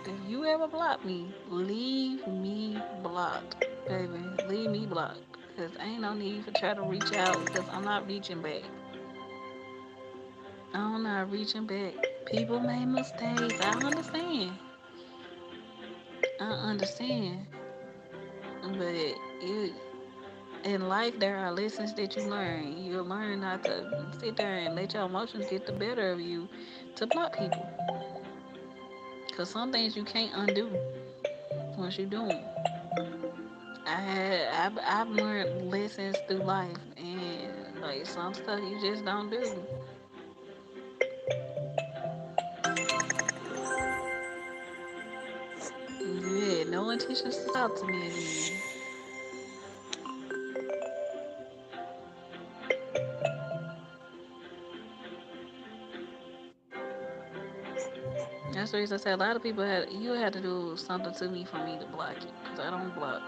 if you ever block me, leave me blocked, baby. Leave me blocked. Cause ain't no need for try to reach out. Cause I'm not reaching back. I'm not reaching back. People make mistakes. I understand. I understand. But it, In life, there are lessons that you learn. You'll learn not to sit there and let your emotions get the better of you to block people. Because some things you can't undo once you do them. I've learned lessons through life, and like some stuff you just don't do. You had no intentions to talk to me again. That's the reason I said a lot of people had you had to do something to me for me to block you. Cause I don't block.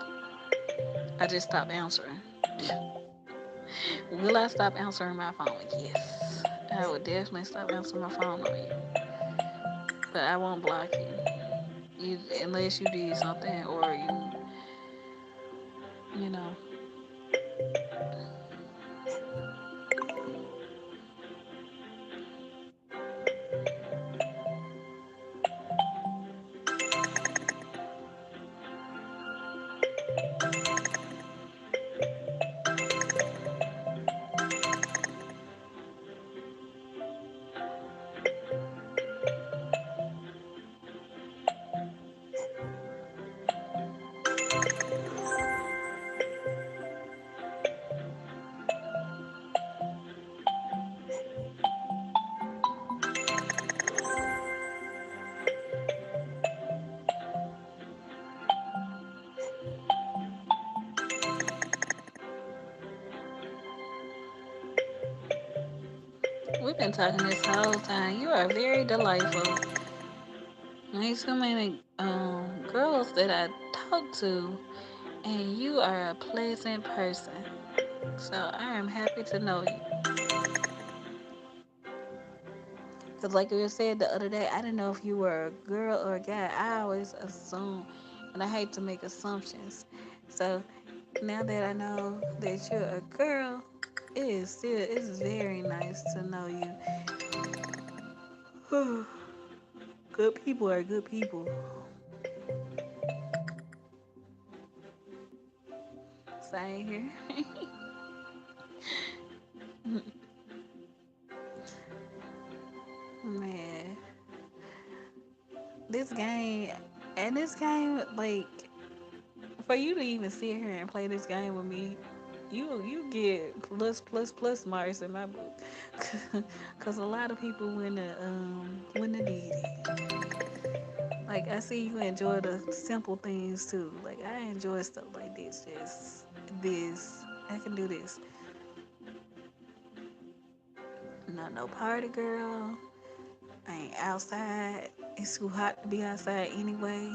I just stop answering. Will I stop answering my phone? Yes. I would definitely stop answering my phone on you. But I won't block you. Unless you did something or you know. We've been talking this whole time. You are very delightful. There's so many girls that I talk to, and you are a pleasant person. So I am happy to know you. Because, like you said the other day, I didn't know if you were a girl or a guy. I always assume, and I hate to make assumptions. So now that I know that you're a girl, it's very nice to know you. Good people are good people. Same here. Man, this game, and this game, like, for you to even sit here and play this game with me, you get plus marks in my book. Cause a lot of people wouldn't have did it. Like I see you enjoy the simple things too. Like I enjoy stuff like this. Just this. I can do this. Not no party girl. I ain't outside. It's too hot to be outside anyway.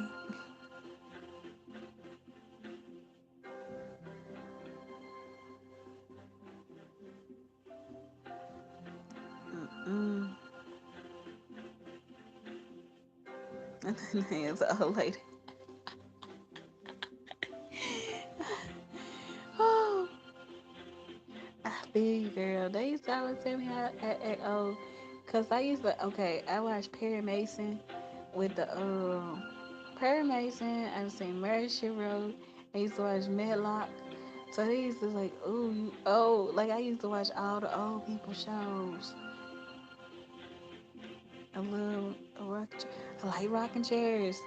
Mm-mm. And then there's an old lady. Oh, I feel you, girl. They used to always tell me how oh, cause I used to okay. I watched Perry Mason with the Perry Mason. I've seen Mary She Wrote. I used to watch Medlock. So they used to like, ooh, you oh, like I used to watch all the old people shows. I love a rock. I like rocking chairs.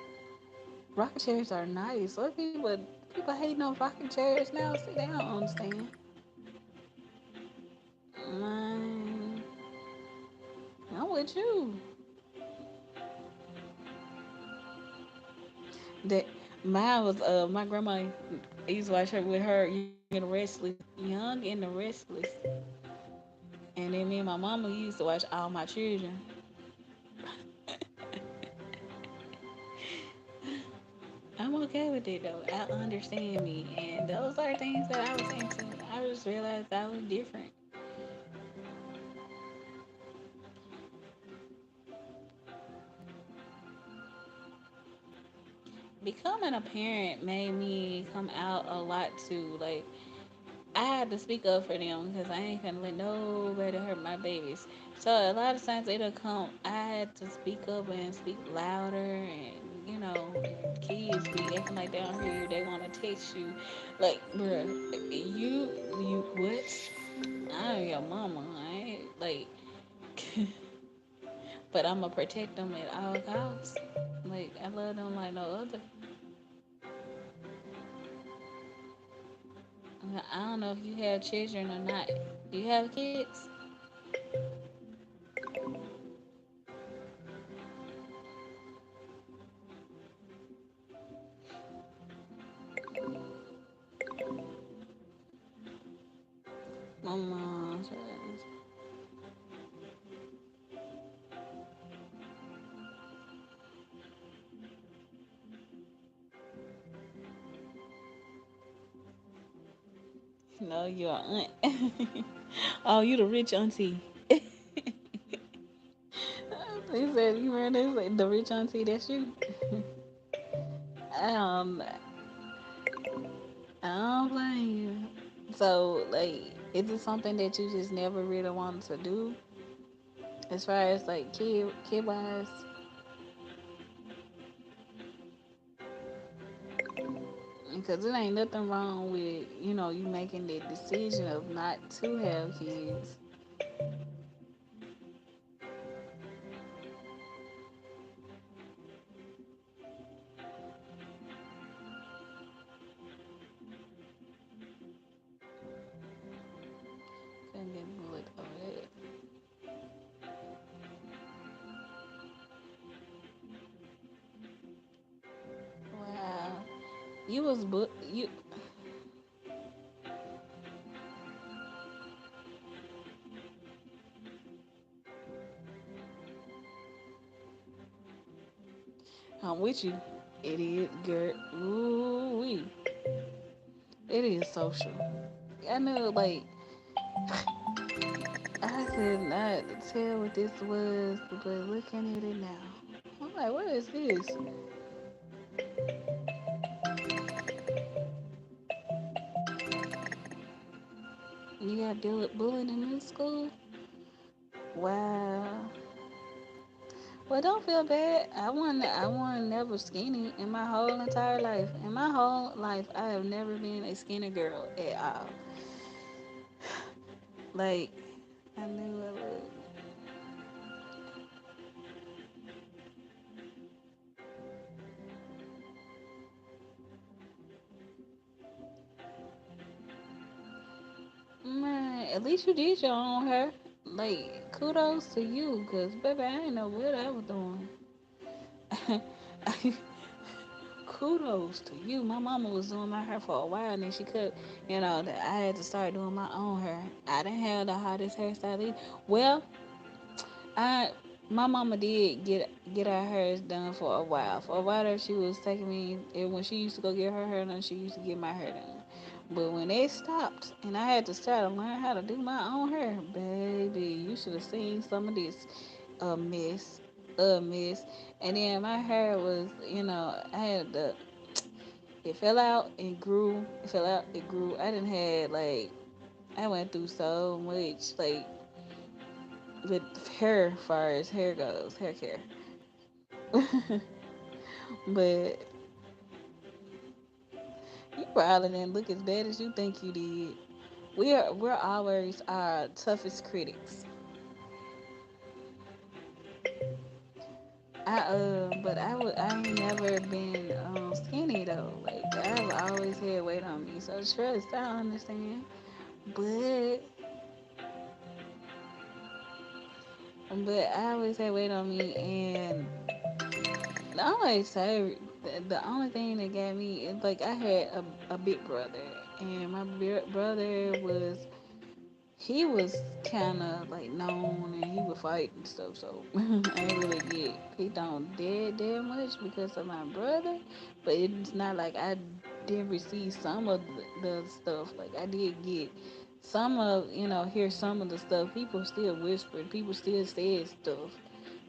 Rocking chairs are nice. What people hating on rocking chairs now? See, they don't understand. Man, I'm with you. That mine was my grandma. I used to watch her with her Young and the Restless, and then me and my mama used to watch All My Children. I'm okay with it though. I understand me, and those are things that I was into. I just realized I was different. Becoming a parent made me come out a lot too. Like I had to speak up for them because I ain't gonna let nobody hurt my babies. So a lot of times it'll come. I had to speak up and speak louder and kids be acting like they don't hear you. They want to text you, like, bruh, you what? I'm your mama. I ain't like, but I'ma protect them at all costs. Like I love them like no other. I don't know if you have children or not. You have kids? Mama, no, you're aunt. Oh, you the rich auntie. They said you remember this like the rich auntie. That's you. Um, I don't blame you. So, like, is it something that you just never really wanted to do, as far as like kid wise? Because it ain't nothing wrong with you making the decision of not to have kids. Couldn't get bullied over that. Wow, you was you. I'm with you. It is, girl. Ooh wee. It is social. I know, like I could not tell what this was, but looking at it now, I'm like, what is this? You got bullied in middle school? Wow. Well, don't feel bad. I wasn't never skinny in my whole entire life. In my whole life, I have never been a skinny girl at all. Like, I knew I looked. Man, at least you did your own hair. Like, kudos to you, cause baby, I didn't know what I was doing. Kudos to you. My mama was doing my hair for a while, and then she cut. I had to start doing my own hair. I didn't have the hottest hairstyle either. Well, I my mama did get our hairs done for a while. For a while there, she was taking me, and when she used to go get her hair done, she used to get my hair done. But when it stopped, and I had to start to learn how to do my own hair, baby, you should have seen some of this, a mess, a mess. And then my hair was, I had the it fell out, it grew, it fell out, it grew. I didn't had like I went through so much like with hair, far as hair goes, hair care. But you probably didn't look as bad as you think you did. We're always our toughest critics. I ain't never been skinny though. Like I've always had weight on me, so trust I understand. But I always had weight on me, and I always say the only thing that got me is like I had a big brother, and my big brother was kind of like known, and he would fight and stuff. So I didn't really get picked on that much because of my brother. But it's not like I didn't receive some of the stuff. Like I did get some of hear some of the stuff. People still whispered. People still said stuff.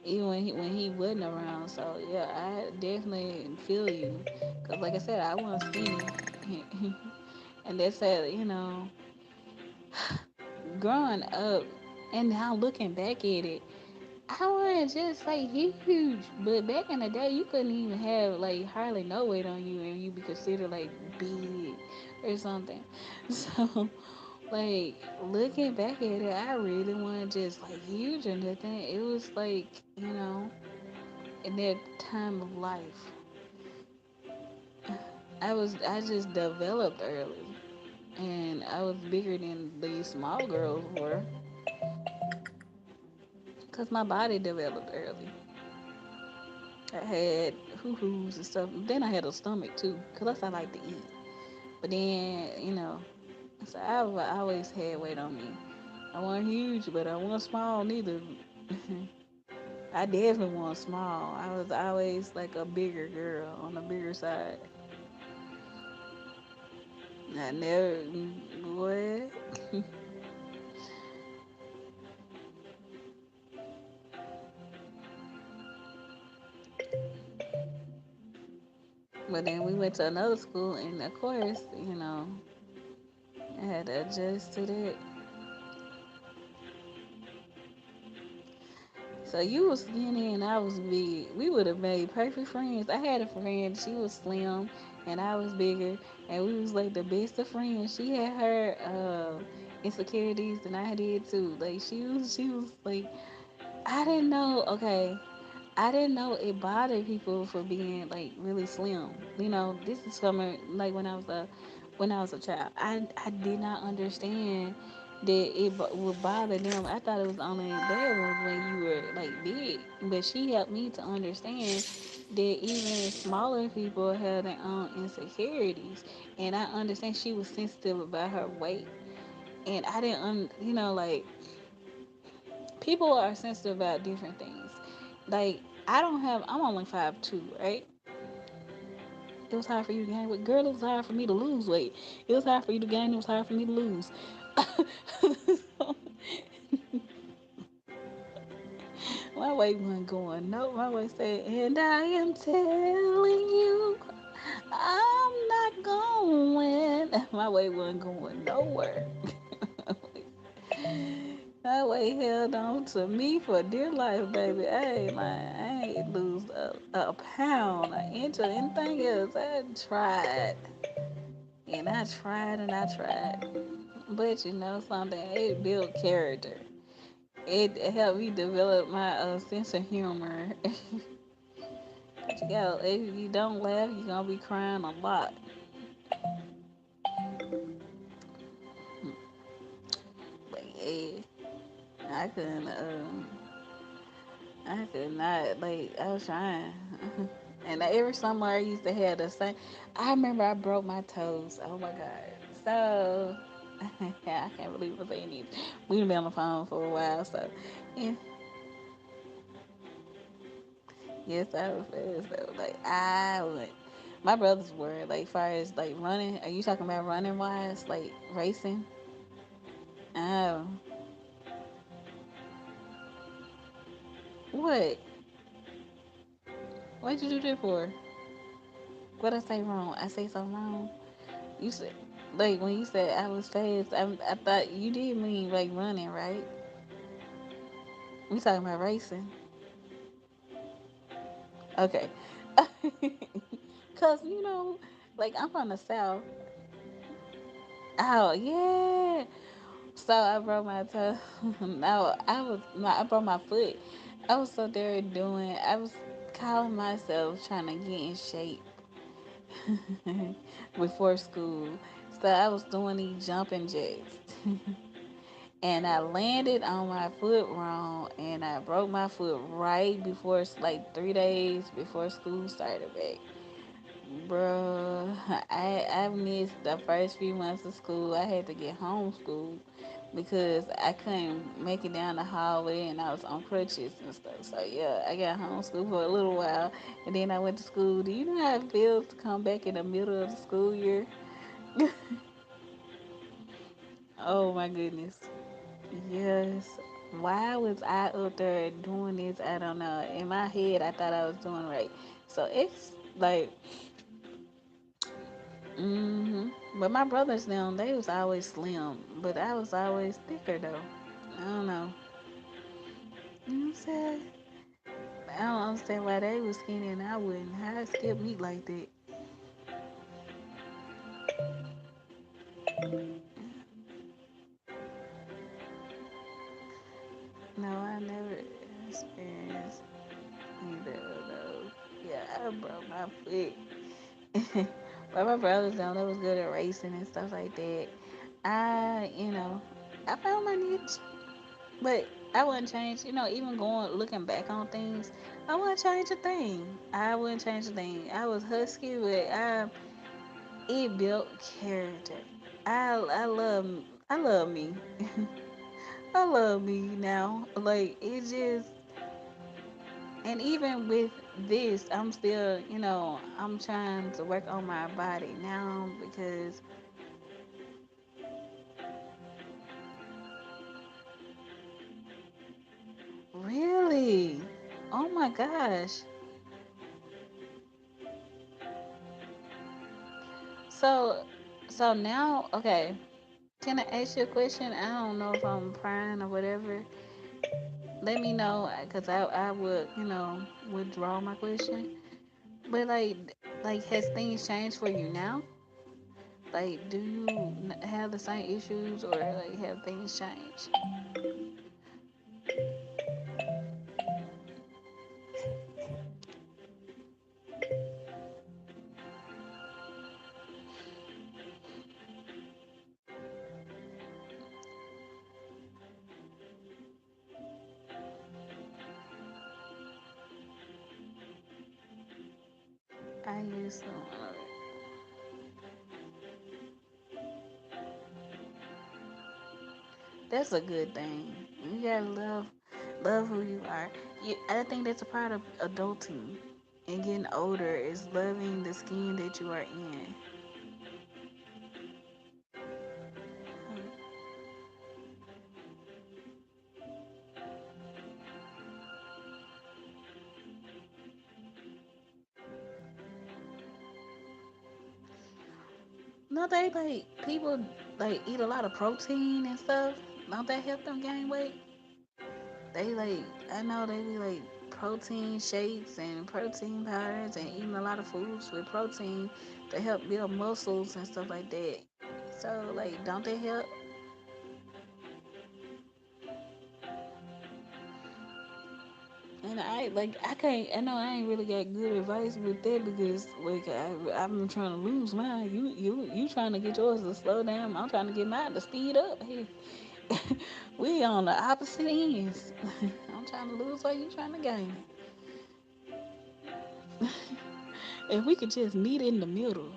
Even when he wasn't around, so yeah, I definitely feel you. Cause like I said, I wasn't skinny, and that's sad. Growing up, and now looking back at it, I wasn't just like huge, but back in the day, you couldn't even have like hardly no weight on you, and you be considered like big or something. So, like looking back at it, I really wasn't just like huge or nothing. It was like in that time of life, I just developed early, and I was bigger than these small girls were, cause my body developed early. I had hoo-hoos and stuff. Then I had a stomach too, cause that's I like to eat. But then, so I've always had weight on me. I wasn't huge, but I wasn't small neither. I definitely wasn't small. I was always like a bigger girl on the bigger side. I never, what? But then we went to another school, and of course, I had to adjust to that. So you was skinny and I was big. We would have made perfect friends. I had a friend, she was slim and I was bigger, and we was like the best of friends. She had her insecurities and I did too. Like she was like, I didn't know, okay. I didn't know it bothered people for being like really slim. This is coming like when I was a child. I did not understand that would bother them. I thought it was only bad ones when you were like big. But she helped me to understand that even smaller people have their own insecurities, and I understand she was sensitive about her weight. And I didn't, like people are sensitive about different things. Like I'm only 5'2", right? It was hard for you to gain weight. Girl, it was hard for me to lose weight. It was hard for you to gain, it was hard for me to lose. So, my weight wasn't going. No, my weight said, and I am telling you, I'm not going. My weight wasn't going nowhere. That way held on to me for dear life, baby. I ain't lying. I ain't lose a pound, an inch, or anything else. I tried. And I tried and I tried. But you know something? It built character. It helped me develop my sense of humor. But you go, if you don't laugh, you're going to be crying a lot. But yeah, I couldn't. I could not, like, I was trying. And every summer I used to have the same. I remember I broke my toes. Oh my God. So, I can't believe I'm saying this. We've been on the phone for a while, so. Yeah, yes, I was fast. So, like, I would. My brothers were, like, far as, like, running. Are you talking about running wise? Like, racing? Oh. What? What'd you do that for? What I say wrong? I say something wrong? You said, like when you said I was fast, I thought you did mean like running, right? We talking about racing, okay? Cause like I'm from the south. Oh yeah. So I broke my toe. No, I broke my foot. I was so there doing. I was calling myself trying to get in shape before school. So I was doing these jumping jacks. And I landed on my foot wrong, and I broke my foot right before, like 3 days before school started back. Bruh, I missed the first few months of school. I had to get homeschooled because I couldn't make it down the hallway, and I was on crutches and stuff. So yeah, I got homeschooled for a little while, and then I went to school. Do you know how it feels to come back in the middle of the school year? Oh my goodness. Yes. Why was I up there doing this? I don't know. In my head, I thought I was doing right. So it's like, but my brothers now, they was always slim, but I was always thicker though. I don't know. You know what I'm saying? I don't understand why they was skinny and I wouldn't. How it skip meat like that? No, I never experienced either of those. Yeah, I broke my foot. But my brothers don't. They was good at racing and stuff like that. I found my niche, but I wouldn't change. Even going looking back on things, I wouldn't change a thing. I wouldn't change a thing. I was husky, but it built character. I love me. I love me now. Like it just, and even with this, I'm still, I'm trying to work on my body now because really, oh my gosh. So, so now, okay. Can I ask you a question? I don't know if I'm prying or whatever. Let me know, cause I would, withdraw my question. But like, has things changed for you now? Like, do you have the same issues or like have things changed? I used to. That's a good thing. You gotta love who you are. I think that's a part of adulting and getting older is loving the skin that you are in. No, they like people like eat a lot of protein and stuff. Don't that help them gain weight? They like I know they be like protein shakes and protein powders and eating a lot of foods with protein to help build muscles and stuff like that. So like, don't they help? And I can't. I know I ain't really got good advice with that because like I've been trying to lose mine. You trying to get yours to slow down. I'm trying to get mine to speed up. Hey, we on the opposite ends. I'm trying to lose while you trying to gain. If we could just meet in the middle.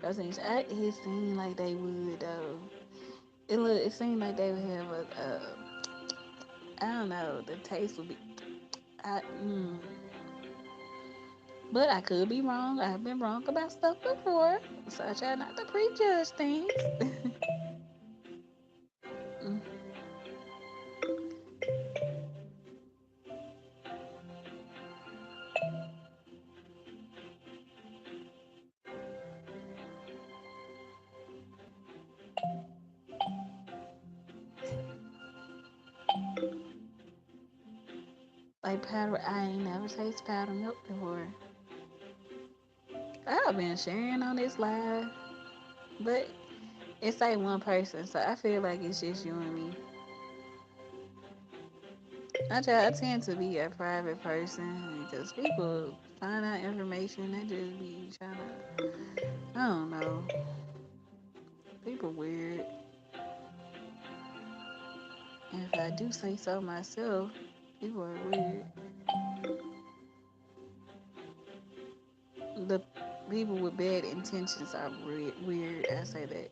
It seemed like they would though. It seemed like they would have I don't know, the taste would be I mm, but I could be wrong. I've been wrong about stuff before, so I try not to prejudge things. Mm, like powder, I ain't never tasted powder milk before. I've been sharing on this live, but it's like one person, so I feel like it's just you and me. I tend to be a private person because people find out information, they just be trying to, I don't know, people weird. And if I do say so myself, people are weird. The people with bad intentions are weird. I say that.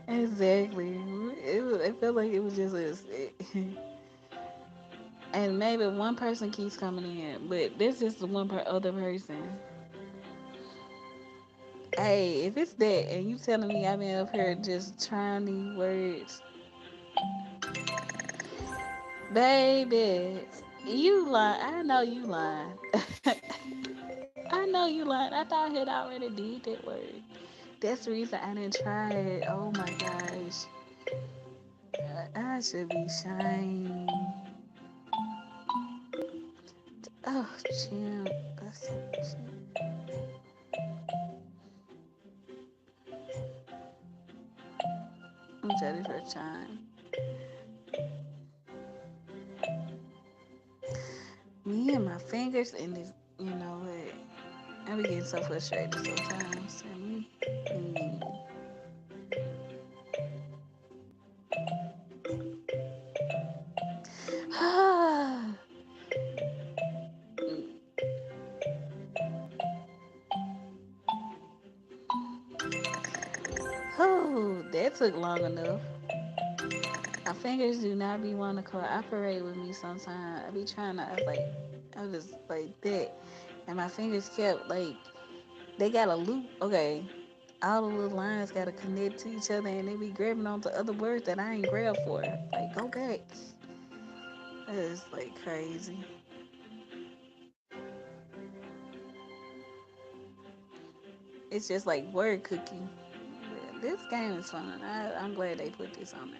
Exactly. It felt like it was just and maybe one person keeps coming in, but this is the other person. Hey, if it's that and you telling me I've been up here just trying these words, baby, you lying. I know you lying. I know you lying. I thought I had already did that word. That's the reason I didn't try it. Oh my gosh. I should be ashamed. Oh, Jim. That's so I'm ready for time. Me and my fingers in this, you know what? I be getting so frustrated sometimes. Oh, that took long enough. My fingers do not be wanting to cooperate with me sometimes. I be trying to, I was like that. And my fingers kept, like, they got a loop. Okay. All the little lines got to connect to each other and they be grabbing onto other words that I ain't grabbed for. Like, go back. That is, like, crazy. It's just like word cooking. But this game is fun. I'm glad they put this on there.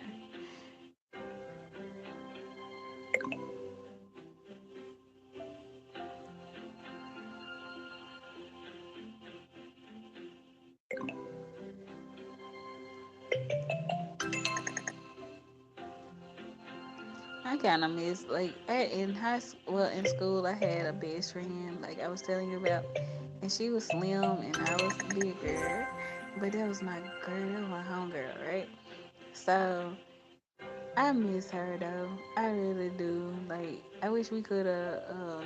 I kind of miss in high school. Well, in school, I had a best friend like I was telling you about, and she was slim and I was bigger, but that was my girl, that was my homegirl, right? So I miss her though. I really do. Like I wish we could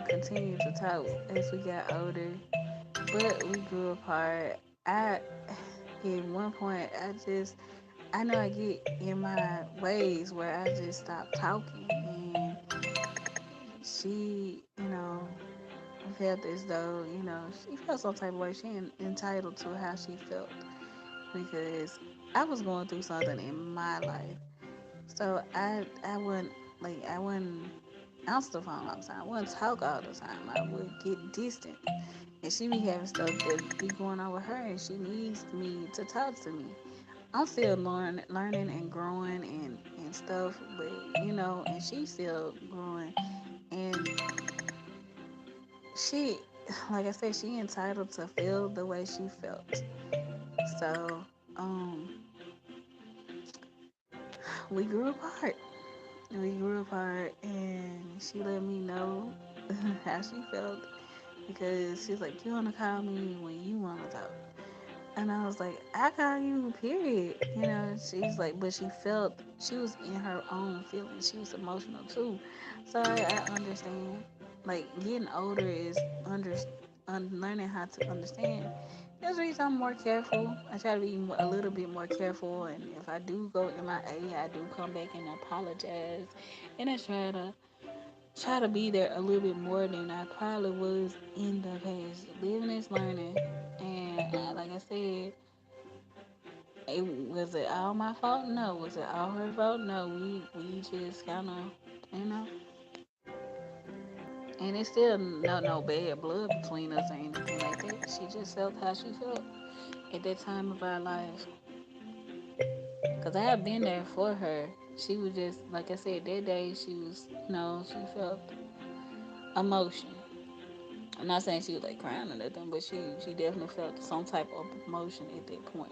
continue to talk as we got older, but we grew apart. I at one point I know I get in my ways where I just stop talking and she, felt as though, she felt some type of way. She entitled to how she felt because I was going through something in my life. So I wouldn't I wouldn't answer the phone all the time. I wouldn't talk all the time. I would get distant. And she be having stuff that be going on with her and she needs me to talk to me. I'm still learning and growing and stuff, but and she's still growing. And she, like I said, she entitled to feel the way she felt. So, um, we grew apart. We grew apart, and she let me know how she felt because she's like, "You wanna call me when you wanna talk." And I was like, I call you, period. She's like, but she was in her own feelings. She was emotional too. So I understand. Like, getting older is learning how to understand. That's the reason I'm more careful. I try to be a little bit more careful. And if I do go MIA, I do come back and apologize. And I try to be there a little bit more than I probably was in the past. Living is learning. And like I said, was it all my fault? No. Was it all her fault? No. We just kind of, you know, and it's still no bad blood between us or anything like that. She just felt how she felt at that time of our life. Cause I have been there for her. She was just like I said that day. She was she felt emotion. I'm not saying she was like crying or nothing, but she definitely felt some type of emotion at that point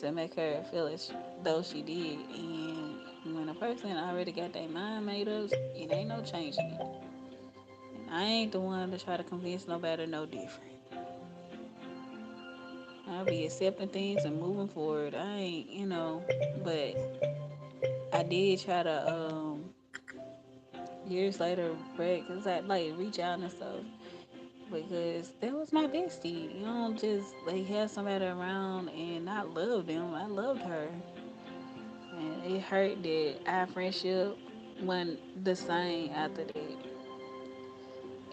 to make her feel as though she did. And when a person already got their mind made up, it ain't no changing it. And I ain't the one to try to convince nobody no different. I'll be accepting things and moving forward. I ain't, but I did try to years later, right? Cause I like reach out and stuff because that was my bestie. You don't just like have somebody around and not love them. I loved her, and it hurt that our friendship wasn't the same after that.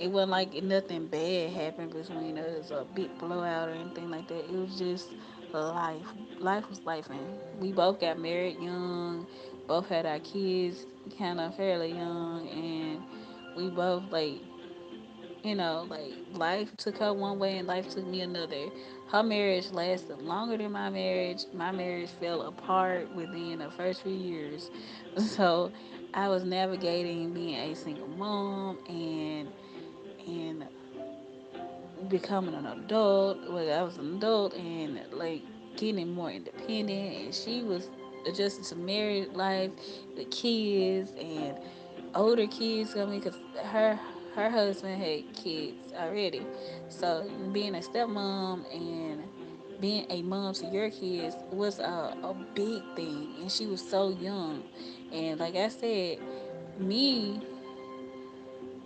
It wasn't like nothing bad happened between us, a big blowout or anything like that. It was just life. Life was life, and we both got married young. Both had our kids kind of fairly young, and we both like life took her one way and life took me another. Her marriage lasted longer than my marriage. My marriage fell apart within the first few years. So I was navigating being a single mom and becoming an adult. Well, I was an adult and like getting more independent, and she was adjusting to married life, the kids and older kids coming because her husband had kids already. So being a stepmom and being a mom to your kids was a big thing, and she was so young. And like I said, me,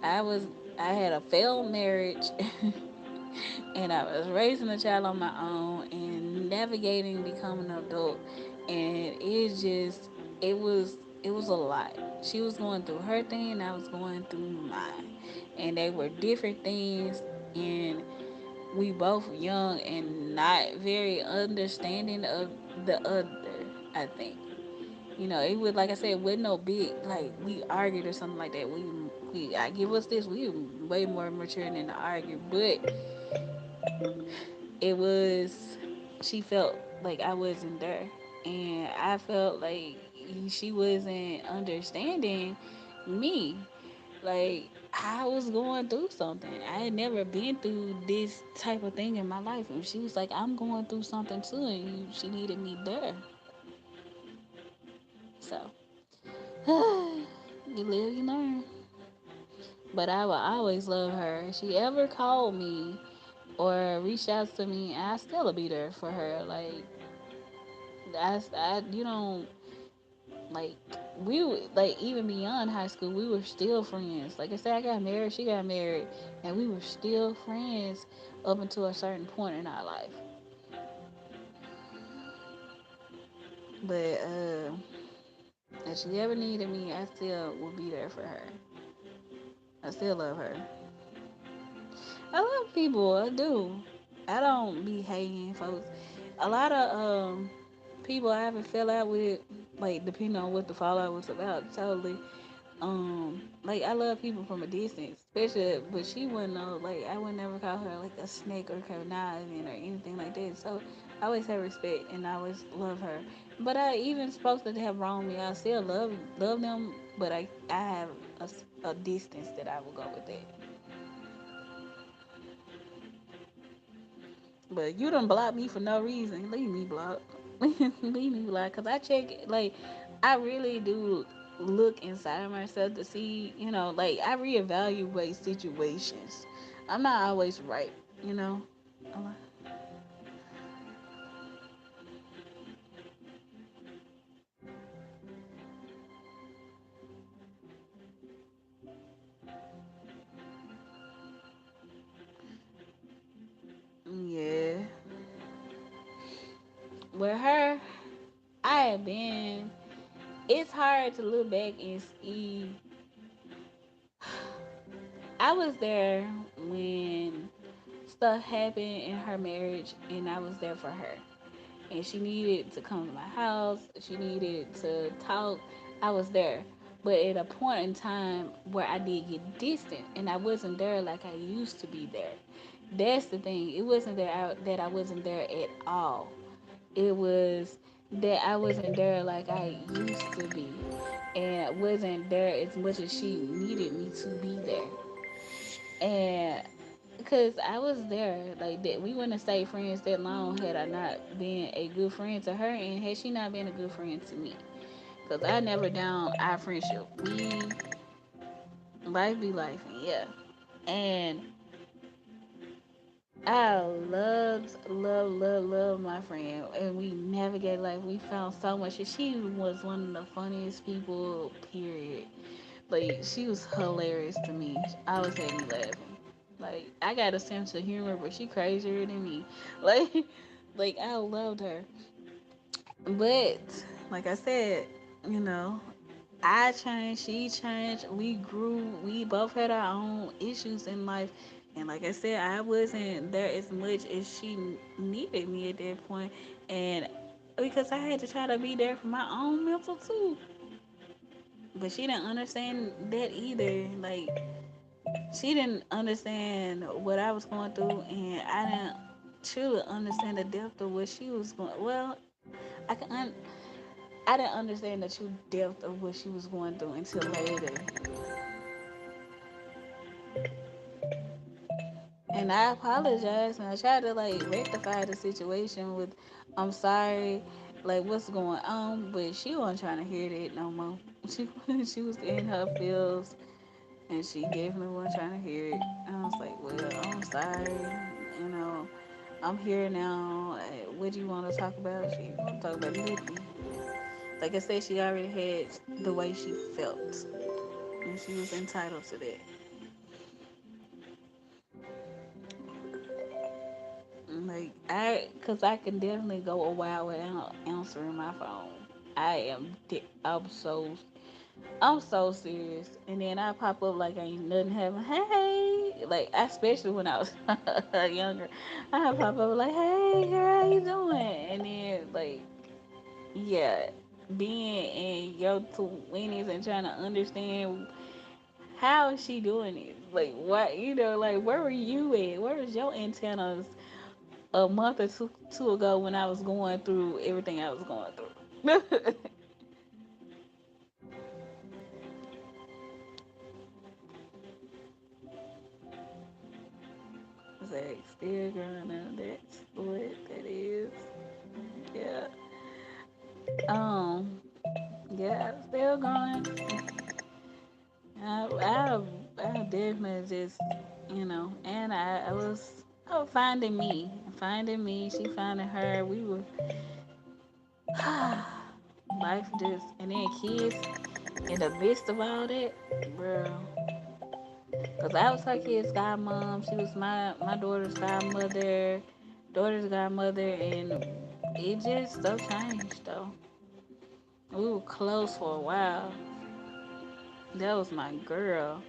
I was I had a failed marriage and I was raising a child on my own and navigating becoming an adult, and it was a lot. She was going through her thing, and I was going through mine, and they were different things, and we both young and not very understanding of the other. I think. It was like I said, with no big like we argued or something like that. I give us this. We way more mature than to argue, but it was she felt like I wasn't there, and I felt like she wasn't understanding me. Like I was going through something. I had never been through this type of thing in my life, and she was like, "I'm going through something too," and she needed me there. So you live, you learn. But I will always love her. If she ever called me or reached out to me, I still will be there for her. Like you don't like like even beyond high school, we were still friends. Like I said, I got married, she got married, and we were still friends up until a certain point in our life. But if she ever needed me, I still will be there for her. I still love her. I love people. I do. I don't be hating folks. A lot of people I haven't fell out with, like depending on what the fallout was about, totally. Like I love people from a distance, especially, but she wouldn't know. Like I would never call her like a snake or conniving or anything like that. So I always have respect and I always love her. But I even supposed to have wronged me, I still love them. But I have a distance that I will go with that. But you don't block me for no reason. Leave me blocked. Leave me blocked. Cause I check like I really do look inside myself to see, like I reevaluate situations. I'm not always right, you know. Yeah. With her, I have been. It's hard to look back and see. I was there when stuff happened in her marriage, and I was there for her. And she needed to come to my house. She needed to talk. I was there. But at a point in time where I did get distant and I wasn't there like I used to be there. That's the thing. It wasn't that I wasn't there at all. It was that I wasn't there like I used to be. And wasn't there as much as she needed me to be there. And because I was there, like that, we wouldn't have stayed friends that long had I not been a good friend to her, and had she not been a good friend to me. Because I never down our friendship. We life be life, and yeah. And I love my friend, and we navigate life. We found so much. And she was one of the funniest people. Period. Like she was hilarious to me. She always had me laughing. Like I got a sense of humor, but she crazier than me. Like, like I loved her. But like I said, you know, I changed, she changed, we grew, we both had our own issues in life. And like I said, I wasn't there as much as she needed me at that point. And because I had to try to be there for my own mental too. But she didn't understand that either. Like, she didn't understand what I was going through, and I didn't truly understand the depth of what she was going. Well, I can. I didn't understand the true depth of what she was going through until later. And I apologized and I tried to like rectify the situation with, I'm sorry, like what's going on, but she wasn't trying to hear that no more. She she was in her feels and she definitely wasn't trying to hear it. And I was like, well, I'm sorry, you know, I'm here now. What do you want to talk about? She want to talk about nothing. Like I said, she already had the way she felt, and she was entitled to that. Like cause I can definitely go a while without answering my phone. I'm so serious. And then I pop up like ain't nothing happening. Hey, like especially when I was younger, I pop up like, hey girl, how you doing? And then like, yeah, being in your 20s and trying to understand how is she doing it? Like what, like where were you at? Where was your antennas a month or two ago when I was going through everything I was going through? Zach still growing up. That's what that is. Yeah. Um. Yeah. Still going. I, I definitely just, and I was finding me. She finding her. We were life just, and then kids in the midst of all that, bro. Cause I was her kid's godmom. She was my daughter's godmother, and it just stuff changed though. We were close for a while. That was my girl,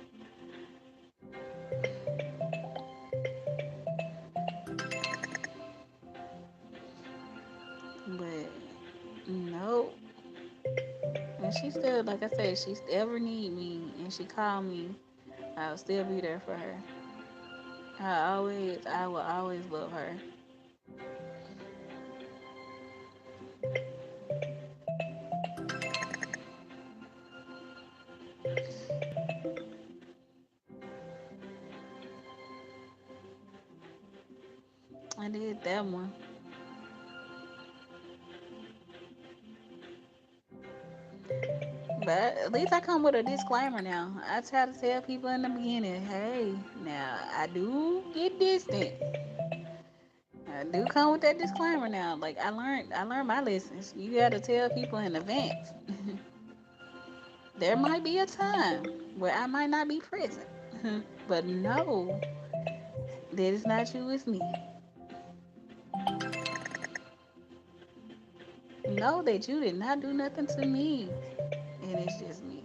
but nope. And she still, like I said, she ever need me, and she called me, I'll still be there for her. I will always love her. I did that one, but at least I come with a disclaimer now. I try to tell people in the beginning, hey, now I do get distant. I do come with that disclaimer now. Like I learned my lessons. You got to tell people in advance. There might be a time where I might not be present, but know that it's not you, it's me. Know that you did not do nothing to me, and it's just me.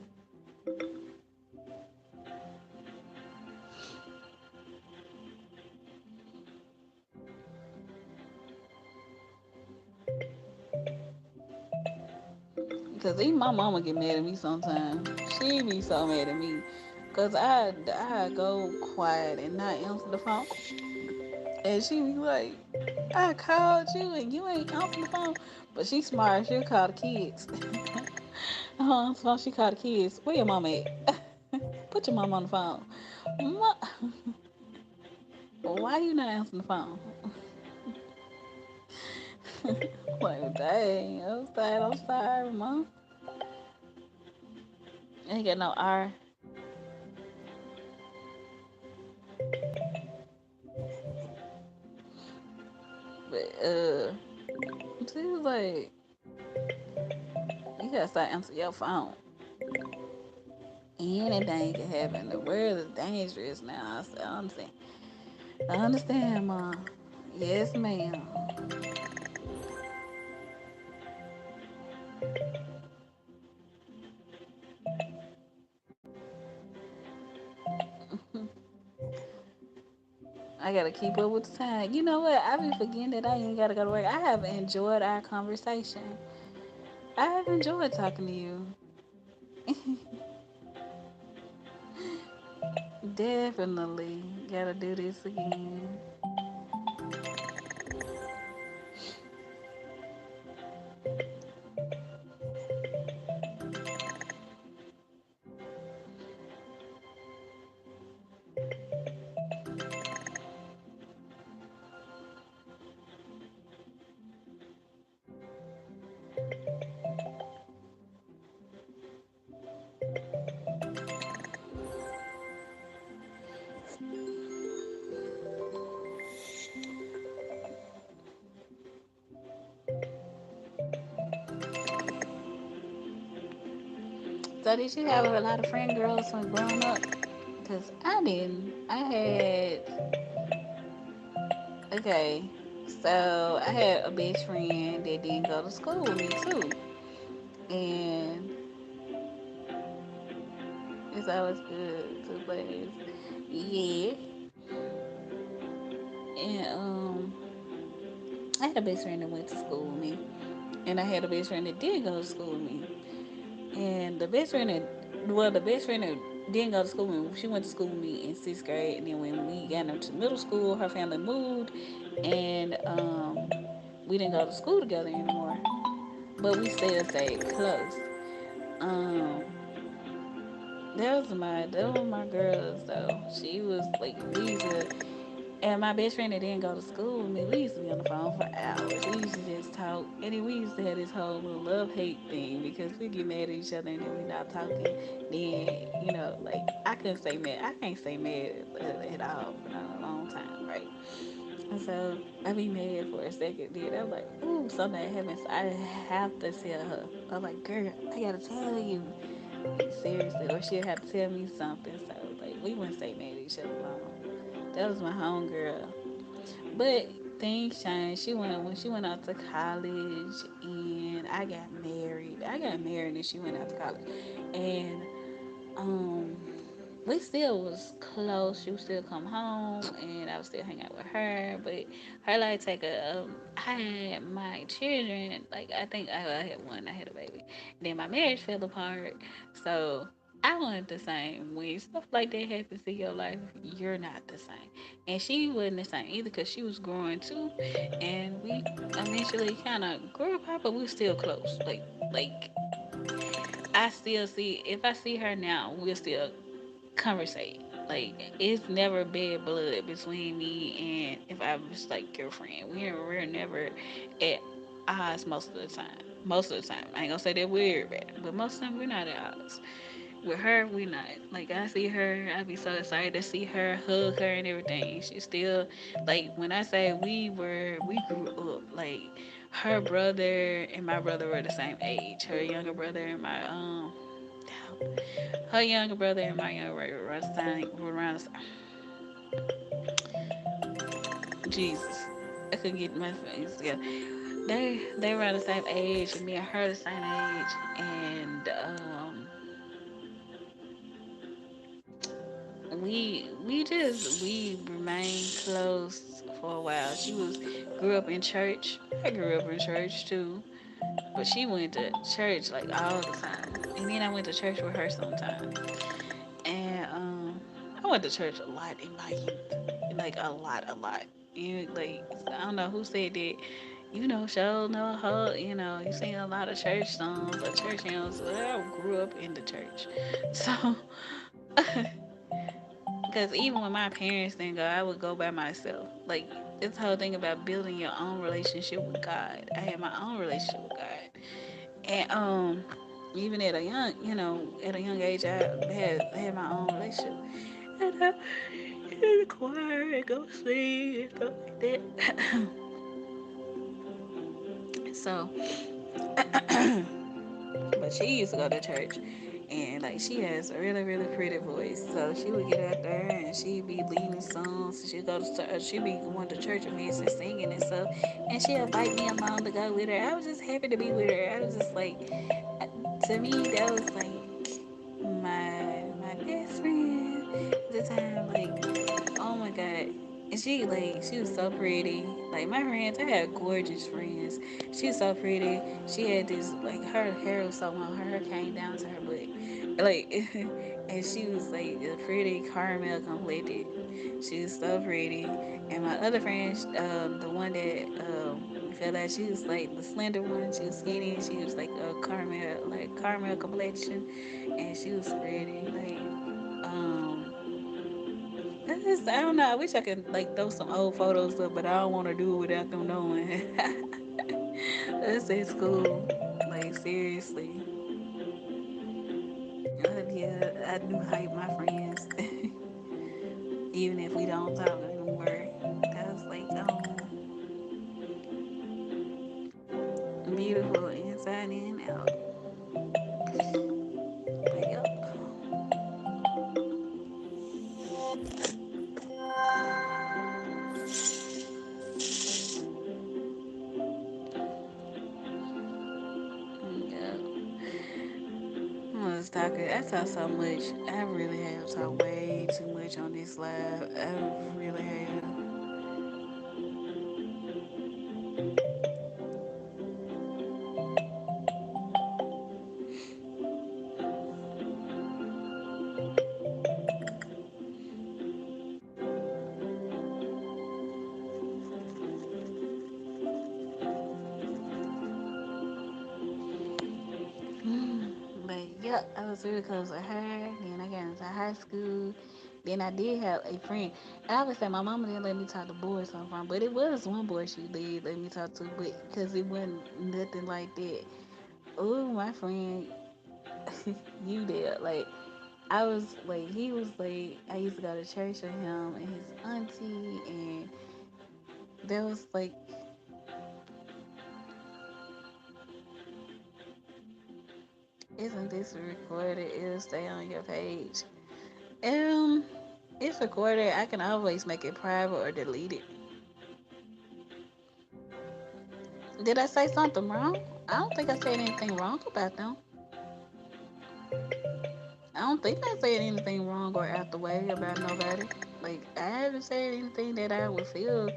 Cause even my mama get mad at me sometimes. She be so mad at me, cause I go quiet and not answer the phone, and she be like, I called you and you ain't answering the phone. But she smart. She'll call the kids. So she called the kids. Where your mama at? Put your mama on the phone. Why you not answering the phone? Like, dang, I'm sorry, mom. Ain't got no R. But she was like, you gotta start answering your phone. Anything can happen. The world is dangerous now. I said, I understand, mom. Yes, ma'am. I gotta keep up with the time. You know what? I be forgetting that I ain't gotta go to work. I have enjoyed our conversation. I have enjoyed talking to you. Definitely gotta do this again. So did you have a lot of friend girls when growing up? Cause I didn't. I had okay. So I had a best friend that didn't go to school with me too, and it's always good to play. Yeah, and I had a best friend that went to school with me, and I had a best friend that did go to school with me. And the best friend that didn't go to school with me, she went to school with me in sixth grade. And then when we got into middle school, her family moved, and we didn't go to school together anymore. But we still stayed close. Um, that was my girls though. She was like we used to, and my best friend that didn't go to school with me, we used to be on the phone for hours. We used to just talk. And then we used to have this whole little love hate thing because we get mad at each other and then we not talking. Then, like I couldn't say mad. I can't say mad at all for not a long time, right? And so I be mad for a second. Then I'm like, ooh, something happens. I have to tell her. I'm like, girl, I gotta tell you. Like, seriously. Or she'll have to tell me something. So, like, we wouldn't stay mad at each other long. That was my homegirl. But things changed. When she went out to college and I got married. I got married and she went out to college. And um we still was close. She would still come home and I would still hang out with her. But her like take I had my children, like I had one, I had a baby. And then my marriage fell apart. So I wasn't the same. When stuff like that happens in your life, you're not the same. And she wasn't the same either because she was growing too. And we eventually kind of grew apart, but we were still close. Like I still see, if I see her now, we'll still conversate. Like it's never bad blood between me and if I was like girlfriend. We're never at odds most of the time. Most of the time, I ain't gonna say that we're bad, but most of the time we're not at odds. With her, we not. Like I see her, I be so excited to see her, hug her, and everything. She still like when I say we grew up. Like her brother and my brother were the same age. Her younger brother and my younger brother were around the Jesus. I couldn't get my things together. They were the same age, and me and her the same age, and we remained close for a while. She was grew up in church. I grew up in church too, but she went to church like all the time, and then I went to church with her sometimes. And I went to church a lot in my youth, like a lot, a lot. Like I don't know who said that. Show no hoe. You sing a lot of church songs or church hymns. Well, I grew up in the church, so because even when my parents didn't go, I would go by myself. Like this whole thing about building your own relationship with God. I had my own relationship with God, and even at a young age, I had my own relationship. And I in the choir and go sing and stuff like that. So, but she used to go to church, and like she has a really really pretty voice. So she would get out there and she'd be leading songs. She'd go to church. She'd be going to church events and singing and stuff. And she'd invite me along to go with her. I was just happy to be with her. I was just like, to me that was like my best friend at the time. Like, oh my god, And she was so pretty. Like my friends, I had gorgeous friends. She was so pretty. She had this like her hair was so long, her hair came down to her butt. Like and she was like a pretty caramel complected. She was so pretty. And my other friend, the one that felt like she was like the slender one, she was skinny, she was like caramel complexion and she was pretty. I don't know. I wish I could like throw some old photos up, but I don't want to do it without them knowing. That's at school. Like seriously. Yeah, I do hype my friends, even if we don't talk anymore. That was like beautiful inside and out. But yep. Yep. I was talking. I talk so much. I really have talked way too much on this live. I really have. But yeah, I was really close with her. Then I got into high school. Then I did have a friend. I would say my mama didn't let me talk to boys so far, but it was one boy she did let me talk to, but because it wasn't nothing like that. Oh, my friend, you did. Like, I was like, he was like, I used to go to church with him and his auntie, and there was like, isn't this recorded? It'll stay on your page. Um, it's recorded. I can always make it private or delete it. Did I say something wrong? I don't think I said anything wrong about them. I don't think I said anything wrong or out the way about nobody. Like, I haven't said anything that I would feel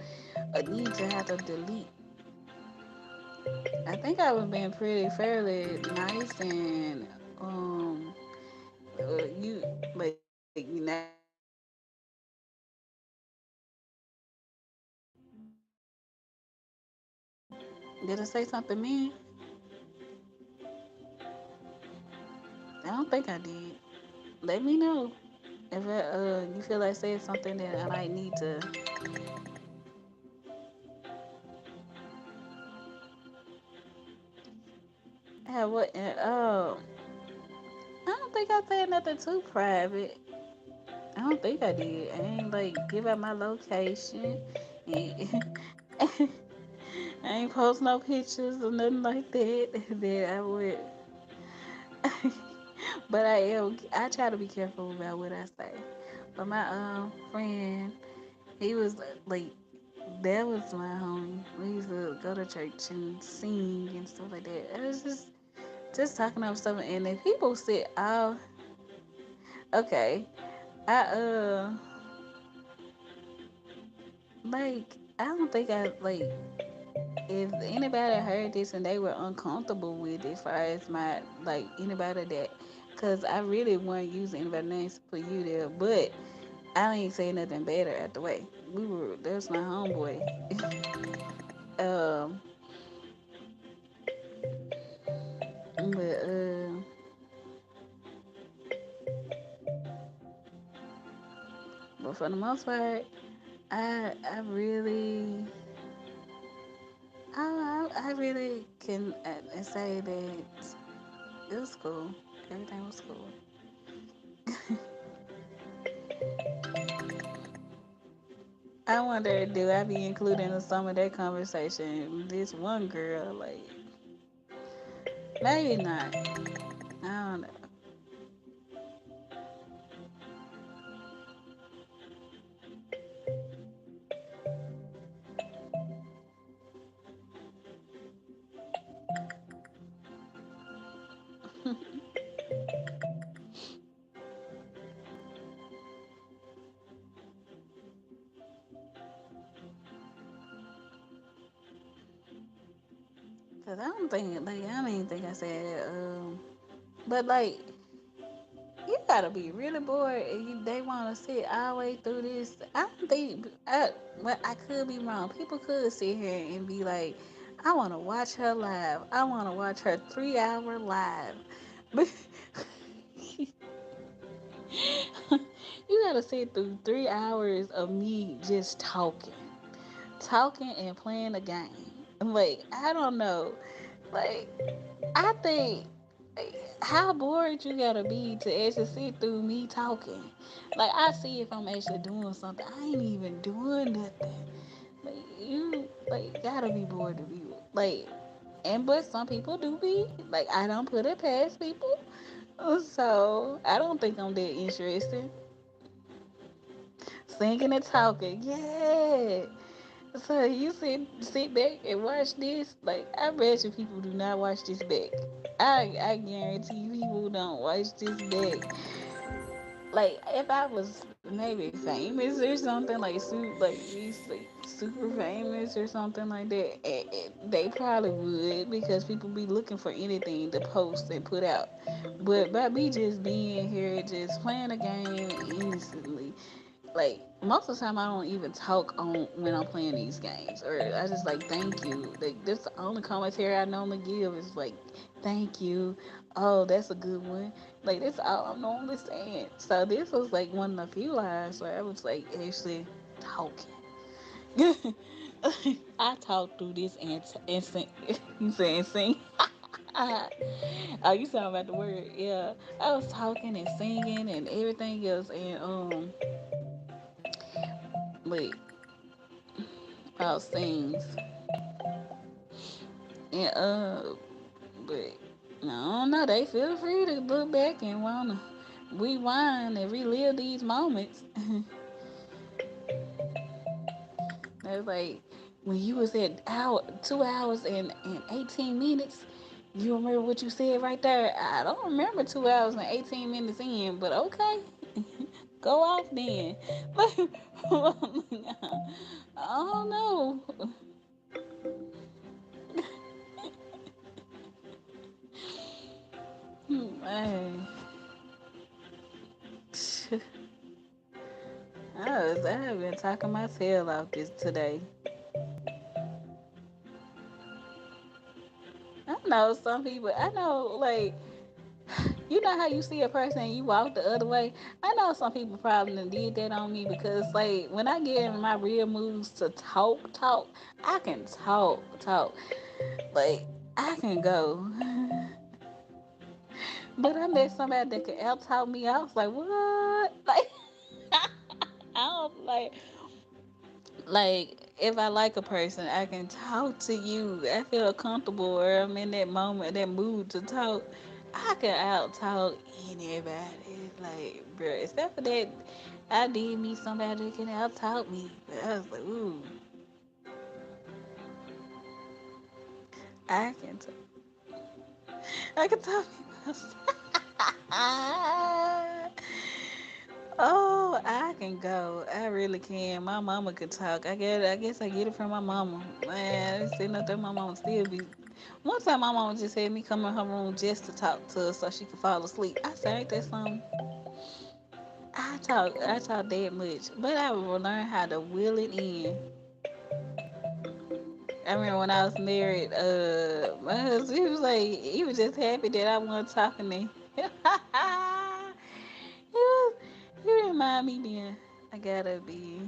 a need to have to delete. I think I was being pretty fairly nice and you like now you know I was being fairly nice and did I say something mean? I don't think I did. Let me know if you feel like saying something that I might need to have what I don't think I said nothing too private. I don't think I did. I ain't like give out my location. And I ain't post no pictures or nothing like that. That I would, but I try to be careful about what I say. But my friend, he was like that was my homie. We used to go to church and sing and stuff like that. It was just talking about stuff, and then people sit oh okay. I like I don't think I like if anybody heard this and they were uncomfortable with it, as far as my like anybody that, cause I really wasn't using anybody names to put you there, but I ain't say nothing better at the way. That's my homeboy. um, but for the most part, I really I really can say that it was cool. Everything was cool. I wonder, do I be including in some of that conversation this one girl? Like, maybe not. I don't know. Cause I don't think like I don't even think I said but like you gotta be really bored and they want to sit all the way through this. I don't think well, I could be wrong. People could sit here and be like, I want to watch her live. I want to watch her 3 hour live. But you gotta sit through 3 hours of me just talking and playing a game. Like I don't know. Like I think how bored you gotta be to actually sit through me talking. Like I see if I'm actually doing something. I ain't even doing nothing. Like you like gotta be bored to be like and but some people do be. Like I don't put it past people. So I don't think I'm that interesting. Singing and talking, yeah. So you sit back and watch this. Like I bet you people do not watch this back. I guarantee you people don't watch this back. Like if I was maybe famous or something like be like super famous or something like that, they probably would because people be looking for anything to post and put out. But by me just being here, just playing a game innocently, like most of the time I don't even talk on when I'm playing these games or I just like thank you. Like that's the only commentary I normally give is like thank you. Oh, that's a good one. Like that's all I'm normally saying. So this was like one of the few lives where I was like actually talking. I talked through this and sing. You saying sing? Oh, you talking about the word? Yeah, I was talking and singing and everything else, and wait, about things. And but I don't know. They feel free to look back and wanna rewind and relive these moments. It's like when you was at 2 hours and 18 minutes. You remember what you said right there? I don't remember 2 hours and 18 minutes in, but okay, go off then. I don't know. Man. I have been talking my tail off this today. I know some people. I know, like you know how you see a person and you walk the other way. I know some people probably done did that on me because, like, when I get in my real moods to talk, I can talk. Like I can go, but I met somebody that could out talk me. I was like, what? Like I don't like if I like a person, I can talk to you. I feel comfortable or I'm in that moment, that mood to talk. I can out talk anybody. Like, bro, except for that, I did meet somebody that can out talk me. But I was like, ooh, I can, t- I can talk people. Oh, I can go. I really can. My mama could talk. I guess I get it from my mama. Man, sitting up there, my mama still be. One time, my mama just had me come in her room just to talk to her so she could fall asleep. I said, "Ain't that something?" I talk that much, but I will learn how to will it in. I remember when I was married, my husband he was just happy that I wasn't talking to him. he was, he remind me then I gotta be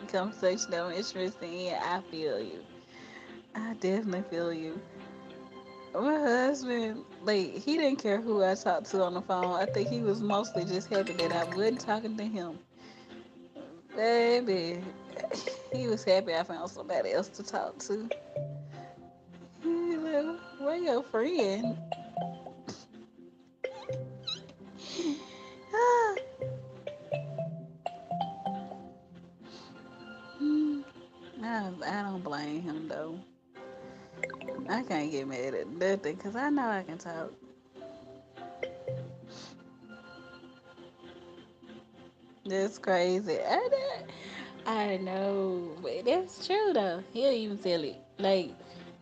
conversation I'm interested in. I feel you. I definitely feel you. My husband, like, he didn't care who I talked to on the phone. I think he was mostly just happy that I wasn't talking to him. Baby, he was happy I found somebody else to talk to. He was like, where your friend? I don't blame him though. I can't get mad at nothing because I know I can talk. That's crazy. I know, but that's true though. He'll even tell it. Like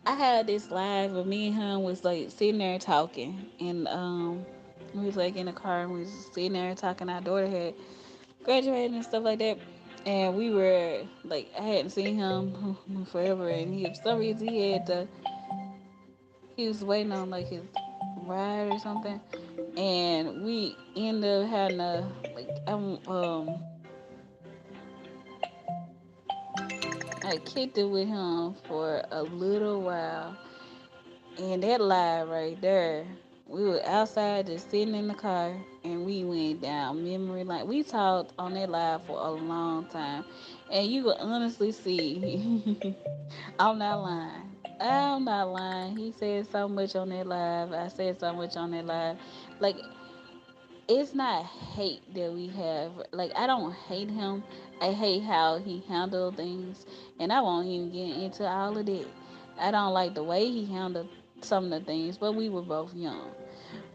I had this live where me and him was like sitting there talking, and we was like in the car and we was sitting there talking. Our daughter had graduated and stuff like that, and we were like I hadn't seen him forever, and he for some reason he was waiting on like his ride or something, and we ended up having a like I kicked it with him for a little while. And that live right there, we were outside just sitting in the car and we went down memory lane. We talked on that live for a long time. And you could honestly see I'm not lying. I'm not lying. He said so much on that live. I said so much on that live. Like it's not hate that we have. Like I don't hate him. I hate how he handled things, and I won't even get into all of that. I don't like the way he handled some of the things, but we were both young.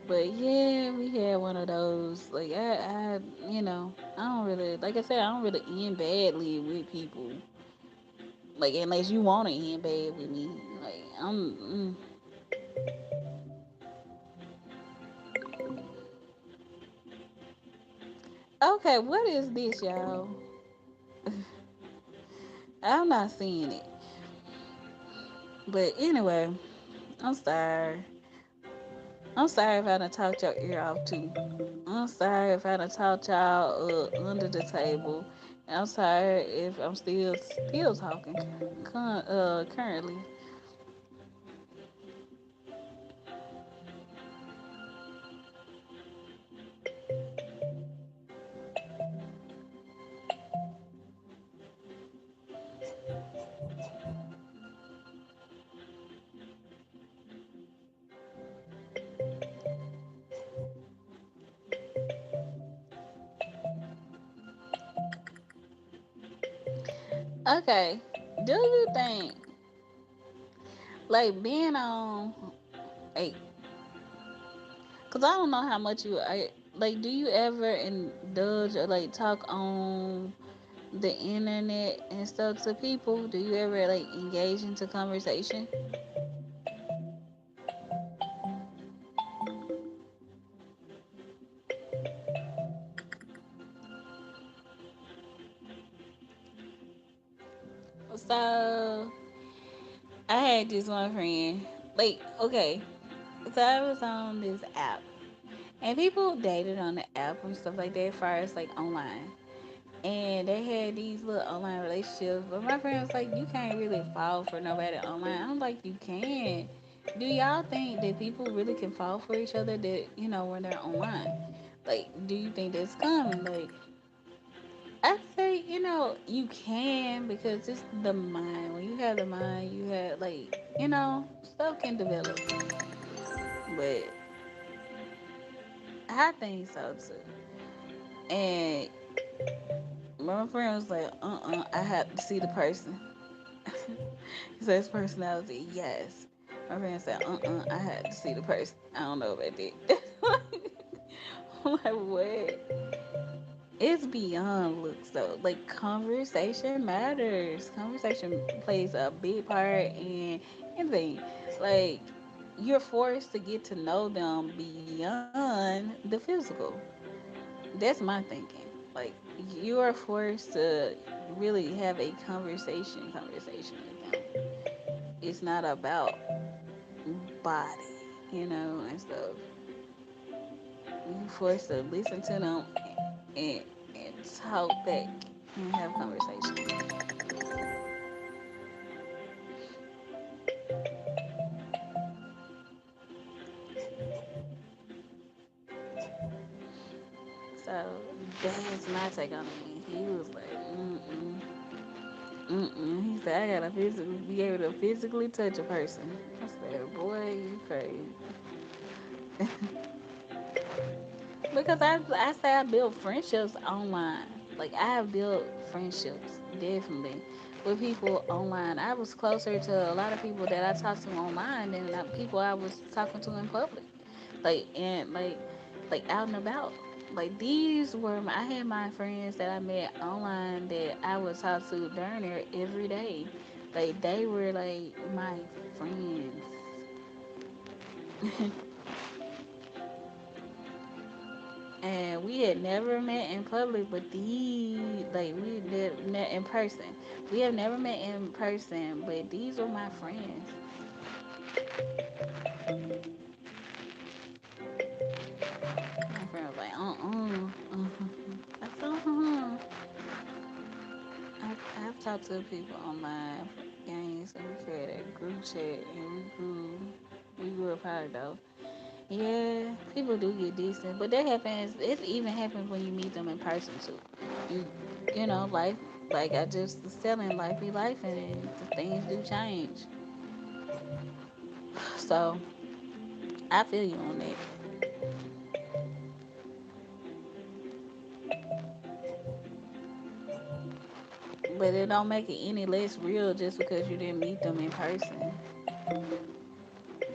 But yeah, we had one of those. Like I don't really, like I said, I don't really end badly with people. Like unless you want to end bad with me. Like okay. What is this, y'all? I'm not seeing it. But anyway, I'm sorry. I'm sorry if I done talked your ear off too. I'm sorry if I done talked y'all under the table. I'm sorry if I'm still talking currently. Okay. Do you think like being on like cuz I don't know how much like do you ever indulge or like talk on the internet and stuff to people? Do you ever like engage into conversation? So I had this one friend. Like, okay, so I was on this app, and people dated on the app and stuff like that, as far as like online. And they had these little online relationships. But my friend was like, you can't really fall for nobody online. I'm like, you can. Do y'all think that people really can fall for each other that, when they're online? Like, do you think that's common? Like, I say, you can because it's the mind. When you have the mind, you have like, stuff can develop. But I think so too. And my friend was like, I have to see the person. He said his personality, yes. My friend said, I had to see the person. I don't know about that. I'm like, what? It's beyond looks though. Like conversation matters. Conversation plays a big part in anything. Like you're forced to get to know them beyond the physical. That's my thinking. Like you are forced to really have a conversation with them. It's not about body, and stuff. You forced to listen to them and and talk back and have conversation. So that's my take on it. He was like, mm. He said, I gotta physically be able to physically touch a person. I said, boy, you crazy. Because I say I built friendships online. Like I have built friendships definitely with people online. I was closer to a lot of people that I talked to online than people I was talking to in public. Like and like out and about. Like these were I had my friends that I met online that I would talk to darn near every day. Like they were like my friends. And we had never met in public, but these, like, we met in person. We have never met in person, but these were my friends. My friend was like, I said, I've talked to people online for games, and we created a group chat, and we grew apart though. Yeah, people do get decent, but that happens. It even happens when you meet them in person too. You, you know, life. Like I just was telling, life be life, and the things do change. So I feel you on that, but it don't make it any less real just because you didn't meet them in person.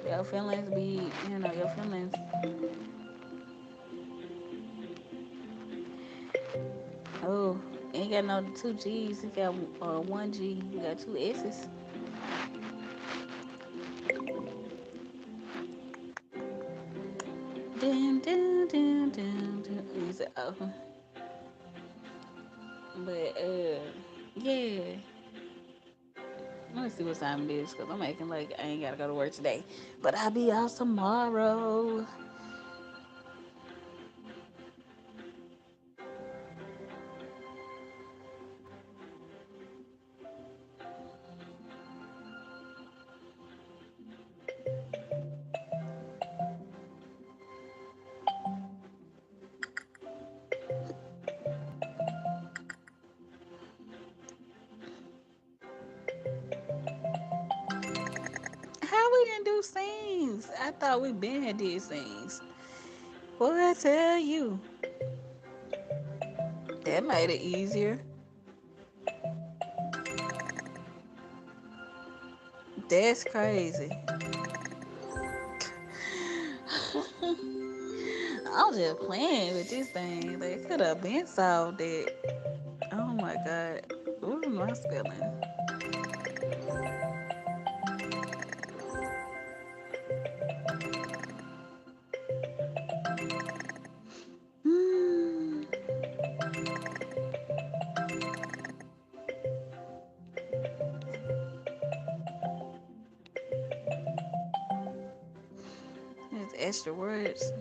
Your feelings be, your feelings. Oh, ain't got no two G's. He got one G. He got two S's. Dun, dun, dun, dun, dun. He said, oh, but yeah. Let me see what time it is, because I'm acting like I ain't gotta go to work today. But I'll be out tomorrow. How we didn't do scenes? I thought we been had did scenes. What I tell you? That made it easier. That's crazy. I'm just playing with this thing. They could have been solved it. Oh my god. Ooh, my spelling. Hmm. It's extra words.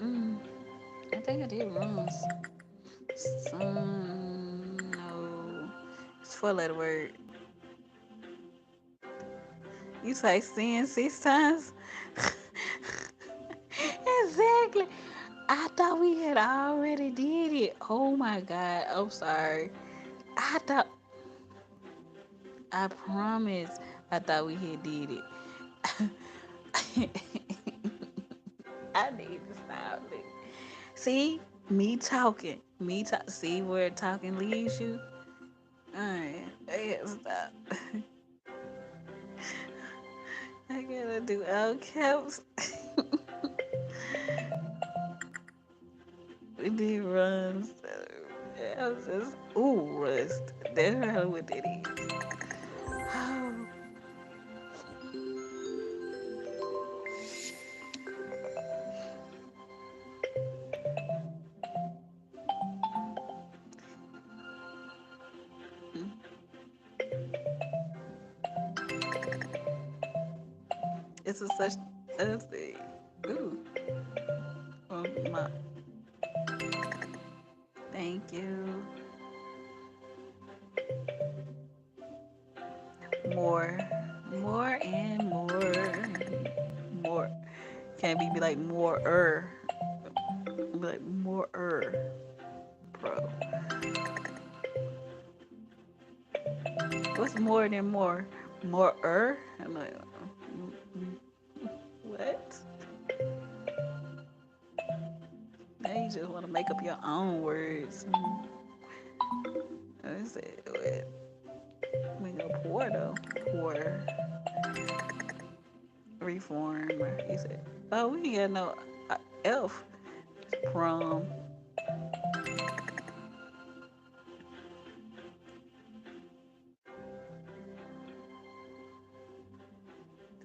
Mm. I think I did runs. Sun. No. It's 4 letter word. You say sin 6 times? Exactly. I thought we had already did it. Oh my god. I'm sorry. I thought I promise I thought we had did it. I need to stop it. See? Me talking. See where talking leaves you? Alright. I gotta stop. I gotta do all caps. We did runs. I was just, ooh, rust. That's probably what that is. Oh, it's a such a thing. Ooh, my, thank you. More, more and more, more. Can't be like more. Be like more, bro. What's more than more? More. I'm like, what? Now you just want to make up your own words. I said, we go poor though. Poor reform. He said, oh, we ain't got no F. to prom.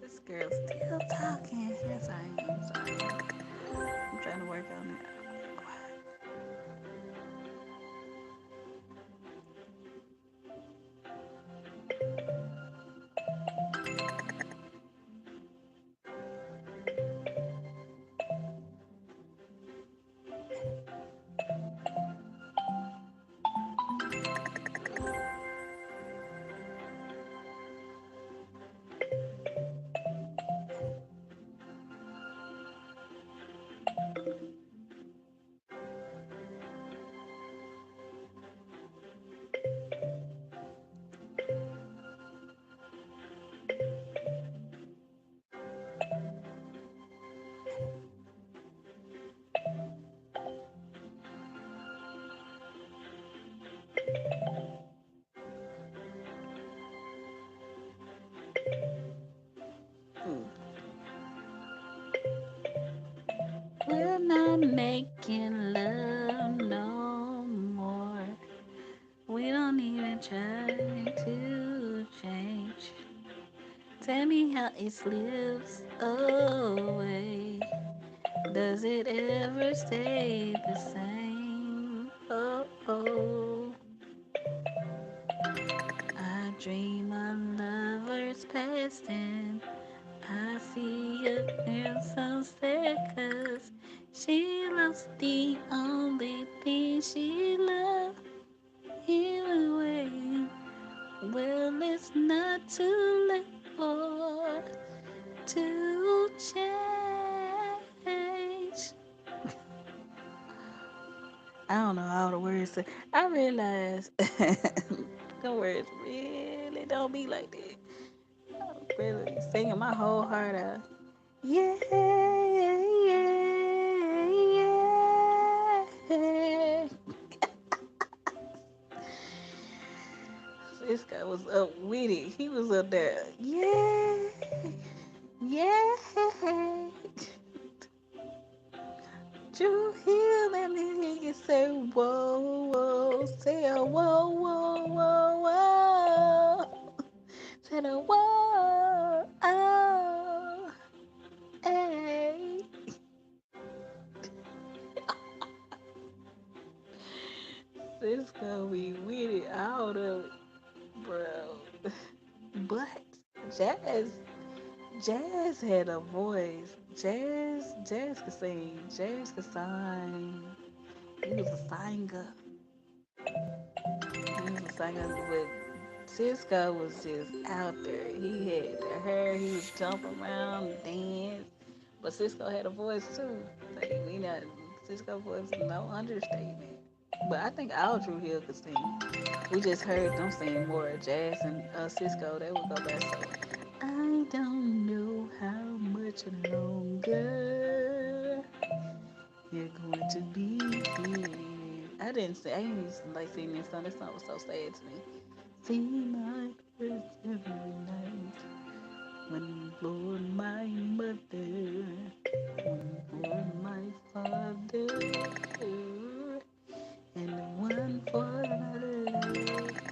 This girl's still talking. Yes, I am. Sorry. I'm trying to work on it. Ooh. We're not making love no more. We don't even try to change. Tell me how it slips away. Does it ever stay the same? Oh, oh. I dream of lovers past and I see a in sunset 'cause she loves the only thing she loves anyway. Well, it's not too late for to change. I don't know all the words. I realize the words really don't be like that. I'm really singing my whole heart out. Yeah, yeah, yeah. This guy was up with it. He was up there. Yeah, yeah. You hear that nigga say whoa, whoa, say a whoa, whoa, whoa, whoa. Say a whoa, oh, hey. This gonna be with it out of it, bro. But Jazz, Jazz had a voice. Jazz could sing. Jazz could sing. He was a singer. He was a singer, but Cisco was just out there. He had the hair. He was jumping around, dance. But Cisco had a voice too. Like we not Cisco voice, no understatement. But I think all Drew Hill could sing. We just heard them sing more. Jazz and Cisco, they would go back. So I don't know how much longer you're going to be here. I didn't say I didn't even like singing this song. This song was so sad to me. See my first every night. One for my mother, one for my father, and one for the love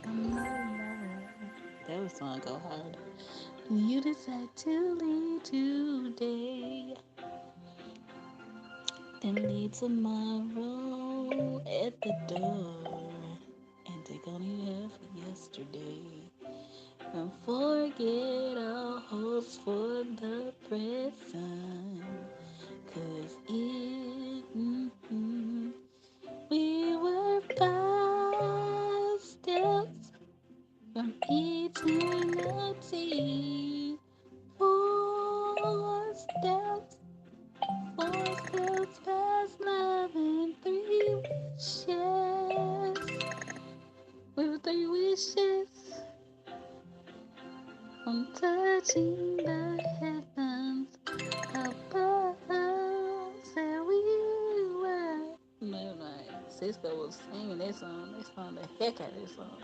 of my life. That was song go hard. You decide to leave today, then leave tomorrow at the door, and take all you have for yesterday. And forget our hopes for the present. 'Cause we were 5 steps from eternity. 4 steps, 4 steps past love and 3 wishes. We were 3 wishes from touching the heavens above. Said we were. Man, like, Cisco was singing that song. They sung the heck out of this song.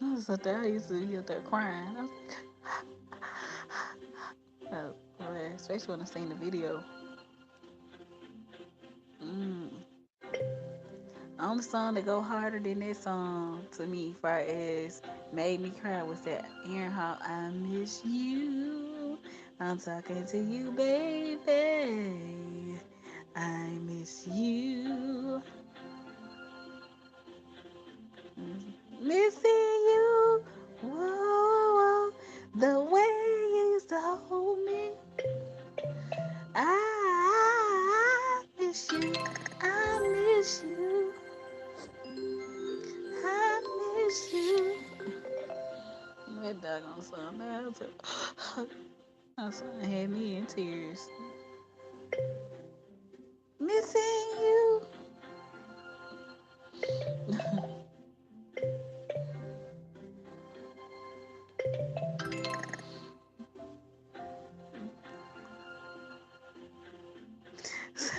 I was up there, I used to be up there crying. I was like, oh, boy, especially when I seen the video. Only song that go harder than that song to me, far as made me cry, was that Aaron Hall. I miss you. I'm talking to you, baby. I miss you. Missing you. Whoa, whoa. The way you used to hold me. I miss you. I miss you. I miss you. That doggone song. That song had me in tears. Missing you.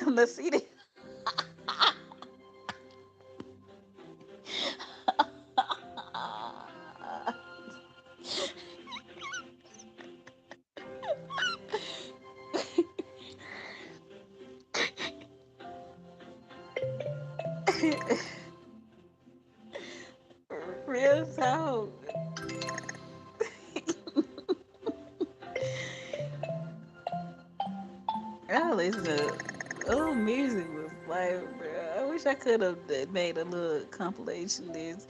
Let's see this. Real talk. I listen to old music was like, bro. I wish I could have made a little compilation list.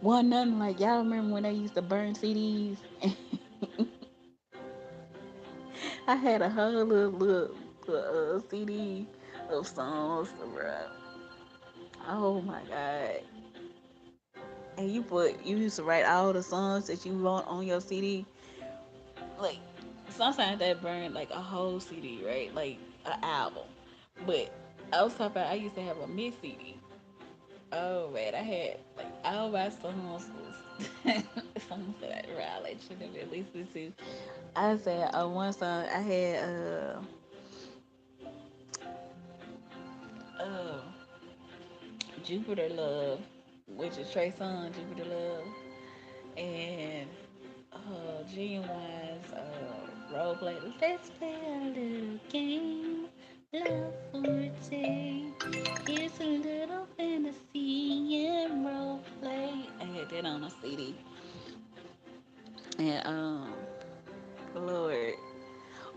One nothing like y'all remember when they used to burn CDs? I had a whole little CD of songs, bro. Oh my god! And you used to write all the songs that you want on your CD. Like sometimes they burn like a whole CD, right? Like an album. But I was talking about I used to have a mix CD. Oh man, I had like all my songs was songs that I really should have been listening to. I said one song I had uh Jupiter Love, which is Trey Songz, Jupiter Love, and Genuine's role play. Let's play a little game, love for a day. Here's a little fantasy and role play. I had that on a CD, and Lord,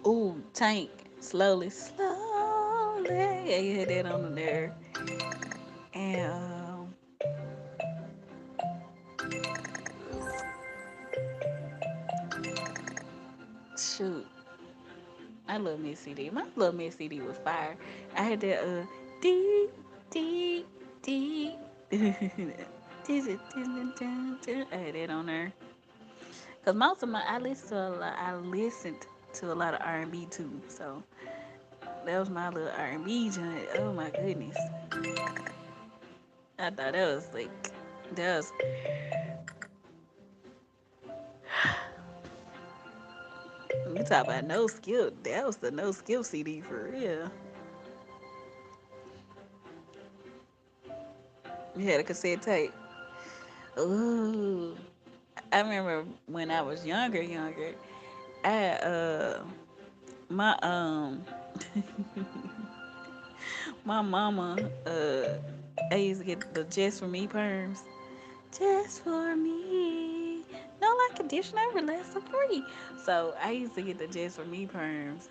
ooh, Tank, slowly, slowly. Yeah, you had that on there, and shoot. I love Miss CD. My love Miss CD was fire. I had that dee dee dee. I had that on there. Cause most of my I listened to a lot of R&B too. So that was my little R&B joint. Oh my goodness. I thought that was like that was you talk about no skill. That was the no skill CD for real. You had a cassette tape. Ooh. I remember when I was younger, I my my mama I used to get the Just For Me perms. Just for me. No like conditioner, relax for free. So I used to get the Just For Me perms.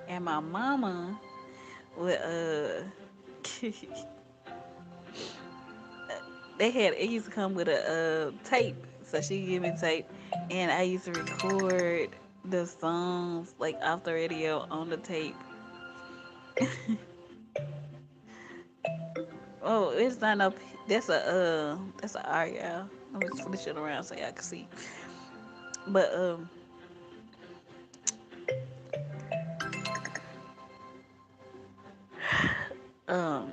And my mama would they had it used to come with a tape. So she give me tape and I used to record the songs like off the radio on the tape. Oh, it's not up. That's a R, y'all. Let me switch it around so y'all can see. But um,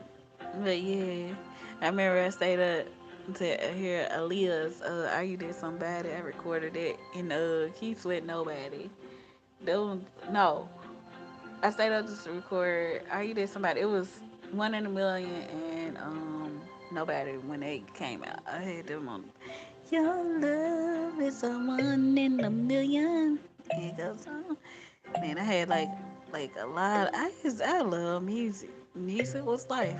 but yeah, I remember I stayed up to hear Aaliyah's "Are You There Somebody." I recorded it in Keith Sweat Nobody. Don't no, I stayed up just to record "Are You There Somebody." It was 1 in a Million and Nobody when they came out. I had them on. Your love is a 1 in a million. It goes on. Man, I had like a lot. I love music. Music was life.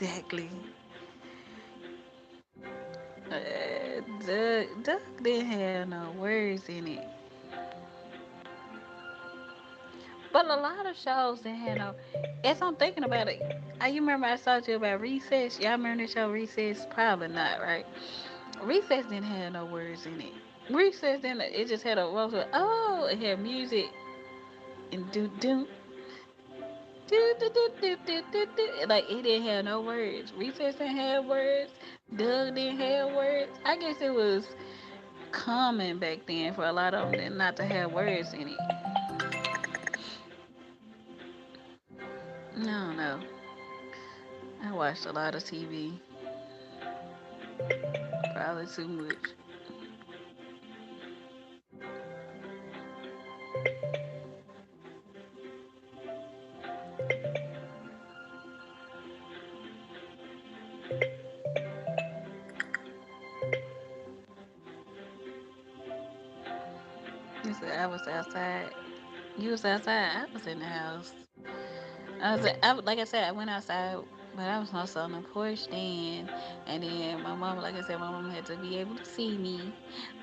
Exactly. Doug didn't have no words in it. But a lot of shows didn't have no. As I'm thinking about it, you remember I told you about Recess? Y'all remember the show Recess? Probably not, right? Recess didn't have no words in it. Recess didn't. It just had a voice. Oh, it had music and do. Like it didn't have no words. Recess didn't have words. Doug didn't have words. I guess it was common back then for a lot of them not to have words in it. I don't know. I watched a lot of TV. Probably too much. You said I was outside. You was outside. I was in the house. Like I said, I went outside, but I was also on the porch then. And then my mom, like I said, my mom had to be able to see me,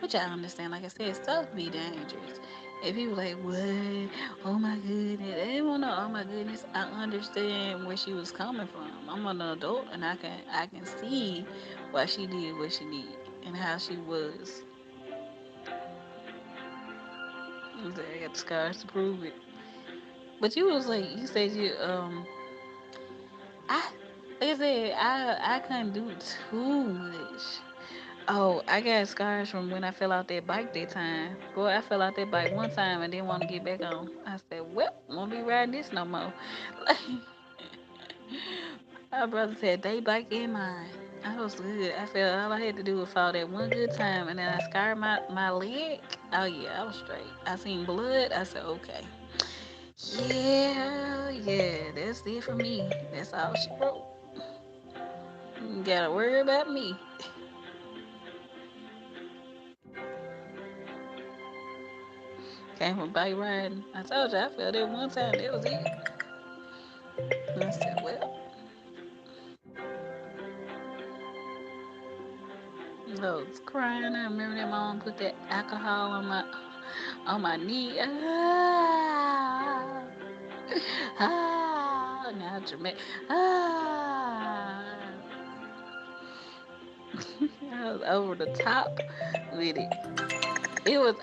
which I understand. Like I said, stuff be dangerous. If people like, what? Oh my goodness. They didn't want to, oh my goodness. I understand where she was coming from. I'm an adult and I can see why she did what she did and how she was. I got the scars to prove it. But you was like, you said I, like I said, I couldn't do too much. Oh, I got scars from when I fell out that bike that time. Boy, I fell out that bike one time and didn't want to get back on. I said, well, won't be riding this no more. Like, my brother said, they bike in mine. I was good. I felt all I had to do was fall that one good time and then I scarred my leg. Oh yeah, I was straight. I seen blood. I said, okay. Yeah, yeah, that's it for me. That's all she wrote. You gotta worry about me. Came from bike riding. I told you I felt it one time. That was it. And I said, well, I was crying. I remember that mom put that alcohol on my knee. Now dramatic. I was over the top with it.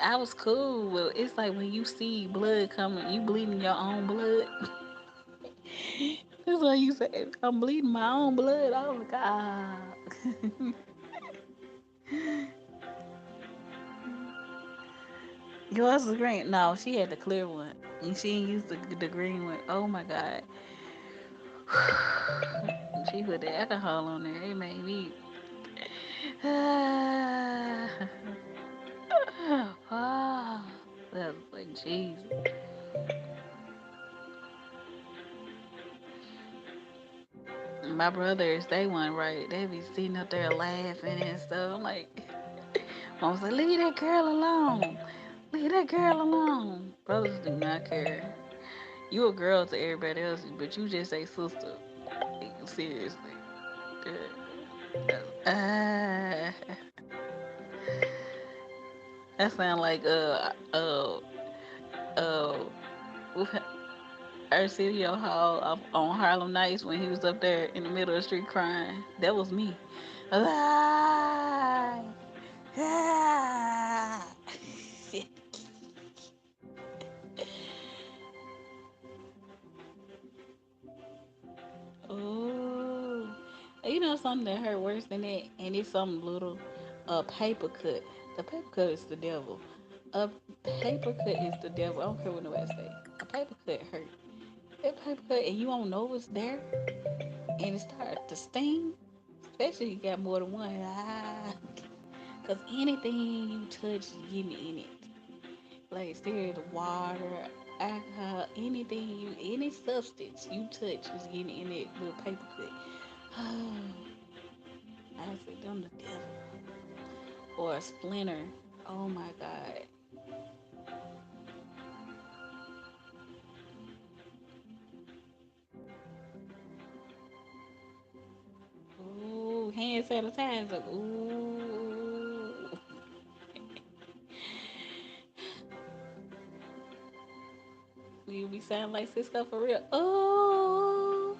I was cool. Well, it's like when you see blood coming, you bleeding your own blood. That's what you say. I'm bleeding my own blood. Oh my god. Yours was green. No, she had the clear one. And she didn't use the green one. Oh my god. She put the alcohol on there. It made me. Ah, that was like Jesus. My brothers, they weren't right. They be sitting up there laughing and stuff. I'm like, Mom was like, leave that girl alone. Leave that girl alone. Brothers do not care. You a girl to everybody else, but you just say sister. Like, seriously. Uh, that sound like uh Arsenio Hall on Harlem Nights when he was up there in the middle of the street crying. That was me. Ah, ah. Oh, you know something that hurt worse than that, and it's something little. A paper cut. The paper cut is the devil. A paper cut is the devil. I don't care what nobody say. A paper cut hurt. That paper cut, and you don't know it's there, and it starts to sting. Especially if you got more than one. Cause anything you touch is getting in it. Like seriously, water, alcohol, any substance you touch is getting in that little paper cut. I said, them the devil. Or a splinter. Oh my God. hand sanitizer. Ooh. You be sounding like Cisco for real. Oh.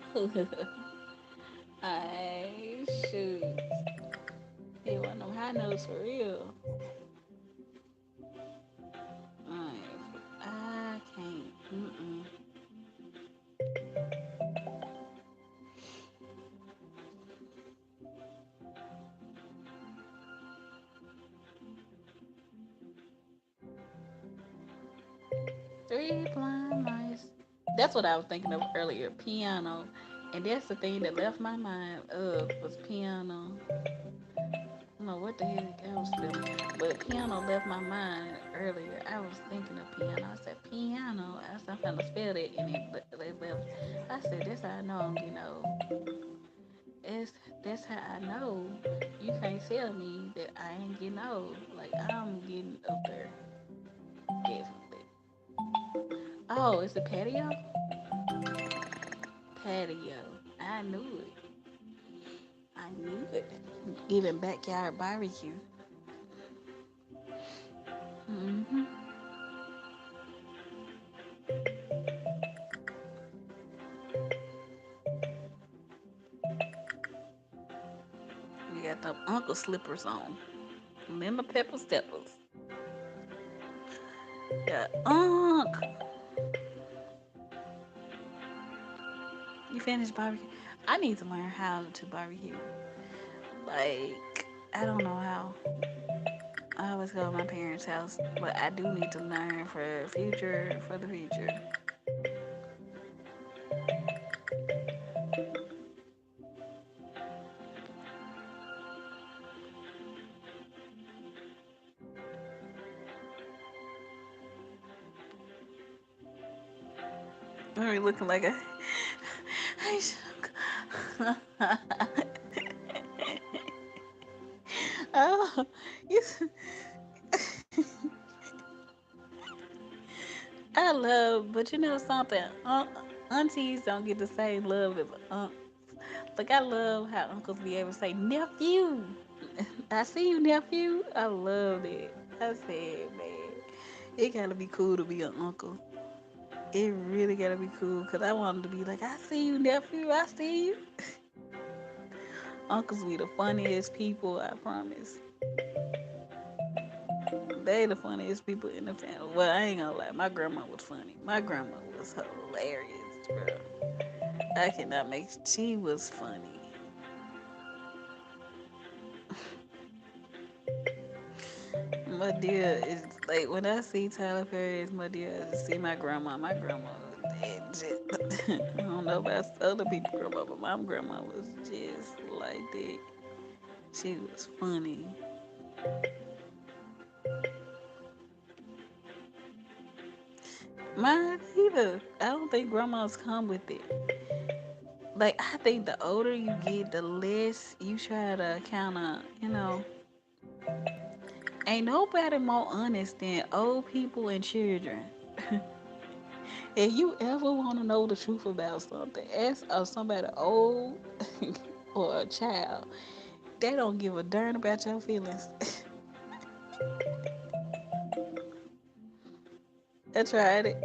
I shoot. He want them high notes for real. I can't. Mm-mm. 3 blind mice. That's what I was thinking of earlier. Piano. And that's the thing that left my mind was piano. I don't know what the heck I was feeling. But piano left my mind earlier. I was thinking of piano. I said piano. I was trying to spell it and it left. I said, that's how I know I'm getting old. It's that's how I know you can't tell me that I ain't getting old. Like I'm getting up there. Definitely. Oh, it's a patio? Patio. I knew it. I knew it. Even backyard barbecue. Hmm. We got the uncle slippers on. Lemon pepper steppers. Yeah, Unc. You finished barbecue? I need to learn how to barbecue. Like, I don't know how. I always go to my parents' house, but I do need to learn for the future. I'm really looking like a. I should. Oh, you, I love, but you know something? Aunties don't get the same love as uncles. Like I love how uncles be able to say nephew. I see you, nephew. I love it. I said, man, it gotta be cool to be an uncle. It really gotta be cool because I wanted to be like, I see you, nephew. I see you. Uncles be the funniest people. I promise. They the funniest people in the family. Well, I ain't gonna lie. My grandma was funny. My grandma was hilarious, bro. I cannot make. She was funny. My dear is like when I see Tyler Perry as my dear, I just see my grandma. My grandma, I don't know about other people grandma, but my grandma was just like that. She was funny. Mine either. I don't think grandmas come with it. Like I think the older you get, the less you try to kind of, ain't nobody more honest than old people and children. If you ever want to know the truth about something, ask somebody old or a child. They don't give a darn about your feelings. I tried it.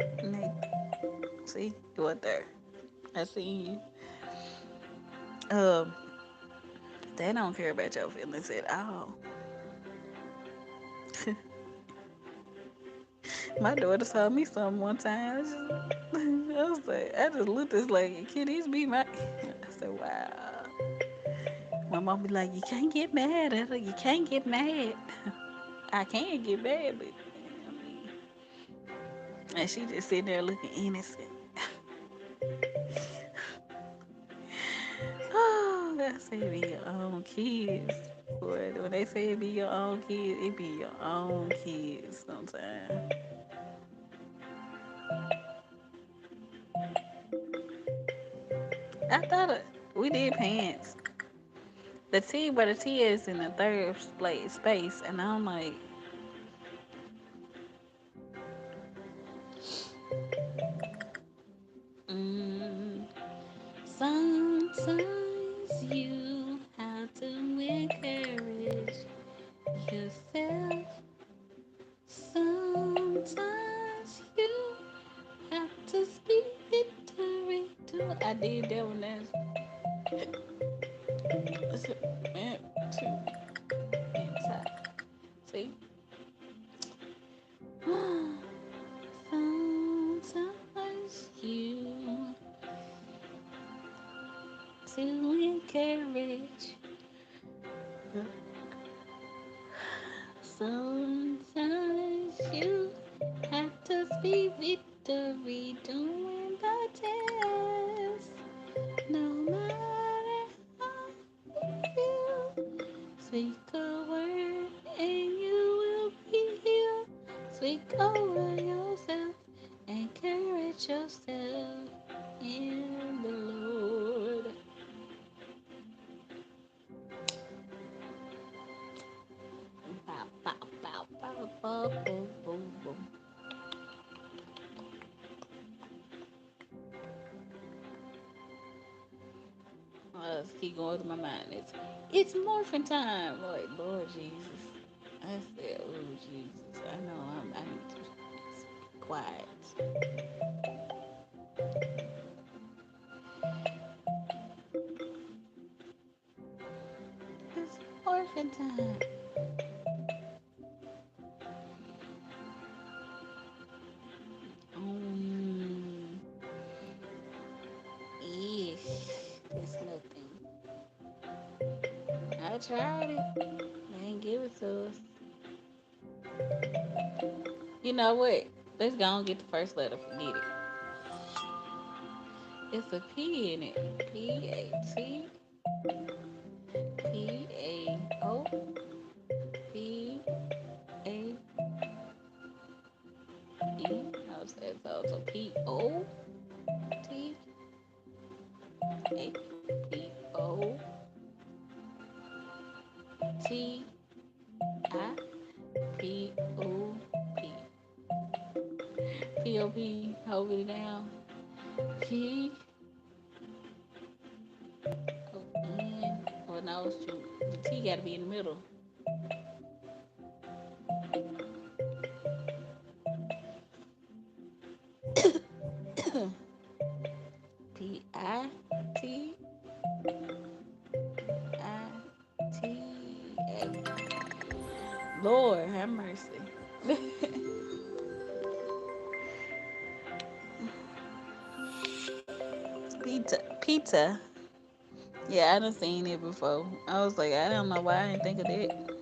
See, you were there. I seen you. They don't care about your feelings at all. My daughter told me something one time. I was like, I just looked at this like, can these be my? I said, wow. My mom be like, you can't get mad at her. You can't get mad. I can't get mad, but I mean, and she just sitting there looking innocent. Oh, I say be your own kids. Boy, when they say it be your own kids, it be your own kids sometimes. I thought we did pants. The T, but the T is in the third like space, and I'm like, mm, sometimes you have to did that one. That's man, two inside. See. Sometimes you to encourage. Sometimes you have to speak victory during the test. No matter how you feel, speak a word and you will be healed. Speak over yourself, encourage yourself in the Lord. Bow, bow, bow, bow, bow, boom, boom, boom. Let's keep going to my mind. It's morphin' time. Like, Lord Jesus. I said, oh Jesus. I know I need to be quiet. It's morphin' time. Um, ish. It's nothing. I tried it. They ain't give it to us. You know what? Let's go and get the first letter. Forget it. It's a P in it. P-A-T-P-A-E. I was saying so P-O-P. Hold it down. P O N. Oh no, it's true. The T gotta be in the middle. P-I-T-I-T-A. Lord have mercy. Pizza. Yeah, I done seen it before. I was like, I don't know why I didn't think of that.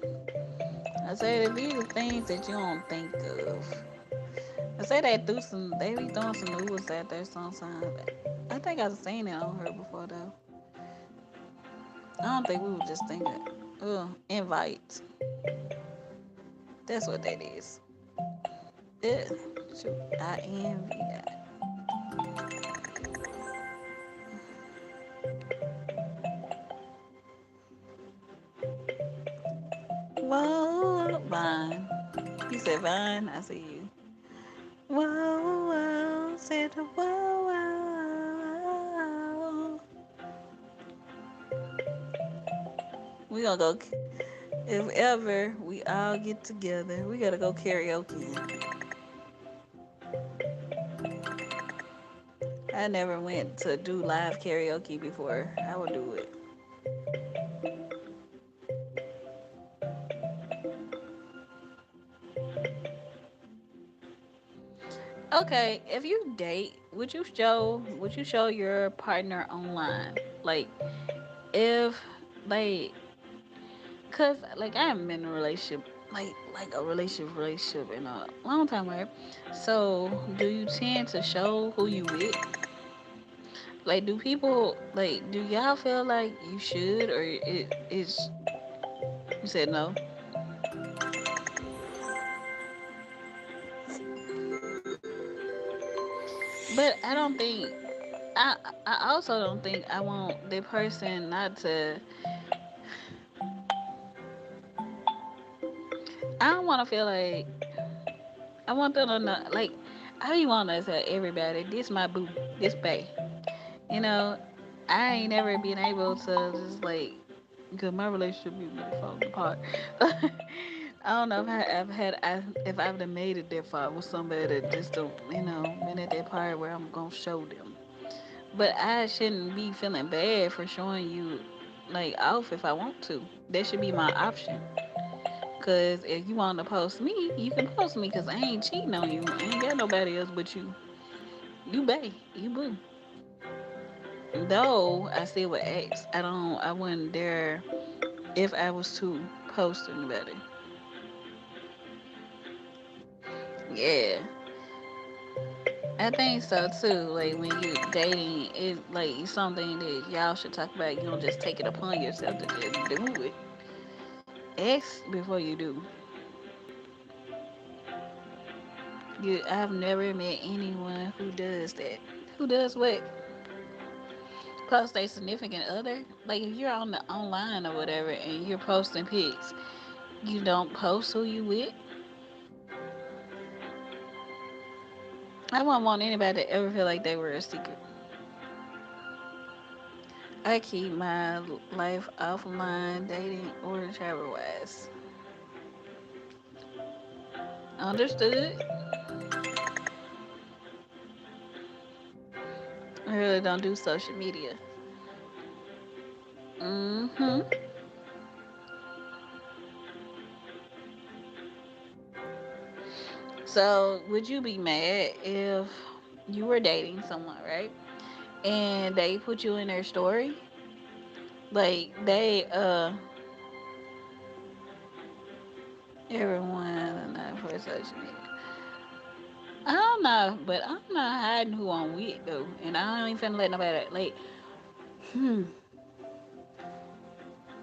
I said, these are things that you don't think of. I say they be throwing some noodles out there sometimes. I think I've seen it on her before though. I don't think we were just thinking, oh, invite. That's what that is. Yeah. Shoot. I-N-V-I. Whoa, Vine. You said Vine, I see you. Whoa, whoa, said whoa, whoa. We gonna go. If ever we all get together, we gotta go karaoke. I never went to do live karaoke before. I would do it. Okay, if you date, would you show your partner online? Like if like cause like I am in a relationship like a relationship in a long time, right? So do you tend to show who you with? Like do people like do y'all feel like you should or it is you said no? But I don't think I also don't think I want the person not to I don't wanna feel like I want them to know like I don't want to tell everybody this my boo, this bae. You know, I ain't never been able to just like because my relationship be really falling apart. I don't know if I've done made it that far with somebody that just don't been at that part where I'm gonna show them. But I shouldn't be feeling bad for showing you like off if I want to. That should be my option. Cause if you want to post me, you can post me. Cause I ain't cheating on you. I ain't got nobody else but you. You bae, you boo. Though I still would ask. I wouldn't dare if I was to post anybody. Yeah. I think so too. Like when you dating, it's like something that y'all should talk about. You don't just take it upon yourself to just do it. Ask before you do. I've never met anyone who does that. Who does what? Post a significant other. Like if you're on the online or whatever and you're posting pics, you don't post who you with. I wouldn't want anybody to ever feel like they were a secret. I keep my life offline, dating or travel wise. Understood. I really don't do social media. Mm-hmm. So would you be mad if you were dating someone, right? And they put you in their story? Like everyone not for social media. I don't know, but I'm not hiding who I'm with though. And I don't even finna let nobody like hmm.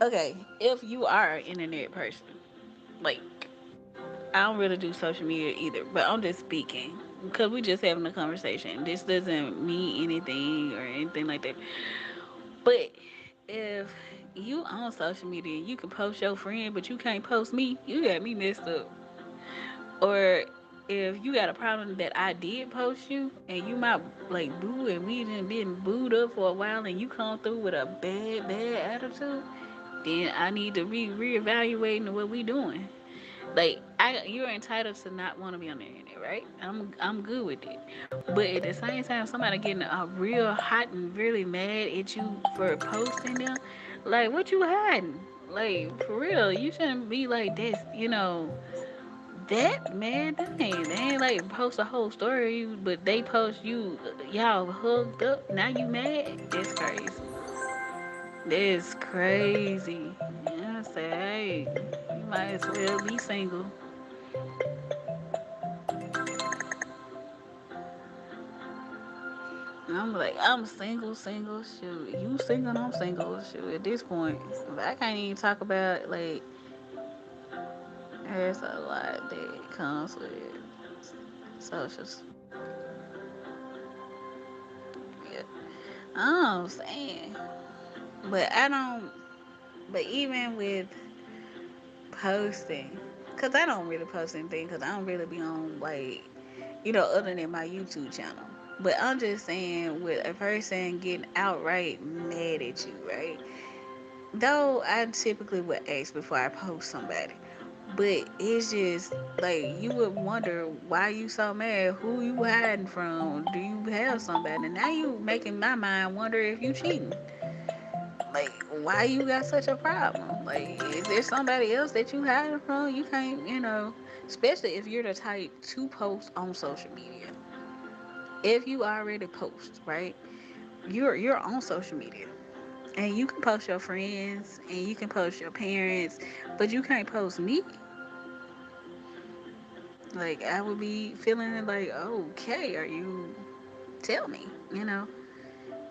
Okay, if you are an internet person, like I don't really do social media either, but I'm just speaking because we just having a conversation. This doesn't mean anything or anything like that. But if you on social media, you can post your friend, but you can't post me. You got me messed up. Or if you got a problem that I did post you and you might like boo and we done been booed up for a while and you come through with a bad attitude, then I need to reevaluating what we doing. Like you're entitled to not want to be on the internet, right? I'm good with it. But at the same time, somebody getting real hot and really mad at you for posting them, like what you hiding? Like for real, you shouldn't be like this. That man, they ain't like post a whole story, but they post you y'all hooked up. Now you mad? That's crazy. That's crazy. Yeah, I say, hey, you might as well be single. I'm like, I'm single, single, shoot. You single, I'm single, shoot. At this point, but I can't even talk about like. There's a lot that comes with socials. Yeah, I'm saying, but I don't. But even with posting, cause I don't really post anything, cause I don't really be on like, other than my YouTube channel. But I'm just saying, with a person getting outright mad at you, right? Though I typically would ask before I post somebody. But it's just like you would wonder why you so mad, who you hiding from, do you have somebody? Now you making my mind wonder if you cheating. Like why you got such a problem? Like is there somebody else that you hiding from? You can't, especially if you're the type to post on social media. If you already post, right? You're on social media. And you can post your friends and you can post your parents, but you can't post me. Like I would be feeling like, okay, are you tell me,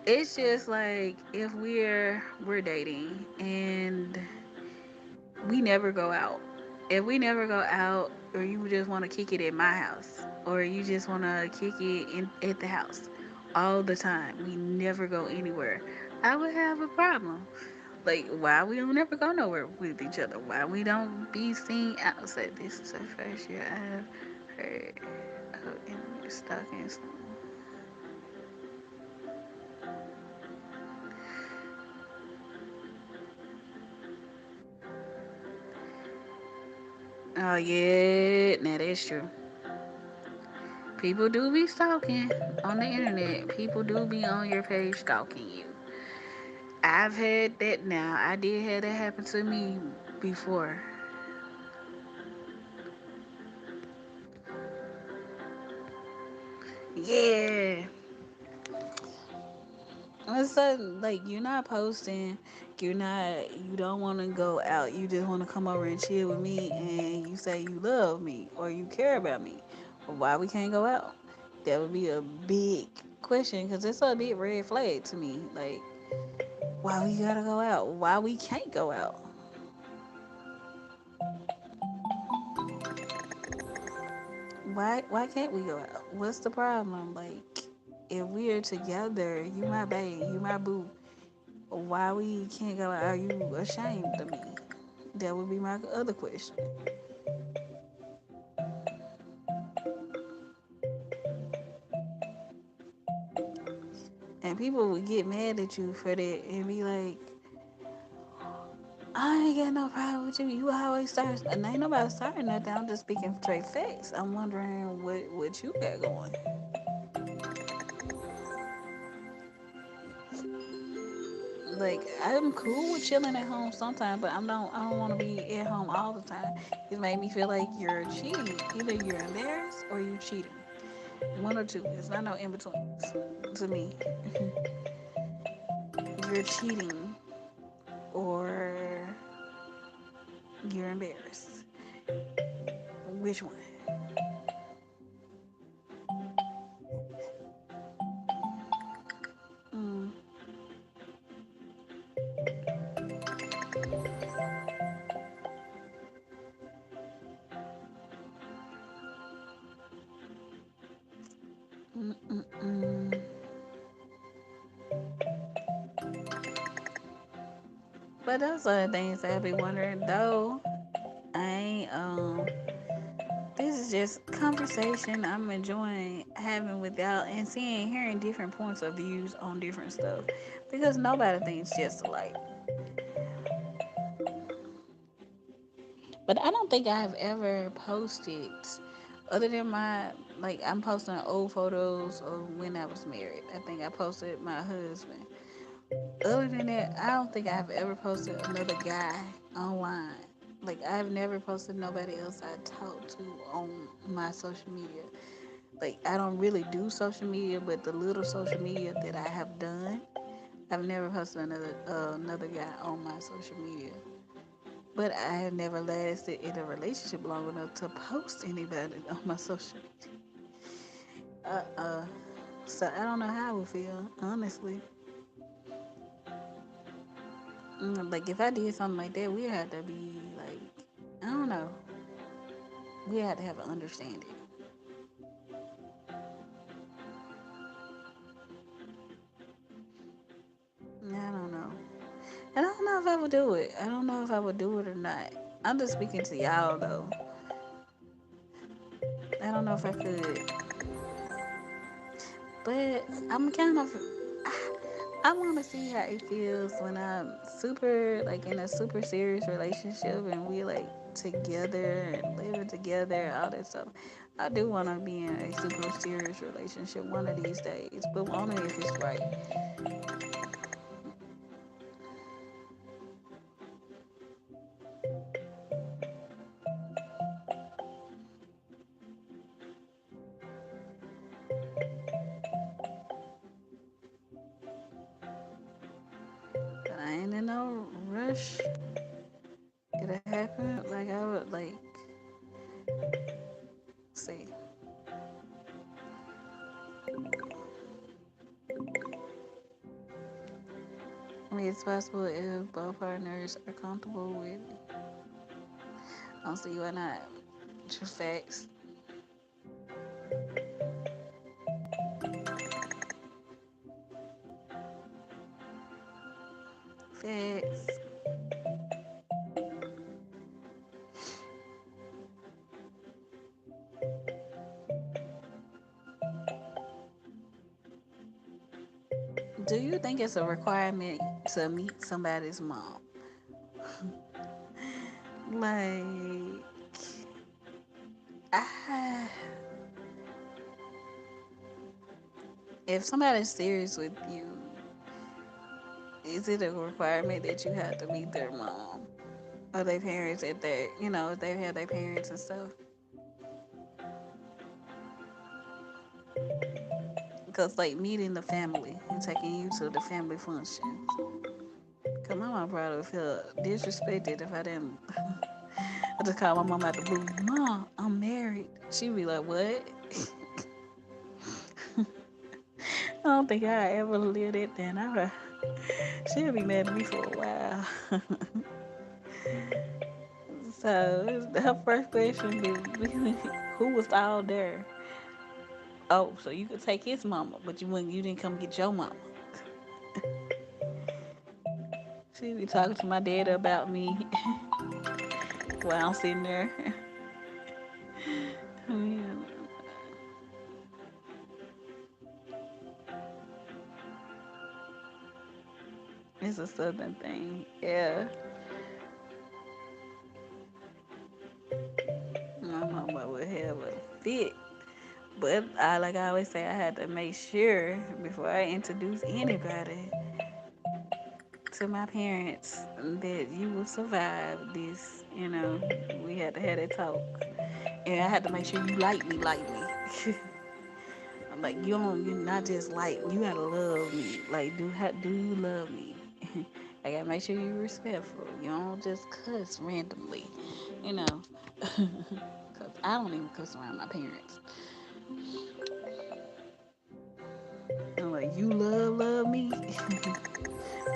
It's just like if we're dating and we never go out. If we never go out or you just want to kick it at my house or you just want to kick it at the house all the time, we never go anywhere. I would have a problem. Like why we don't ever go nowhere with each other? Why we don't be seen outside? This is the first year I've heard of internet stalking. Oh yeah, now that's true. People do be stalking on the internet. People do be on your page stalking you. I've had that now. I did have that happen to me before. Yeah. It's like you're not posting, you don't want to go out. You just want to come over and chill with me, and you say you love me or you care about me. Well, why we can't go out? That would be a big question because it's a big red flag to me. Like, why we gotta go out? Why we can't go out? Why can't we go out? What's the problem? Like, if we're together, you my babe, you my boo. Why we can't go out? Are you ashamed of me? That would be my other question. And people would get mad at you for that and be like, I ain't got no problem with you. You always start, and ain't nobody starting nothing. I'm just speaking straight facts. I'm wondering what you got going. Like, I'm cool with chilling at home sometimes, but I don't want to be at home all the time. It made me feel like you're cheating. Either you're embarrassed or you cheating. One or two. It's not no in betweens to me. You're cheating or you're embarrassed. Which one? Mm, mm, mm, mm. But those are the things I be wondering though. I ain't this is just conversation I'm enjoying having with y'all and seeing hearing different points of views on different stuff. Because nobody thinks just alike. But I don't think I've ever posted other than my like I'm posting old photos of when I was married. I think I posted my husband. Other than that, I don't think I've ever posted another guy online. Like I've never posted nobody else I talked to on my social media. Like I don't really do social media, but the little social media that I have done, I've never posted another guy on my social media. But I have never lasted in a relationship long enough to post anybody on my social media. Uh. So I don't know how I would feel, honestly. Like if I did something like that, we had to be like, I don't know, we had to have an understanding. I don't know. And I don't know if I would do it. I don't know if I would do it or not. I'm just speaking to y'all though. I don't know if I could, but I'm kind of. I want to see how it feels when I'm super like in a super serious relationship and we like together and living together, all that stuff. I do want to be in a super serious relationship one of these days, but only if it's right. But I ain't in no rush. It'll happen. Like I would like see. I mean, it's possible if both partners are comfortable with it. I don't see why not. Just facts. Facts. Do you think it's a requirement to meet somebody's mom? Like, I, If somebody's serious with you, is it a requirement that you have to meet their mom or their parents at their, if they have their parents and stuff? Because, like, meeting the family and taking you to the family functions. Because my mom probably feel disrespected if I didn't. I just call my mom out the blue. Mom, I'm married. She be like, what? I don't think I ever lived it then. She'll be mad at me for a while. So her first question be, who was all there? Oh, so you could take his mama, but you didn't come get your mama. She be talking to my dad about me while I'm sitting there. It's a southern thing. Yeah. My mama would have a fit. But like I always say, I had to make sure before I introduce anybody to my parents that you will survive this. We had to have that talk. And I had to make sure you like me. I'm like, you're not just like, you gotta love me. Like, do you love me? I gotta make sure you're respectful. You don't just cuss randomly, you know. Cause I don't even cuss around my parents. I'm like, you love me?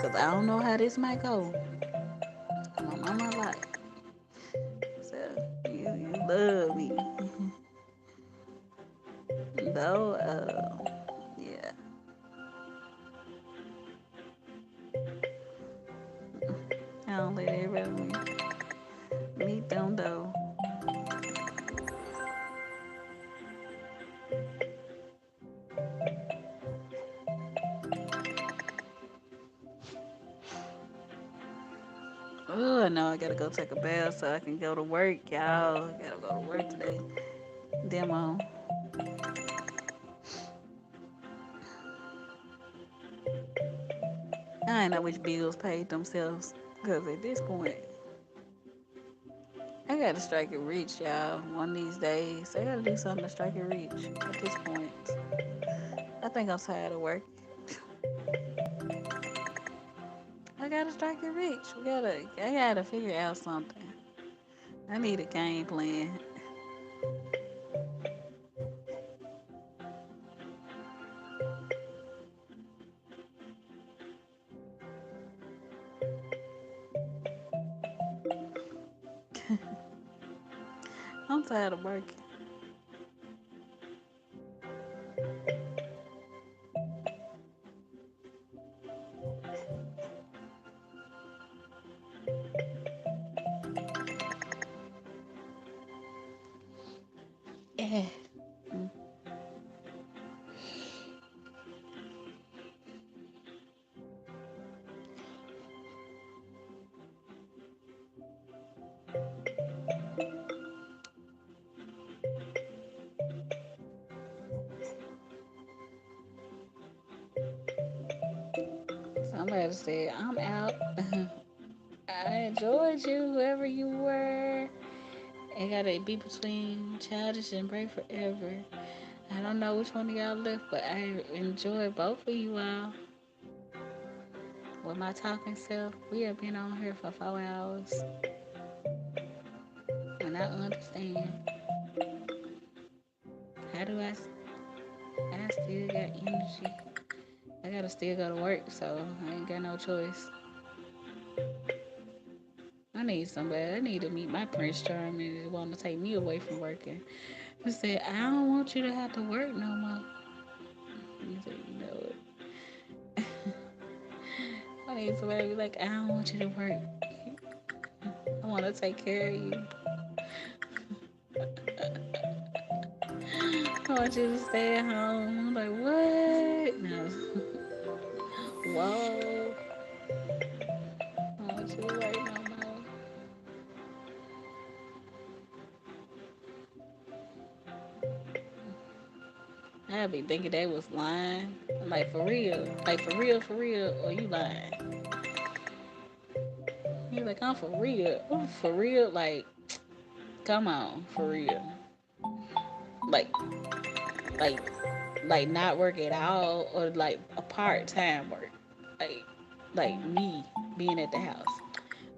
Cause I don't know how this might go. My mama like, so you love me. Though, yeah. I don't let everybody meet them though. Oh, no, I gotta go take a bath so I can go to work, y'all. I gotta go to work today. Demo. I ain't know which bills paid themselves. Because at this point, I gotta strike it rich, y'all. One of these days. I gotta do something to strike it rich at this point. I think I'm tired of work. I gotta strike it rich. I gotta figure out something. I need a game plan. I'm tired of working. Yeah. Somebody said, I'm out. I enjoyed you, whoever you were. It gotta be between childish and break forever. I don't know which one of y'all left, but I enjoyed both of you all. With my talking self, we have been on here for 4 hours, and I understand. How do I still got energy. I gotta still go to work, so I ain't got no choice. I need somebody. I need to meet my Prince Charming that want to take me away from working. He said, I don't want you to have to work no more. He said, you know what? I need somebody to be like, I don't want you to work. I want to take care of you. I want you to stay at home. I'm like, what? No. Whoa. I don't want you to work no more. I be thinking they was lying. I'm like, for real? Like, for real? Or you lying? He like, I'm for real. I'm for real? Like, come on, for real. Like, like, like not work at all or like a part-time work. Like, like me being at the house.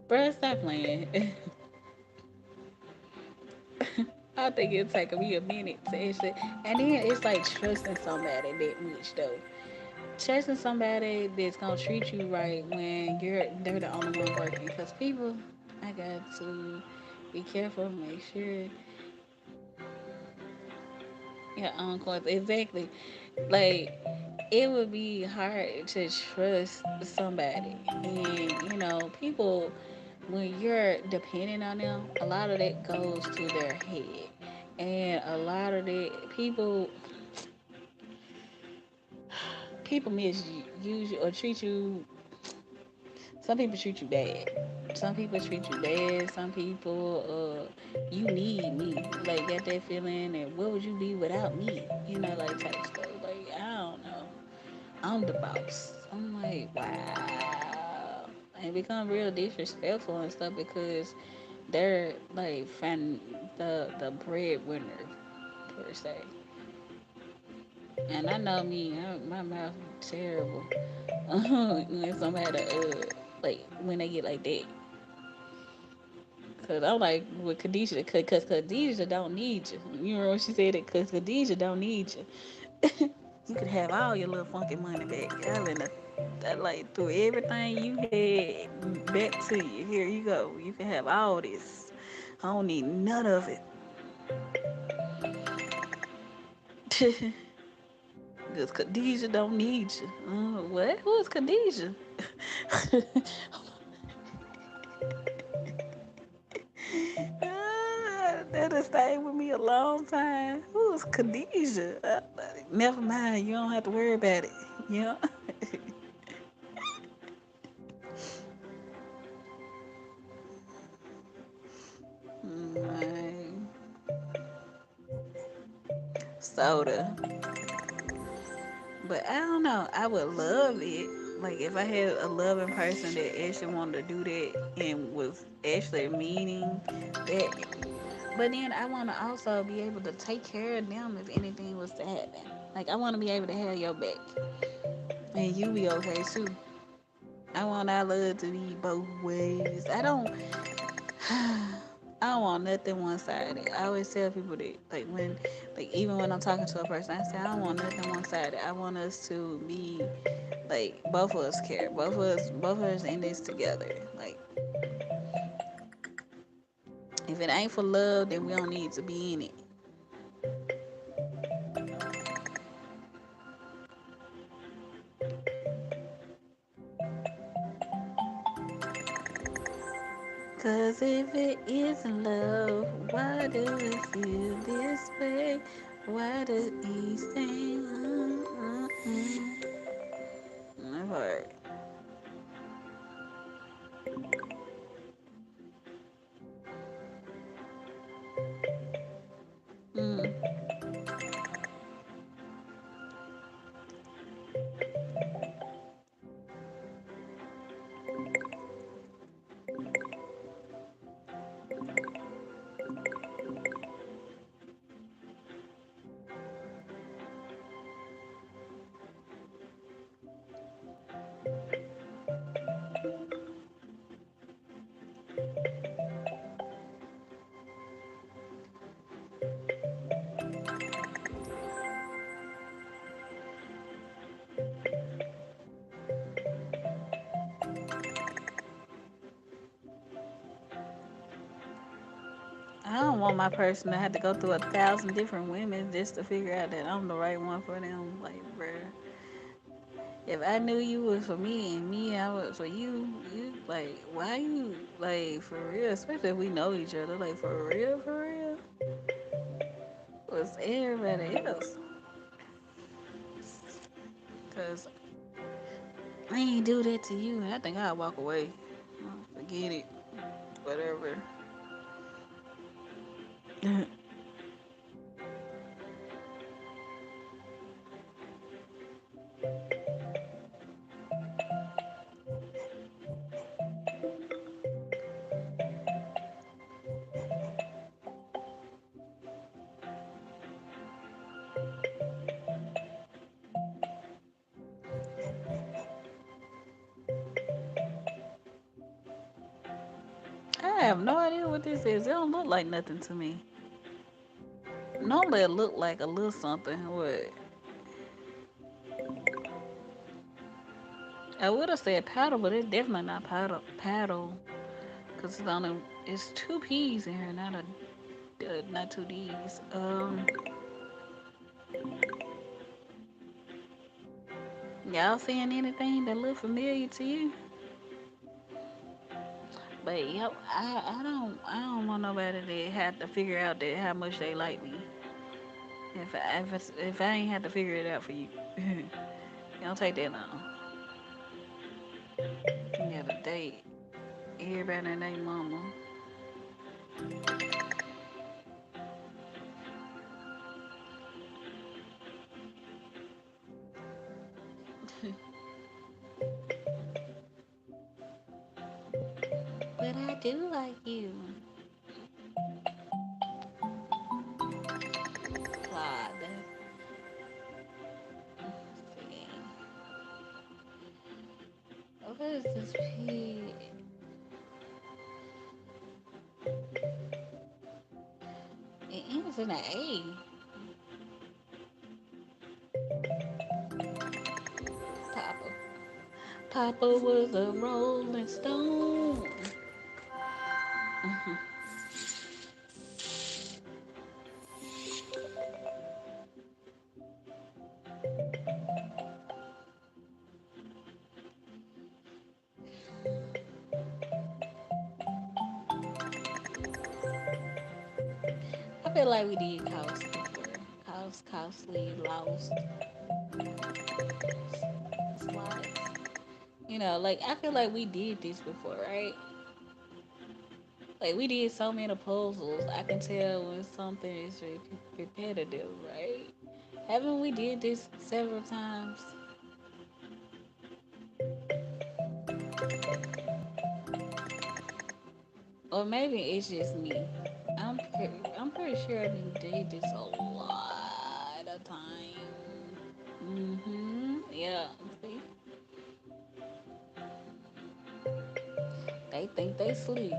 Bruh, stop playing. I think it'll take me a minute to actually, and then it's like trusting somebody that much though. Trusting somebody that's gonna treat you right when they're the only one working. Cause people, I got to be careful, make sure your own course. Exactly. Like it would be hard to trust somebody, and people when you're depending on them, a lot of that goes to their head, and a lot of the people misuse you or treat you. Some people treat you bad. Some people treat you bad. Some people, you need me. Like, got that feeling, and what would you be without me? Like, type stuff. Like, I don't know. I'm the boss. I'm like, wow. And become real disrespectful and stuff because they're, like, the breadwinner, per se. And I know me, my mouth terrible. When somebody, like, when they get like that. Cause I'm like with Khadijah, cause Khadijah don't need you. You remember when she said it? Cause Khadijah don't need you. You could have all your little funky money back. Y'all in that like threw everything you had back to you. Here you go. You can have all this. I don't need none of it. Cause Khadijah don't need you. What? Who is Khadijah? That'll stay with me a long time. Who's Khadijah? Never mind. You don't have to worry about it. You know? Mm, soda. But I don't know. I would love it. Like if I had a loving person that actually wanted to do that and was actually meaning that. But then I want to also be able to take care of them if anything was to happen. Like I want to be able to have your back and you be okay too. I want our love to be both ways. I don't want nothing one sided. I always tell people that like even when I'm talking to a person, I say I don't want nothing one sided. I want us to be like both of us care. Both of us in this together. Like if it ain't for love, then we don't need to be in it. Cause if it isn't love, why do we feel this way? Why do we stay? My heart. Mm. I don't want my person to have to go through 1,000 different women just to figure out that I'm the right one for them. Like, bruh, if I knew you was for me and me I was for you, you like, why you like for real? Especially if we know each other. Like, for real, was everybody else? Cause I ain't do that to you. I think I'll walk away. Forget it. Whatever. I have no idea what this is. It don't look like nothing to me. Normally it look like a little something. What? I would have said paddle, but it's definitely not paddle. Paddle, cause it's two P's in here, not two D's. Y'all seeing anything that look familiar to you? But yep, I don't want nobody that had to figure out that how much they like me. If I ain't had to figure it out for you, you don't take that long. You gotta date everybody and their mama. But I do like you. Claude. See. What is this P? It ends in an A. Papa. Papa was a rolling stone. I feel like we did Cost before. Costly, Lost, Slides. Like I feel like we did this before, right? Like we did so many puzzles. I can tell when something is repetitive, right? Haven't we did this several times? Or maybe it's just me. I'm pretty sure I did this a lot of time. Yeah. See, they think they sleep.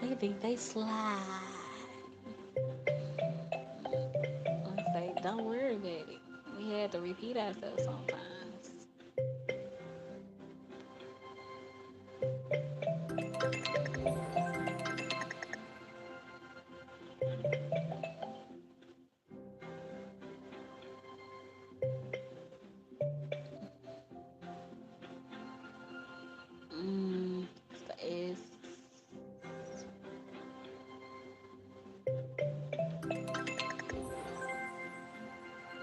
They think they slide. I say, don't worry about it. We had to repeat ourselves sometimes. It's the S.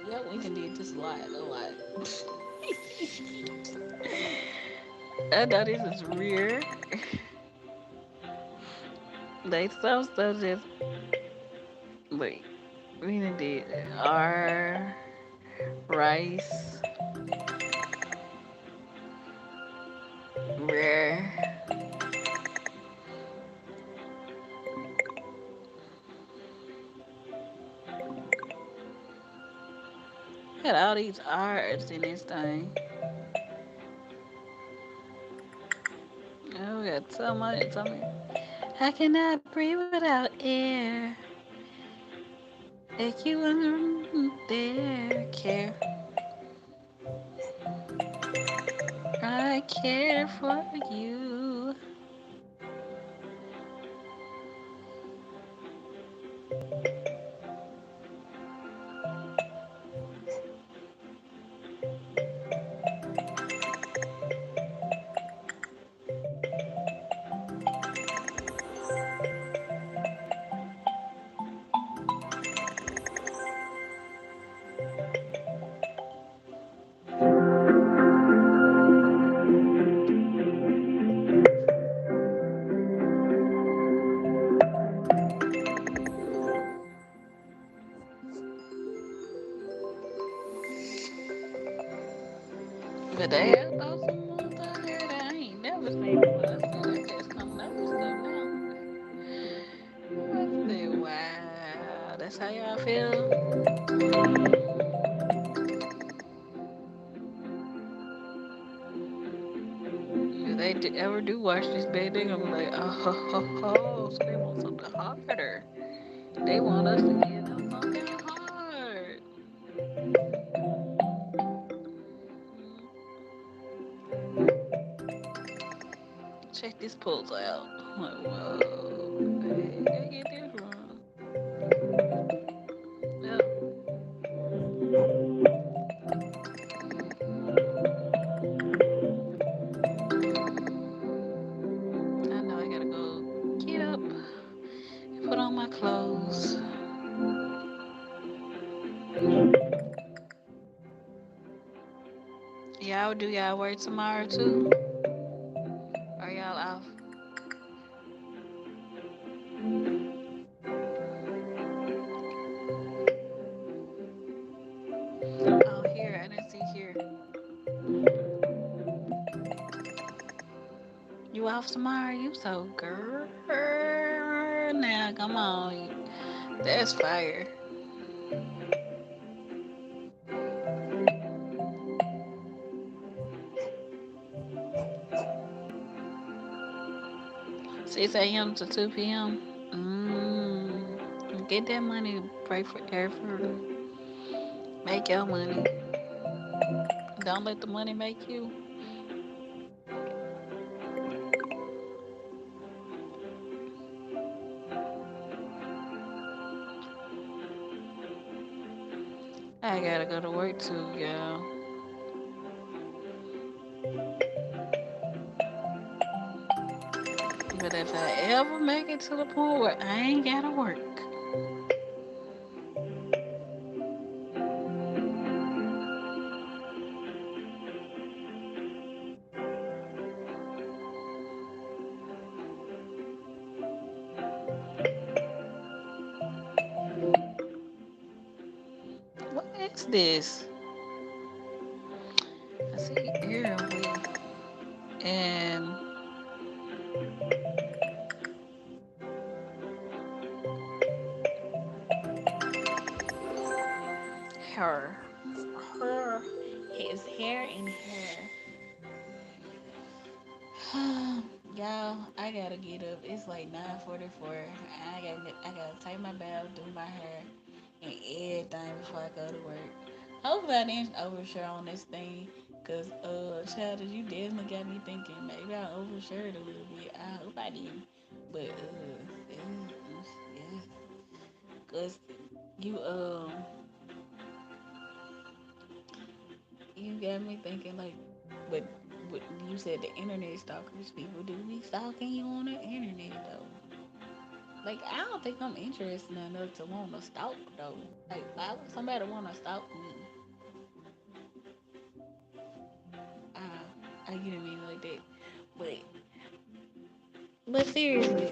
Yep, we can do this a lot. I know this is weird. Like some stuff just wait. We done did R rice rare. Got all these R's in this thing. Oh, we got so much. So many. I cannot breathe without air. If you weren't there, I care for you. But they have those some ones out there that I ain't never seen before. So they just coming up with stuff now. I said, wow, that's how y'all feel. Did they ever do watch this bad, they gonna be like, oh, ho, ho, ho. So they want something harder. They want us to give them something hard. Check this pulse out. I'm like, whoa, they get this wrong. Yep, I know I gotta go get up and put on my clothes. Y'all do y'all work tomorrow too? Are y'all off? Oh, here, I didn't see here. You off tomorrow? You so girl. Now, come on. That's fire. Six a.m. to 2 p.m. Get that money. Pray for effort. Make your money. Don't let the money make you. I gotta go to work too, y'all. But if I ever make it to the point where I ain't gotta work, what is this? I see Airway and her. Her. His hair and hair. Y'all, I gotta get up. It's like 9:44. I gotta take my bath, do my hair, and everything before I go to work. Hopefully I didn't overshare on this thing. Cause child, you definitely got me thinking maybe I overshared a little bit. I hope I didn't. But yeah. Cause you you got me thinking like but what you said the internet stalkers people do be stalking you on the internet though. Like I don't think I'm interested enough to want to stalk though. Like why would somebody want to stalk me? I get it mean like that. But but seriously,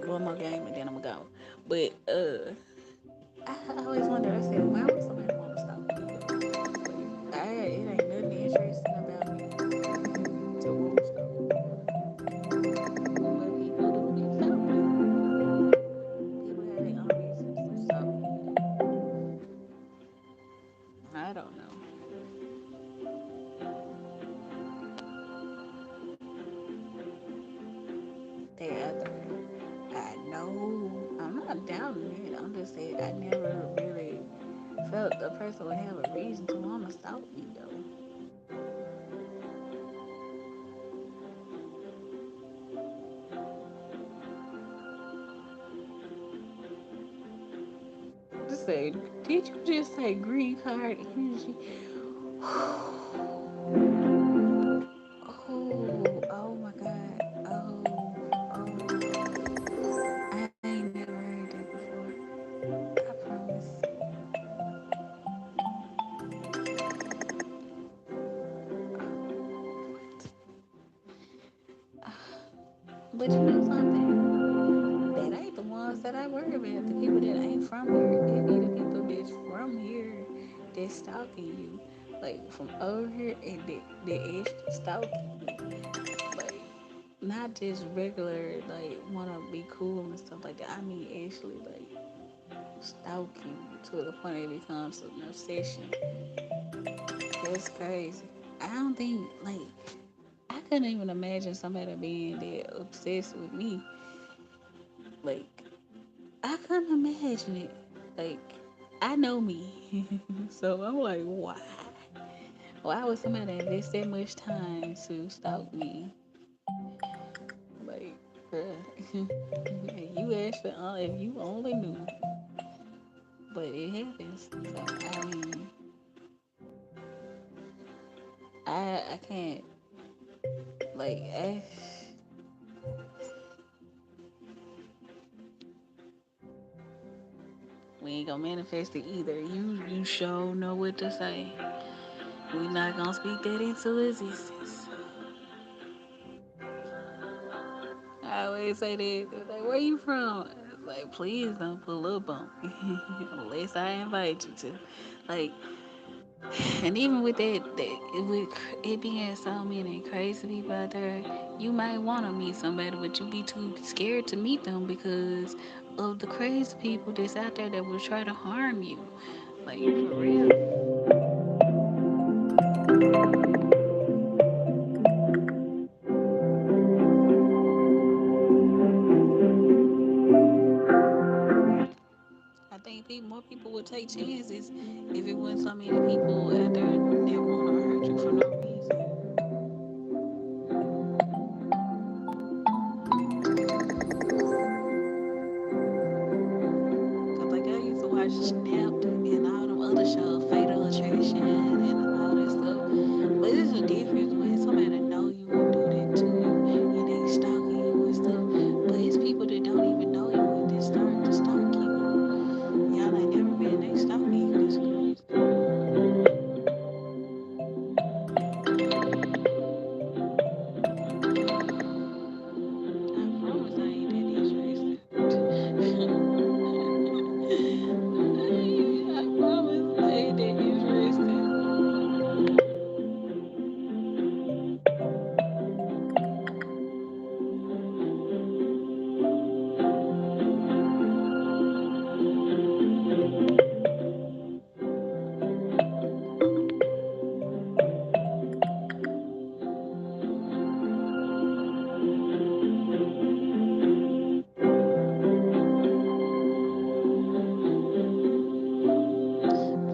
one more game and then I'm gonna go. But I always wondered. I said, why would somebody want to stalk me though? Like it ain't nothing interesting about me to want to stalk me. But people do be stalking. People have their own reasons to stalk me. I don't know. They're out there. I know. I'm not doubting it. I'm just saying I never really felt the person would have a reason to want to stalk me though. Just say, did you just say green card energy? Oh my God. I ain't never heard that before. I promise. But you know something? That ain't the ones that I worry about. The people that ain't from here. It be the people that's from here that's stalking you. Like from over here and they actually stalking you. Like not just regular like wanna be cool and stuff like that. I mean actually like stalking to the point it becomes an obsession. That's crazy. I don't think like I couldn't even imagine somebody being that obsessed with me. Like, I couldn't imagine it. Like, I know me. So I'm like, why? Why would somebody invest that much time to stalk me? Like, bruh, you actually, if you only knew, but it happens. So I mean, I can't like we ain't gonna manifest it either. You sure know what to say. We not gonna speak that into existence. I always say that. They're like, where you from? It's like, please don't pull up on me unless I invite you to. Like, and even with with it being so many crazy people out there, you might want to meet somebody, but you be too scared to meet them because of the crazy people that's out there that will try to harm you. Like, for real. I think more people would take chances if it wasn't so many people out there that want to hurt you for no reason. Cause like I used to watch Snapped and all them other shows, Fatal Attraction and all that stuff. But there's a difference when somebody know you and do that to you and they stalking you and stuff. But it's people that don't even know you and they start to stalk you. Y'all ain't never met and they stalking you. That's crazy. I promise I ain't that interested. I promise I ain't that interested.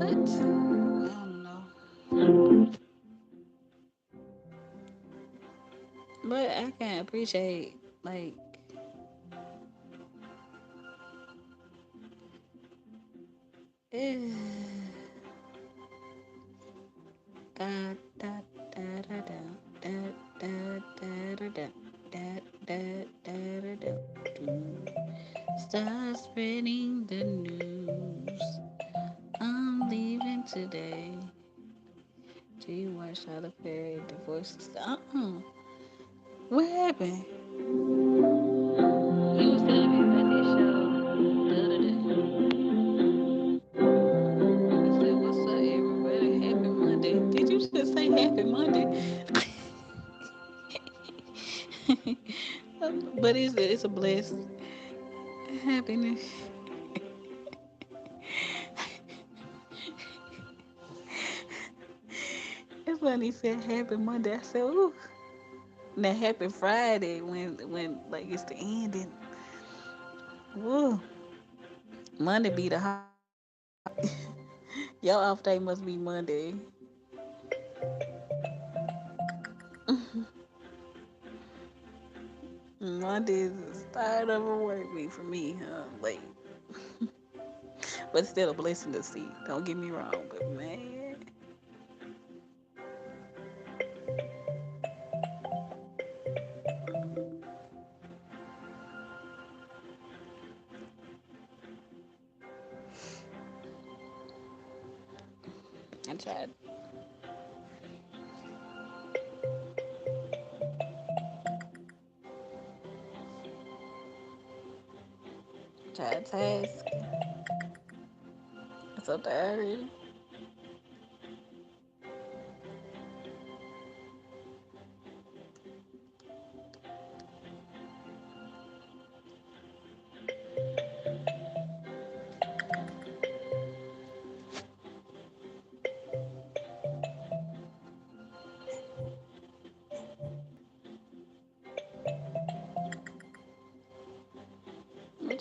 But I don't know. But I can appreciate like da da da da da da da da da da da da da da da. Start spreading the news. I'm leaving today. Do you watch Tyler Perry divorces? What happened? You was telling me about this show the other day. You said, "What's up, everybody? Happy Monday." Did you just say Happy Monday? But it's a blessed happiness. It's when he said Happy Monday. I said, "Ooh." Now Happy Friday when like it's the ending. Woo. Monday be the holiday. Your off day must be Monday. Monday is the start of a work week for me, huh? Like, but it's still a blessing to see. Don't get me wrong, but man, I tried task. It's up there already.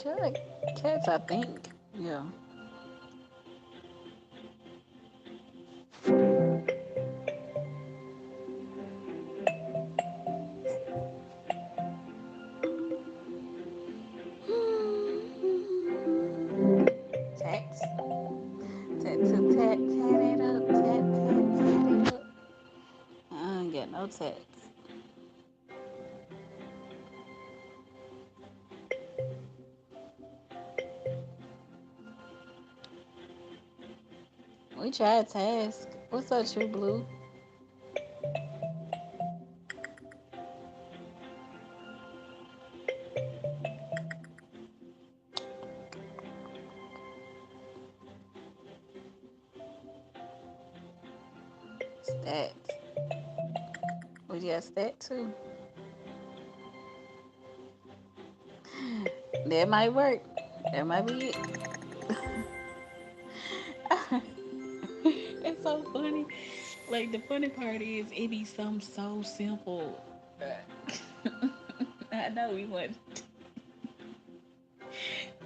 y'all like cats, I think. Yeah. Tats. Tat, tat, tat, tat it up. Tat, tat, tat it up. I ain't got no tats. We tried task. What's up, True Blue? Stats. We got stat too. That might work. That might be it. It's so funny. Like the funny part is it be something so simple. I know we went.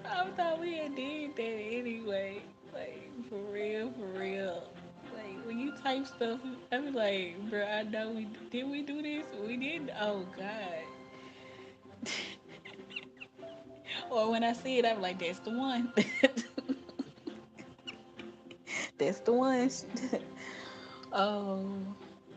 I thought we had did that anyway. Like for real, for real. Like when you type stuff, I be like, bro, I know we did. We do this? We didn't. Oh God. Or when I see it, I'm like, that's the one. That's the one. Oh,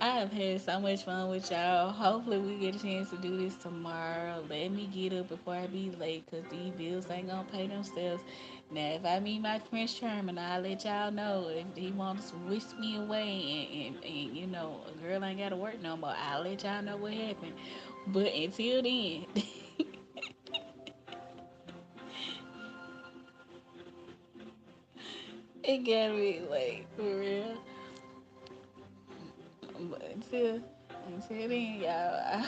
I have had so much fun with y'all. Hopefully, we get a chance to do this tomorrow. Let me get up before I be late because these bills ain't gonna pay themselves. Now, if I meet my Prince Charming, I'll let y'all know. If he wants to whisk me away and you know, a girl ain't gotta work no more, I'll let y'all know what happened. But until then, it gotta be like for real. But until then, y'all,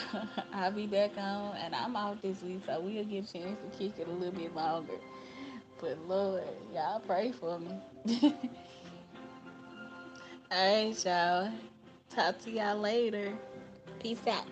I'll be back on, and I'm out this week, so we'll get a chance to kick it a little bit longer. But Lord, y'all pray for me. All right, y'all. Talk to y'all later. Peace out.